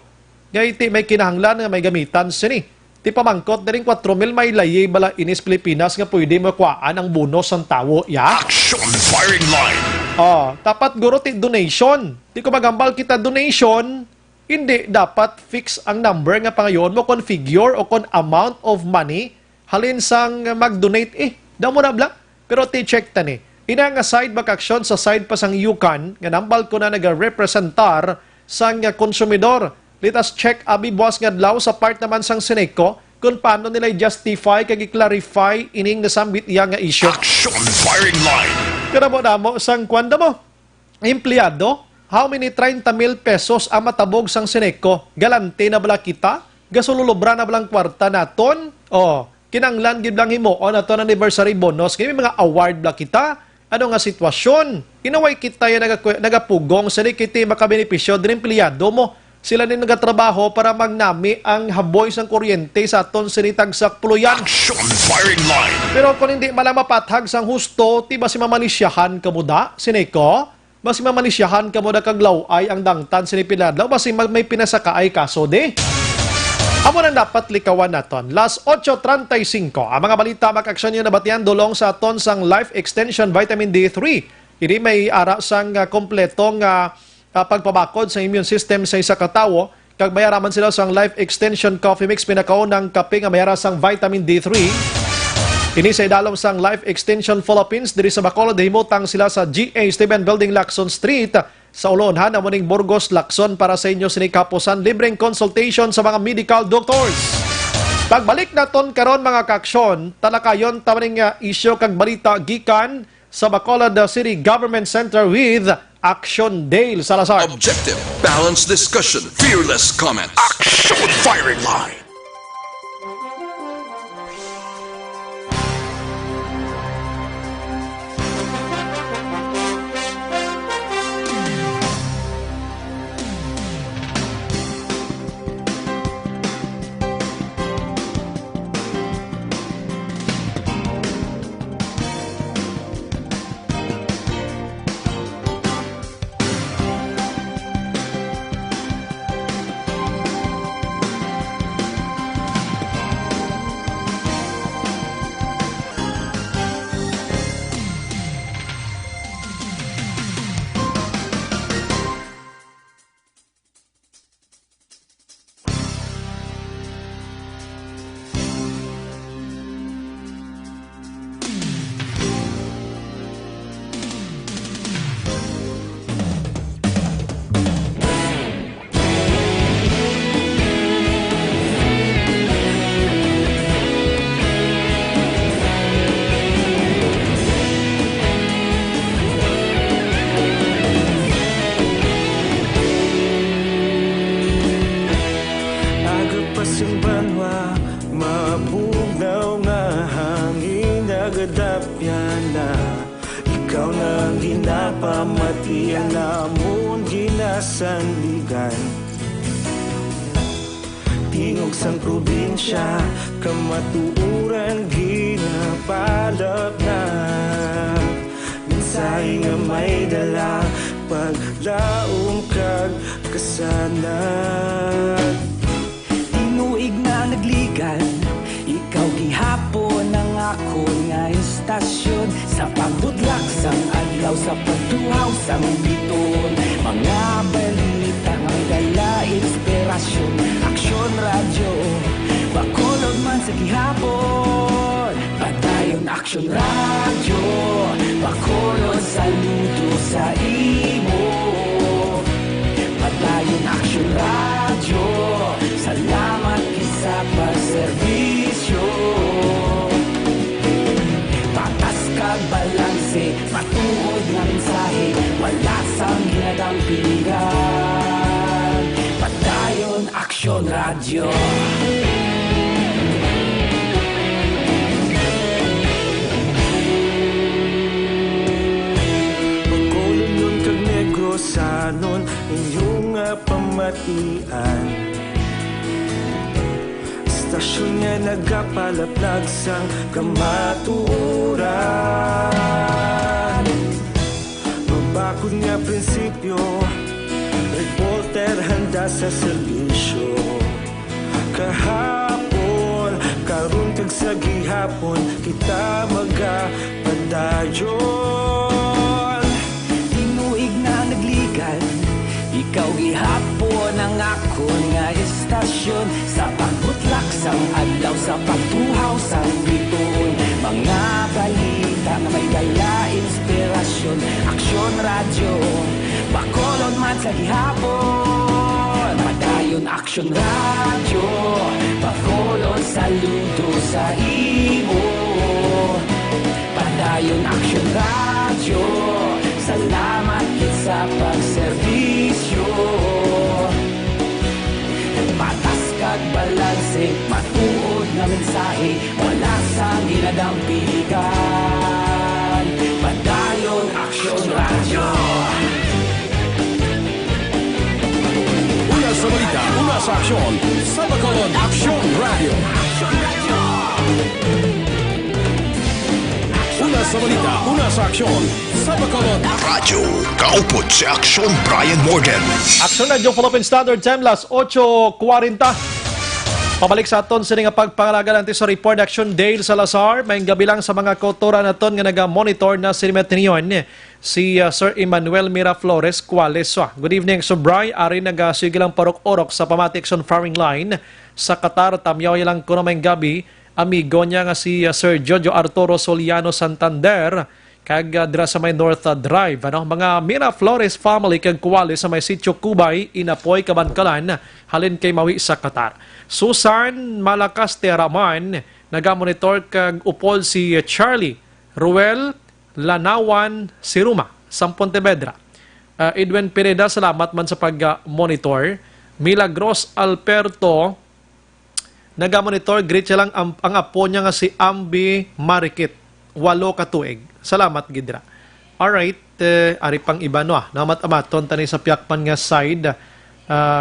Ngayon, may kinahanglan nga may gamitan sini. Ti pamangkot na rin 4,000 may layi bala inis Pilipinas nga pwede makuhaan ang bonus ng tao. Ya? Action firing line. Tapat guro ti donation. Ti ko magambal kita donation, hindi dapat fix ang number nga pangayon mo kon figure o kon amount of money halin sang mag-donate daw mo na bla. Pero ti-check ta ni. Ina nga side bakaksyon sa side pa sang Yukon nga nambal ko na nag-representar sang konsumidor. Let us check abi buwas nga adlaw sa part naman sang Sineko kung paano nila justify kag i-clarify ining nasambit iya nga issue. Action firing line. Kada mo damo sang kwanda mo. Empleyado, how many 30,000 pesos ang matabog sang Sineko? Galante na bala kita? Gasululubra na balang kwarta naton? Kinanglan gid lang himuon aton anniversary bonus. Kaya may mga award bala kita. Ano nga sitwasyon? Inaway kita yung nagapugong sa kiti makabenepisyo din empleyado mo. Sila din nagatrabaho para magnami ang haboy sang kuryente sa aton sinitag sa puluyan. Action firing line. Pero kung hindi malang mapathag sang husto, ti ba si mamalisyahan ka mo da, Sineko? Ba si mamalisyahan ka mo da kaglaway ang dangtan sinipiladlaw? Ba si may pinasakaay kaso de? Amo nang dapat likawan naton. Last 8:35. Ang mga balita makaksyon nyo nabatian dulong sa aton sang Life Extension Vitamin D3. Ini may ara sang kompletong pagpabakod sa immune system sa isa ka tawo. Kag mayaraman sila sang Life Extension Coffee Mix pinakaunang kape nga mayara sang Vitamin D3. Ini sa idalom sang Life Extension Philippines diri sa Bacolod himutang sila sa GA Stephen Building Lacson Street. Sa ulonhan na muning Burgos, Lacson para sa inyo sinikapusan libreng consultation sa mga medical doctors. Pagbalik naton karon mga kaaksyon, talakayon tamaning isyo kag balita gikan sa Bacolod City Government Center with Action Dale Salazar. Objective, balanced discussion, fearless comment. Action firing line. Pamatian namon ginasandigan Tingog sang probinsya kamatuuran ginapalap na Minsay nga may dala paglaom kag kasanag Tinuig na nagligan ikaw gihapon ang ako nga istasyon Sa pagbudlak sang adlaw sa pagtuhaw sang biton Mga balita ang dala inspirasyon Aksyon radyo Bacolod man sa gihapon Padayon Aksyon radyo Bacolod saludo sa imo Padayon Aksyon radyo Salamat isa pagserbisyo Patas kag balanse Matuod na mensahe Wala sang ginadampigan Padayon Aksyon Radyo Bacolod nun kag Negros sa danon inyong pamatian. Istasyon nga nagapalaplag sang kamaturan. Mabakod nga prinsipyo, reporter handa sa serbisyo. Kahapon, karun kag sa gihapon, kita magapadayon. Tinuig na nagligan, ikaw gihapon ang ako nga istasyon. Sa pagbutlak sang adlaw, sa pagtuhaw sang bituon. Mga balita na may dala inspirasyon. Aksyon radyo, Bacolod man sa gihapon. Madayon Aksyon radyo, Bacolod saludo sa imo. Padayon Aksyon radyo, salamat kit sa pagserbisyo. Patas kag balanse, matuod na mensahe, wala sa ginadampigan. Padayon Aksyon radyo. Una sa balita, una sa aksyon, sa Bacolod Aksyon Radio. Una sa balita, una sa aksyon, sa Bacolod Radyo, kaupod si Aksyon Brian Morgan. Aksyon Radio Philippine Standard Time, las 8:40. Pabalik sa aton sa nga pagpangalaga natin sa report Action Dale Salazar. May gabi lang sa mga kautora naton nga naga-monitor na sinimetriyon si Sir Emmanuel Miraflores Cuales. Good evening, Sir Bri. Ari nagasigilang parok-orok sa Pamati Action Firing Line sa Qatar. Tamyaw ilang kuno may gabi. Amigo niya nga si Sir Jojo Arturo Soliano Santander kag dira sa may North Drive. Mga Miraflores family kag Cuales sa may Sitio Cubay, Inapoy, Kabankalan, halin kay mawi sa Qatar. Susan Malakas Teraman, nagamonitor kag upol si Charlie Ruel Lanawan Siruma sa Pontevedra. Edwin Pineda, salamat man sa pag-monitor. Milagros Alberto, nagamonitor, greet siya lang ang apo niya nga si Ambi Marikit, 8 katuig. Salamat gidra. Alright, ari pang iba no namat-amaton tani sa Piakpan nga side.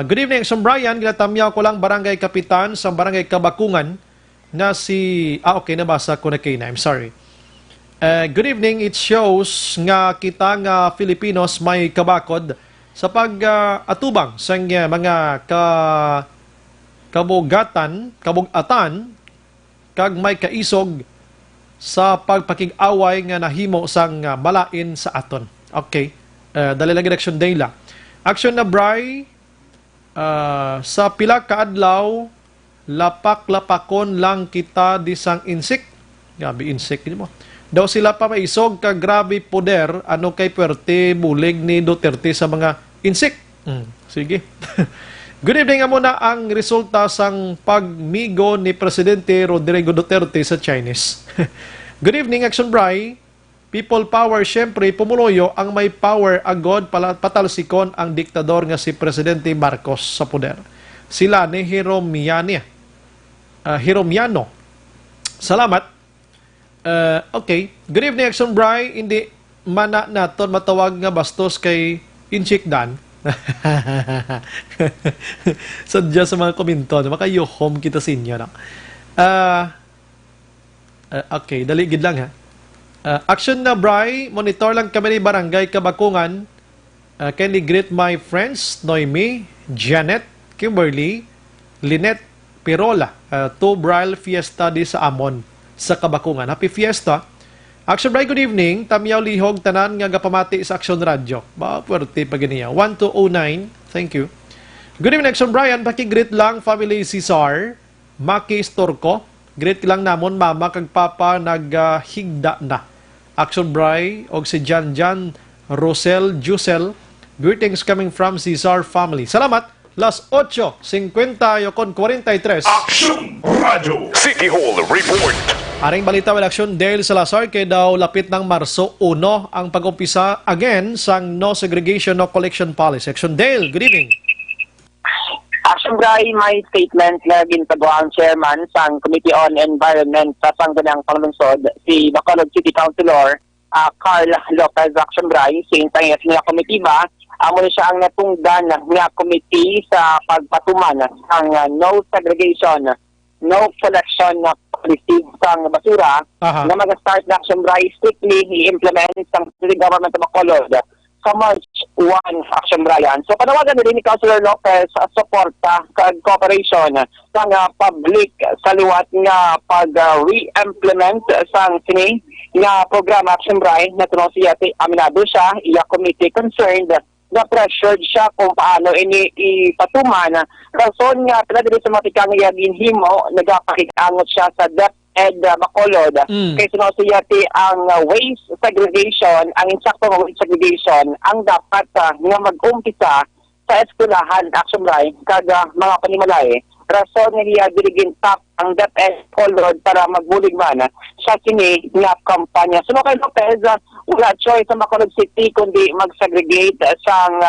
Good evening, Sir Brian. Ginatamyaw ko lang barangay kapitan sa barangay Kabakungan na si... okay, nabasa ko na kay na. I'm sorry. Good evening. It shows nga kita nga Filipinos may kabakod sa pag-atubang sa mga kabugatan, kag may kaisog sa pagpakig-away nga nahimo sang malain sa aton. Okay. Dali lang Action Day lang. Action na Bri, sa pila ka adlaw, lapak-lapakon lang kita di sang insik. Grabe insik mo. Daw sila pa maisog ka grabe poder ano kay puwerte bulig ni Duterte sa mga insik. Sige. Good evening nga muna ang resulta sang pagmigo ni Presidente Rodrigo Duterte sa Chinese. Good evening, Action Bri. People power, syempre, pumuloyo ang may power agod patalsikon ang diktador nga si Presidente Marcos sa poder. Sila ni Hiromiano. Salamat. Okay. Good evening, Action Bri. Hindi mana naton matawag nga bastos kay Inchik Dan. Sadya sa mga komento, makayuhom kita sa inyo. No? Okay, daligid lang ha. Action na Bri, monitor lang kami ni Barangay Kabakungan. Kindly greet my friends, Noemi, Janet, Kimberly, Lynette, Pirola, to Braille Fiesta di sa Amon, sa Kabakungan. Happy Fiesta. Action Bri, good evening. Tamyaw lihog tanan nga gapamati sa Action Radio. Puwerte pa ganiya. 1209, thank you. Good evening, Action Brian. Pakigreet lang, family Cesar, Maki Storko. Greet lang namon, mama kag papa naghigda na. Action Bri, og si Jan Rosel Jusel. Greetings coming from Cesar family. Salamat. Las 8:50 con 43. Action Radio City Hall Report. Aring balita with Action Dale Salazar kay daw lapit ng Marso 1 ang pag-umpisa again sang no segregation no collection policy. Action Dale, good evening. Action Bri, may statement na gintago ang chairman sang Committee on Environment sa Sangguniang Panglungsod, si Bacolod City Councilor Carl Lopez. Action Bri, sa intayas niya komitiba, amo siya ang natungdan nga committee sa pagpatuman ang no segregation, no collection policy sang basura na mag-start na action Bray strictly i-implement sang city government of Bacolod sa March 1 action Brian. So panawagan din ni Councilor Lopez sa suporta kag cooperation sang public sa liwat nga pag-re-implement sang sini nga program action Brian na tunong siya aminado siya iya committee concerned na pressured siya kung paano ini ipatuman. Rason nga pala dito sa matikang iya ginhimo nagapakikangot siya sa DepEd Bacolod. Kaya sinusiyati ang waste segregation, ang insaktong waste segregation, ang dapat nga mag-umpisa sa eskwelahan, action Bray, kada mga panimalay. Rason nga niya dirigintap ang DepEd Bacolod para magbulig man sa sini nga kampanya. So kay Lopez, wala choice sa Bacolod City kundi mag-segregate sang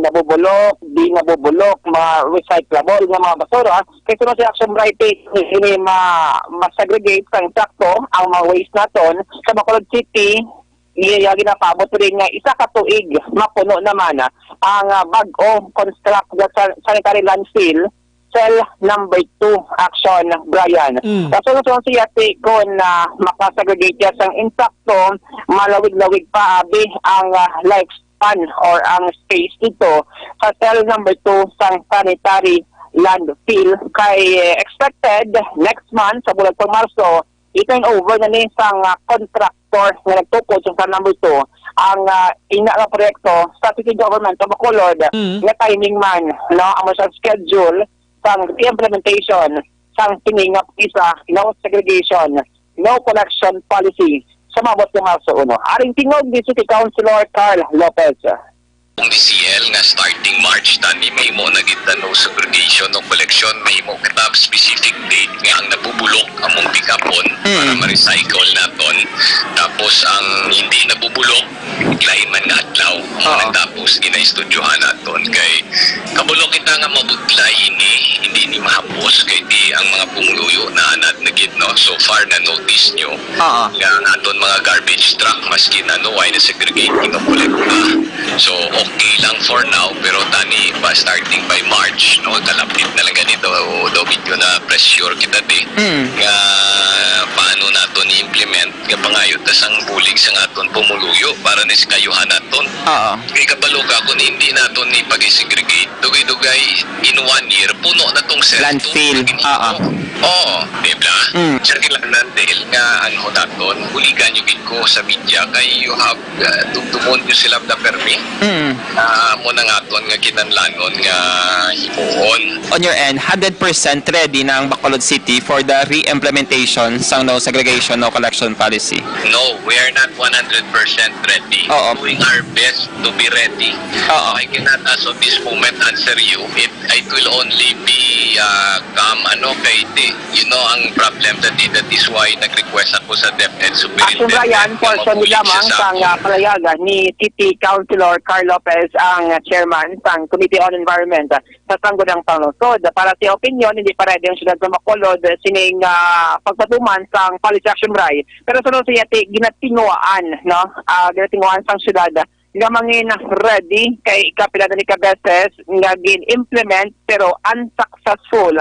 nabubulok, di nabubulok, mga recyclable nga mga basura. Kaya sunod si Action Bright ini ma-segregate sang sakto ang mga waste naton sa Bacolod City. Iya ginapabot rin nga isa ka tuig mapuno naman ang bag-o construct sanitary landfill cell number 2 action Brian. Kasunod siya kung makasegregate siya sang insakto malawig-lawig pa abi ang lifespan or ang space dito sa cell number 2 sang sanitary landfill kay expected next month sa bulan ng Marso i-turn over na ni sang contractor na nagtukod sa number 2 ang ina nga proyekto sa city government of Bacolod nga timing man no amo sa schedule sang implementation sang piningap isa no segregation no collection policy sa mabot ng Marso 1. Aring tingog ni City Councilor Carl Lopez. Ang DCL nga starting March tani may mo nagitano segregation o collection may mo kitab specific date nga ang nabubulok among pikapon para ma-recycle naton tapos ang hindi nabubulok lain man nga adlaw tapos gina-estudyohan naton kay kabulok kita nga mabudlay ini hindi ni mahapos kay di ang mga pumuluyo na anad nagid no so far na notice nyo nga naton mga garbage truck maski na no why na segregate no kolekta so okay lang for now pero tani pa starting by March no kalapit na lang ganito do video na pressure kita di nga paano naton i-implement nga pangayot ta sang bulig sang aton pumuluyo para ni kayuhan naton kay kabalo ka kung hindi naton ni pag-segregate dugay-dugay in 1 year puno na tong landfill di ba sa kilanan dahil nga ano naton buligan yung ko sa media kay you have tugtumon yung sila na permi mo na nga aton nga kinanlanon nga himuon. On your end, 100% ready na ang Bacolod City for the re-implementation sa no segregation, no collection policy? No, we are not 100% ready. Doing our best to be ready. I cannot as of this moment answer you. It will only be kay you know ang problem that is why nag-request ako sa DepEd Superintendent. Brian, portion lamang sang palayagan ni City Councilor Carl Lopez ang chairman sang Committee on Environment sa Sangguniang Panglungsod. Para sa opinion, hindi pa ready ang syudad sa Bacolod sining pagpatuman sang policy action Bray. Pero sunod siya ginatinguan, no? Ginatinguan sang syudad nga mangin ready kay ikapila na ni kabeses nga gin-implement pero unsuccessful.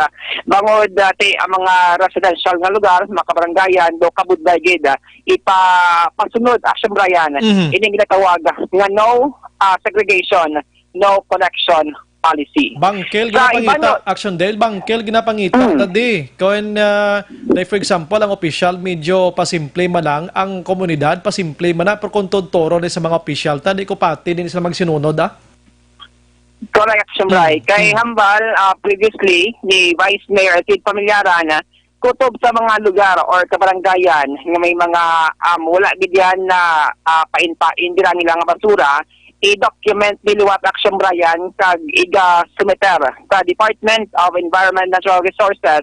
Bangod dati ang mga residential nga lugar, makabarangayan, do kabudlay gid ipapasunod action Brian. Ining ginatawag nga no segregation, no collection policy. Bangkel ginapangita action dahil bangkel ginapangita tadi kung like for example ang official medyo pasimple man lang ang komunidad pasimple man na pero kung toro din sa mga official tadi ko pati din sila magsinunod correct action Bray kay hambal previously ni Vice Mayor Sid Pamilyaran kutob sa mga lugar or kabarangayan nga may mga wala gid yan na pain-pain dira nila nga basura i-document niluwat action Brian kag iga-sumiter sa Department of Environment and Natural Resources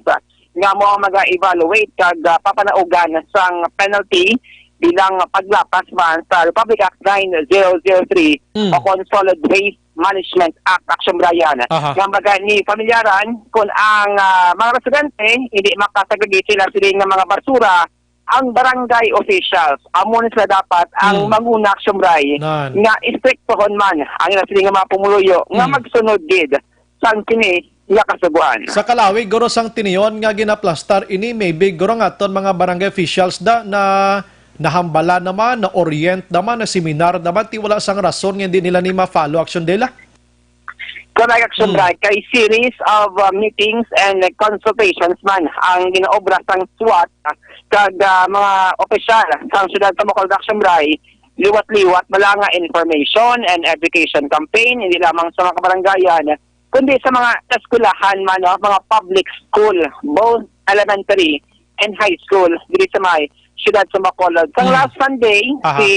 nga mo mag-evaluate kag papanaugan sang penalty bilang paglapas man sa Republic Act 9003 o kung Solid Waste Management Act action Brian. Nga baga ni pamilyaran kung ang mga residente hindi makasegregate sila nga mga basura ang barangay officials, amo na sila dapat ang manguna aksyon nga istriktohon man ang sila nga mga pumuluyo nga magsunod gid sang kini nga kasuguan. Sa Kalawig, guro sang tiniyon nga ginaplastar ini, maybe guro nga ton mga barangay officials da na nahambala naman, na orient naman, na seminar naman, ti wala sang rason nga hindi nila ni ma-follow action nila. Correct, action kay series of meetings and consultations man ang ginaobra sang SWAT kag mga opisyal sang syudad sa Bacolod Action liwat-liwat malanga information and education campaign hindi lamang sa mga kabarangayan kundi sa mga eskwelahan man, mga public school, both elementary and high school dito sa may syudad sa Bacolod. Sang last Sunday, si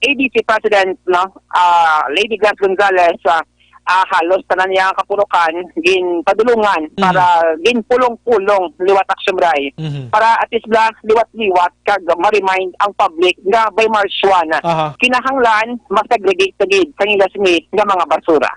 ADC President Lady Glas Gonzales halos tanan niya kapunukan ginpadulungan para ginpulong-pulong liwat action para at least liwat-liwat kag ma-remind ang public nga by March 1 kinahanglan mas-segregate gid sa ila sini nga mga basura.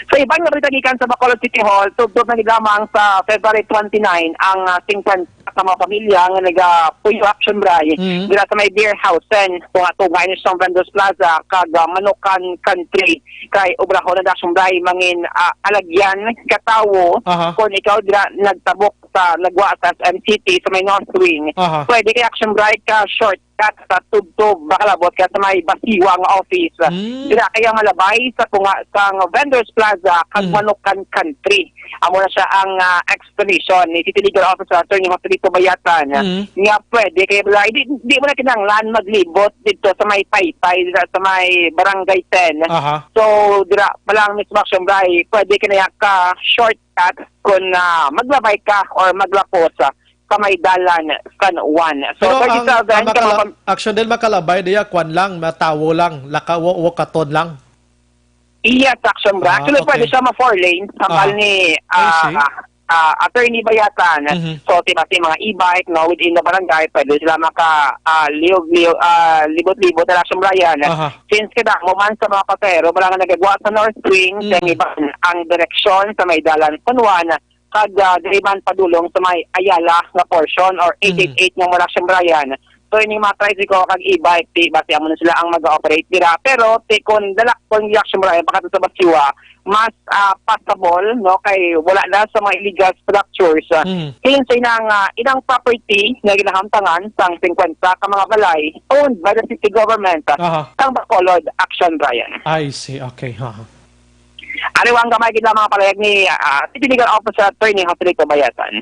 Sa ibang nabalita sa Bacolod City Hall, tugtog na lamang sa February 29 ang 50 sa mga pamilya nga nagapuyo action dira sa may beer house tunga-tunga ni sa Vendors Plaza kag Manukan Country kay obrahon na action mangin alagyan katawo kung ikaw dira nagtabok sa nagwa sa MCT sa may North Wing pwede kay action ka shortcut sa tubtob bakalabot ka sa may Basiwa nga office dira kaya malabay sa tunga sa Vendors Plaza kag Manukan Country amo na siya ang explanation ni City Legal Officer Attorney Joselito Bayatan nga pwede kaya di mo na kinahanglan maglibot dito sa may Taytay dira sa may Barangay 10 so dira palang mismo action pwede kinaya ka shortcut kung maglabay ka or maglapos sa may dalan San Juan. So, pero action din makalabay diya, kwan lang, matawo lang, lakawo o katon lang. Yes, action actually pwede siya ma-4 lane sambal ni Attorney Bayatan. So, timati mga e-bike within the barangay, pwede sila libot-libot na action yan. Since kada mo man sa mga pasero, malang nagagawa sa North Wing, iban ang direksyon sa may dalan San Juan, kag diriman padulong sa may Ayala nga portion or 888 ng Action Brian. So ini mga tricycle kag e-bike base amo na sila ang mag-operate dira pero kon dalak kon Action Brian pagkat sa Basiwa mas passable kay wala na sa mga illegal structures. Kaya sa inang property na ginahamtangan sang 50 ka mga balay owned by the city government sang Bacolod Action Brian. I see. Okay. Ano ang gamay gid mga palayag ni City Legal Officer Attorney Joselito Bayatan?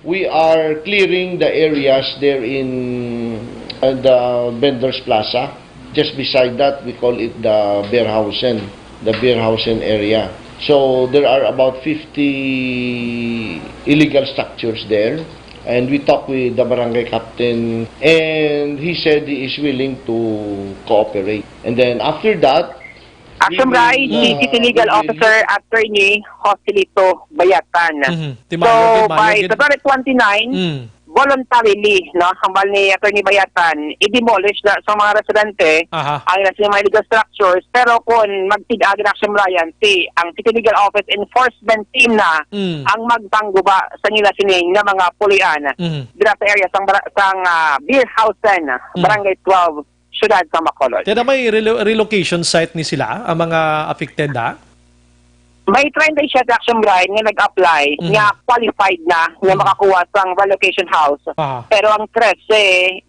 We are clearing the areas there in the Vendors Plaza. Just beside that, we call it the Beerhausen area. So there are about 50 illegal structures there. And we talked with the barangay captain and he said he is willing to cooperate. And then after that, Action si City Legal Officer Attorney Joselito Bayatan. So by February 29, voluntarily, hambal ni Attorney Bayatan, i-demolish na sa mga residente ang mga illegal structures. Pero kung magtig-agin Action ang City Legal Office Enforcement Team na ang magtangguba sa nila sining na mga pulian dira sa area sang Beerhausen, Barangay 12, syudad sa Bacolod. Kaya may relocation site ni sila, ang mga affected May 37 action nga nag-apply, nga qualified na, nga makakuha sa relocation house. Pero ang 13,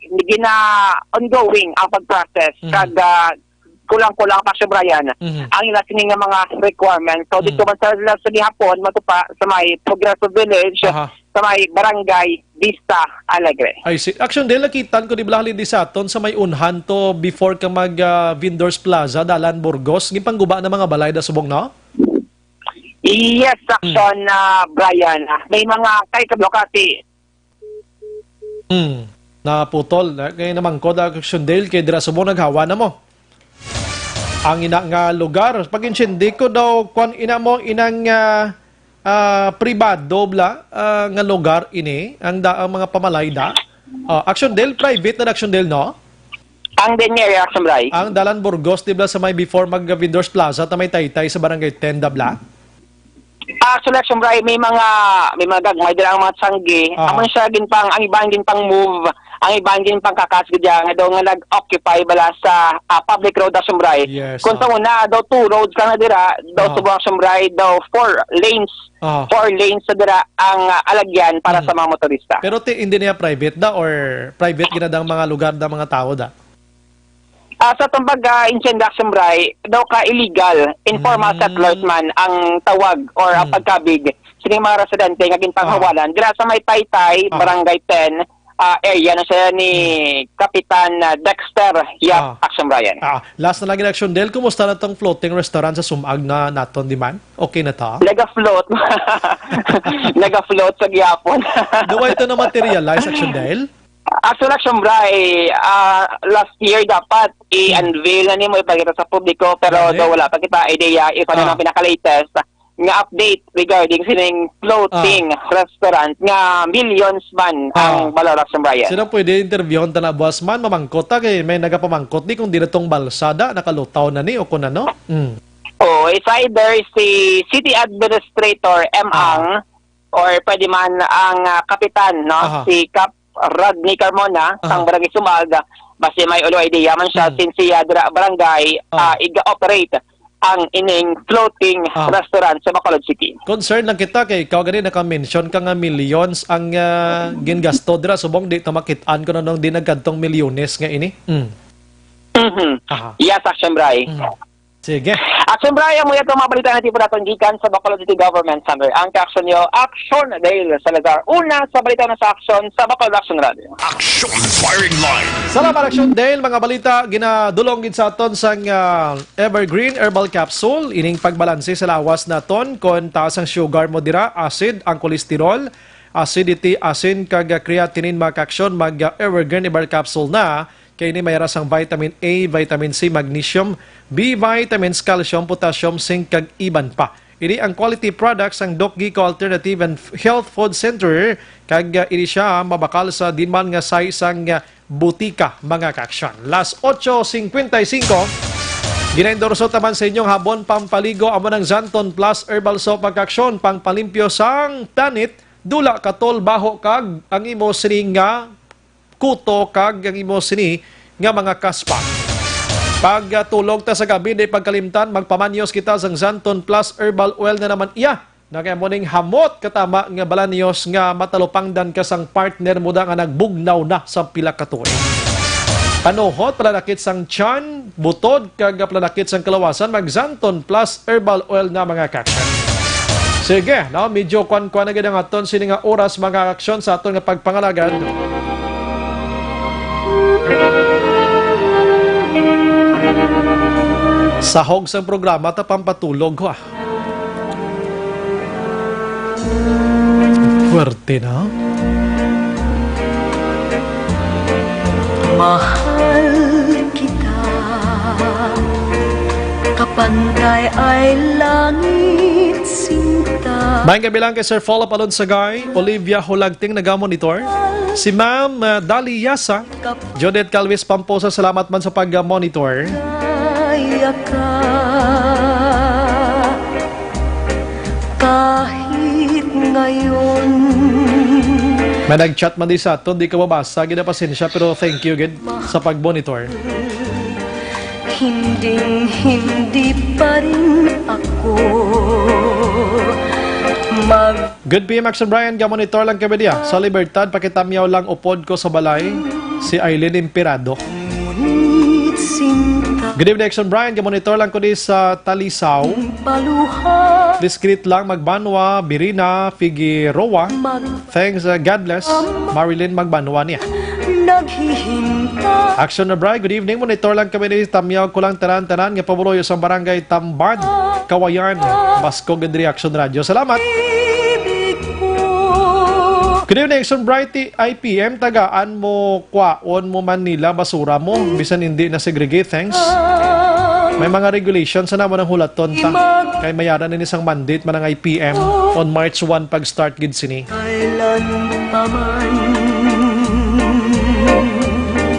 ongoing ang pag-process. Kada kulang-kulang pa siya, Brian, ang ila sining nga mga requirements. So dito man sa hapon, matupa sa may Progreso Village, sa may Barangay Vista Alegre. I see. Action din, nakitan ko di Blahli di Saton sa may unhan to before ka mag Vendors Plaza, Dalan Burgos, gipangguba na mga balay da subong, no? Yes, action, Brian. May mga kay kablokati. Naputol. Kaya naman ko, Action Dale, kay dira subong naghawa na mo. Ang ina nga lugar, pag insindi ko daw, kung ina mo, inang privado nga lugar ini ang mga pamalayda. Action Dale private na Action Dale, no? Ang Denier Action Brian. Ang Dalan Burgos, di ba sa may before mag Vendors Plaza ta may Taytay sa Barangay 10 dabla? Actually, Bray, may mga gagmay dila ang mga tsanggi. Amon siya ginpang ang ibang ginpang move, ang ibang ginpang kakasgidya nga daw nga nag-occupy bala sa public road Bray. Yes. Kung sa una daw 2 roads ka na dira, daw subong Bray, daw 4 lanes. 4 lanes sa dira ang alagyan para sa mga motorista. Pero hindi niya private da or private ginadang mga lugar da mga tao da? Sa tumbag incendiation Bray, daw ka illegal, informal settlers man ang tawag or ang pagkabig sa mga residente nga ginpanghawalan. Dira sa may Taytay, Barangay 10, area na siya ni Kapitan Dexter Yap Action Brian. Last na lagi na Action Del, kumusta na tong floating restaurant sa Sumag na naton di man? Okay na ta? Nag-float. Nag-float sa gyapon. Duwa ito na materialize Action Del? Action Bray, last year dapat i-unveil na nimo ipakita sa publiko pero daw wala pa kita idea if ano ang pinaka-latest nga update regarding sining floating restaurant nga millions man ang balor Action Bray. Sino pwede interviewon ta na boss man mamangkot ta kay may nagapamangkot ni kung di na tong balsada nakalutaw na ni o kun ano? It's either si City Administrator Ang or pwede man ang kapitan no si Cap Rodney Carmona sang Barangay Sumag base may ulo idea man siya since siya barangay iga-operate ang ining floating restaurant sa Bacolod City. Concern lang kita kay ikaw gani naka-mention ka nga millions ang gingasto dira subong di ta makit-an ko nang di nagkadtong milyones nga ini. Yes, Action Bray. Sige. Action Bray, mo yato mabalita na tipo naton gikan sa Bacolod City Government Center. Ang ka-action nyo, Action Dale Salazar. Una sa balita na sa action sa Bacolod Action Radio. Action Firing Line. Salamat Action Dale. Mga balita ginadulong gid sa aton sang Evergreen Herbal Capsule. Ining pagbalanse sa lawas naton kon taas ang sugar mo dira, acid ang cholesterol, acidity, asin kag creatinine mga ka-action mag Evergreen Herbal Capsule na. Kaya ini may rasang vitamin A, vitamin C, magnesium, B vitamins, calcium, potassium, zinc, kag iban pa. Ini ang quality products ang Doc Gico Alternative and Health Food Center. Kag ini siya mabakal sa dinman nga size ang butika mga ka-action. Last 8:55. Ginaendorso taman sa inyong habon pampaligo amo ng Zanton Plus Herbal Soap mga ka-action pang palimpyo sang tanit, dula katol baho kag ang imo sining nga kuto kag ang imo sini nga mga kaspa. Pag tulog ta sa gabi, di pagkalimtan, magpamanyos kita sang Zanton Plus Herbal Oil na naman iya. Nagamoning hamot katama nga balanyos nga matalupangdan ka sang partner mo da nga nagbugnaw na sa pila ka tuig. Panuhot, planakit sang tiyan, butod, kag planakit sang kalawasan, mag Zanton Plus Herbal Oil na mga kaksyon. Sige, no, medyo kwan-kwan na ganda nga aton sini nga oras mga aksyon sa aton nga pagpangalagan. Sahog sa programa ta pampatulog ko Fuerte na. Mahal kita, kapantay ay langit sinta. Maayong gabi lang kay Sir Follow Palon Sagay, Olivia Hulagting nagamonitor. Si Ma'am Dali Yasa, Jodette Calvis Pamposa, salamat man sa pag-monitor. Ka, kahit ngayon. May nag-chat man di sa ato, di ka mabasa, ginapasensya, pero thank you good sa pag-monitor. Hindi pa rin ako Good PM, Action Brian, gamonitor lang kami diya. Sa Libertad, pakitamyaw lang upod ko sa balay, si Aileen Imperado. Good evening, Action Brian, gamonitor lang ko di sa Talisaw. Discreet lang, Magbanwa, Birina, Figueroa. Thanks, God bless. Marilyn Magbanwa niya. Action na Brian, good evening, monitor lang kami di tamyaw ko lang tanan-tanan nga pabuloy sa barangay Tambad, Kawayan, Basko, good reaction radio. Salamat. Good evening, Action Bright IPM, tagaan mo kwaon mo Manila, basura mo, bisan hindi na segregate, thanks. May mga regulations na naman ang hulaton ta. Kay mayaran na isang mandate man ang IPM on March 1 pag-start gid sini.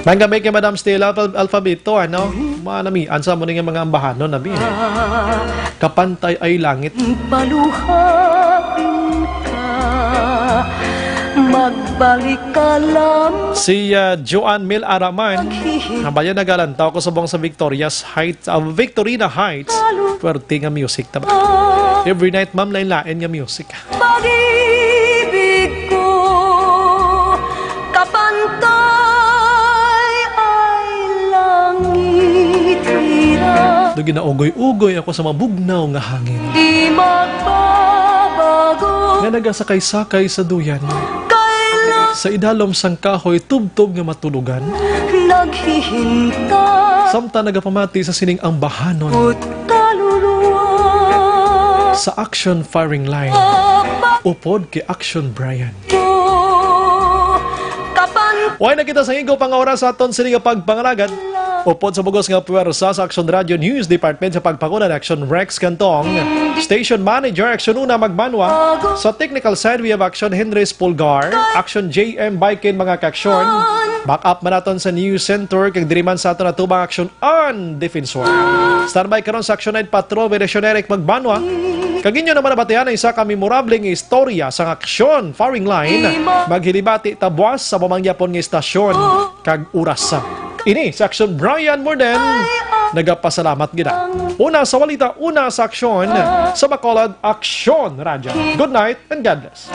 Nanggamay kay Madam Stella Alphabito, ano? Manamian sa mo nga mga ambahanon, nabi. Kapantay ay langit. Paluhan magbalik ka lamang. Si Joanne Mil Araman, habayan nagalantaw ko sa buong sa Victorina Heights. Pwerte nga music taba. Every night, ma'am, lain-lain nga music. Pag-ibig ko, kapantay ay langit hirap. Doon ginaugoy-ugoy ako sa mabugnaw nga hangin. Di magbabago. Nga nagasakay-sakay sa duyan. Kailan Sa idalom sang kahoy, tubtob nga matulugan. naghihintay. Samta nagapamati sa sining ang bahanon. Kaluluwa. Sa action firing line. Upod kay Action Brian. Huwag na kita sa higo pang oras sa aton sining pagpangalagan. Upod sa bugos nga puwersa sa Action Radio News Department sa pagpangunan Action Rex Cantong, Station Manager Action Una Magmanwa, sa technical side we have Action Henrys Pulgar, Action JM Baikin mga kaksyon, back up manaton sa News Center kag diriman sa aton natubang Action on Defensor. Standby karon sa Action 9 Patrol Operation Eric Magmanwa. Kaginyo naman nabatihan ang isa ka memorableng istorya sa aksyon firing line maghilibati tabuas sa pamangyapon nga istasyon kag oras. Ini sa Action Brian Morden nagapasalamat gina. Una sa walita, una sa aksyon sa Bacolod Action Radio. Good night and God bless.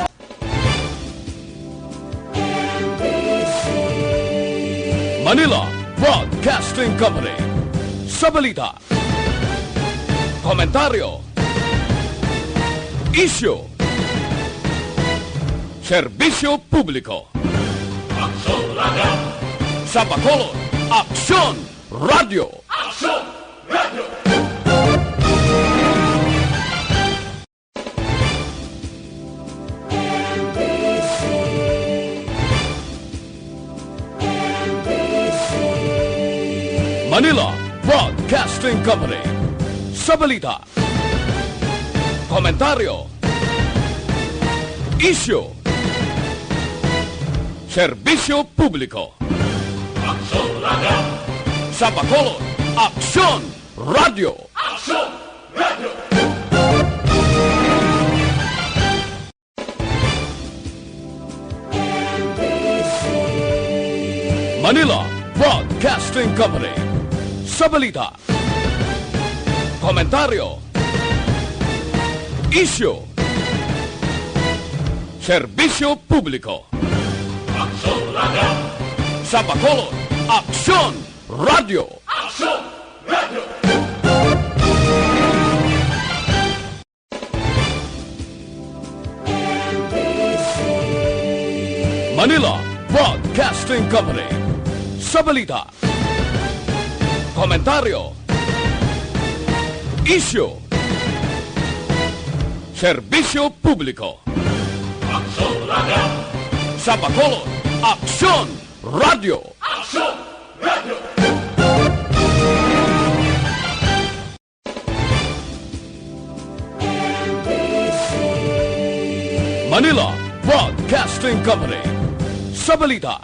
Manila Broadcasting Company. Sa balita, komentaryo, issue, serbisyo publiko. Aksyon Radio. Sa Bacolod, Aksyon Radio. Aksyon Radio. Manila Broadcasting Company. Sa balita, komentaryo, issue, serbisyo publiko. Aksyon Radio. Sa Bacolod, Aksyon Radio. Aksyon Radio. Manila Broadcasting Company. Sa balita, komentaryo, issue, serbisyo publiko. Aksyon Radio. Sa Bacolod, Aksyon Radio. Aksyon Radio. Manila Broadcasting Company. Sa balita, komentaryo, issue, serbisyo publiko. Aksyon Radio. Sa Bacolod, Aksyon Radio. Aksyon Radio. Manila Broadcasting Company. Sa balita,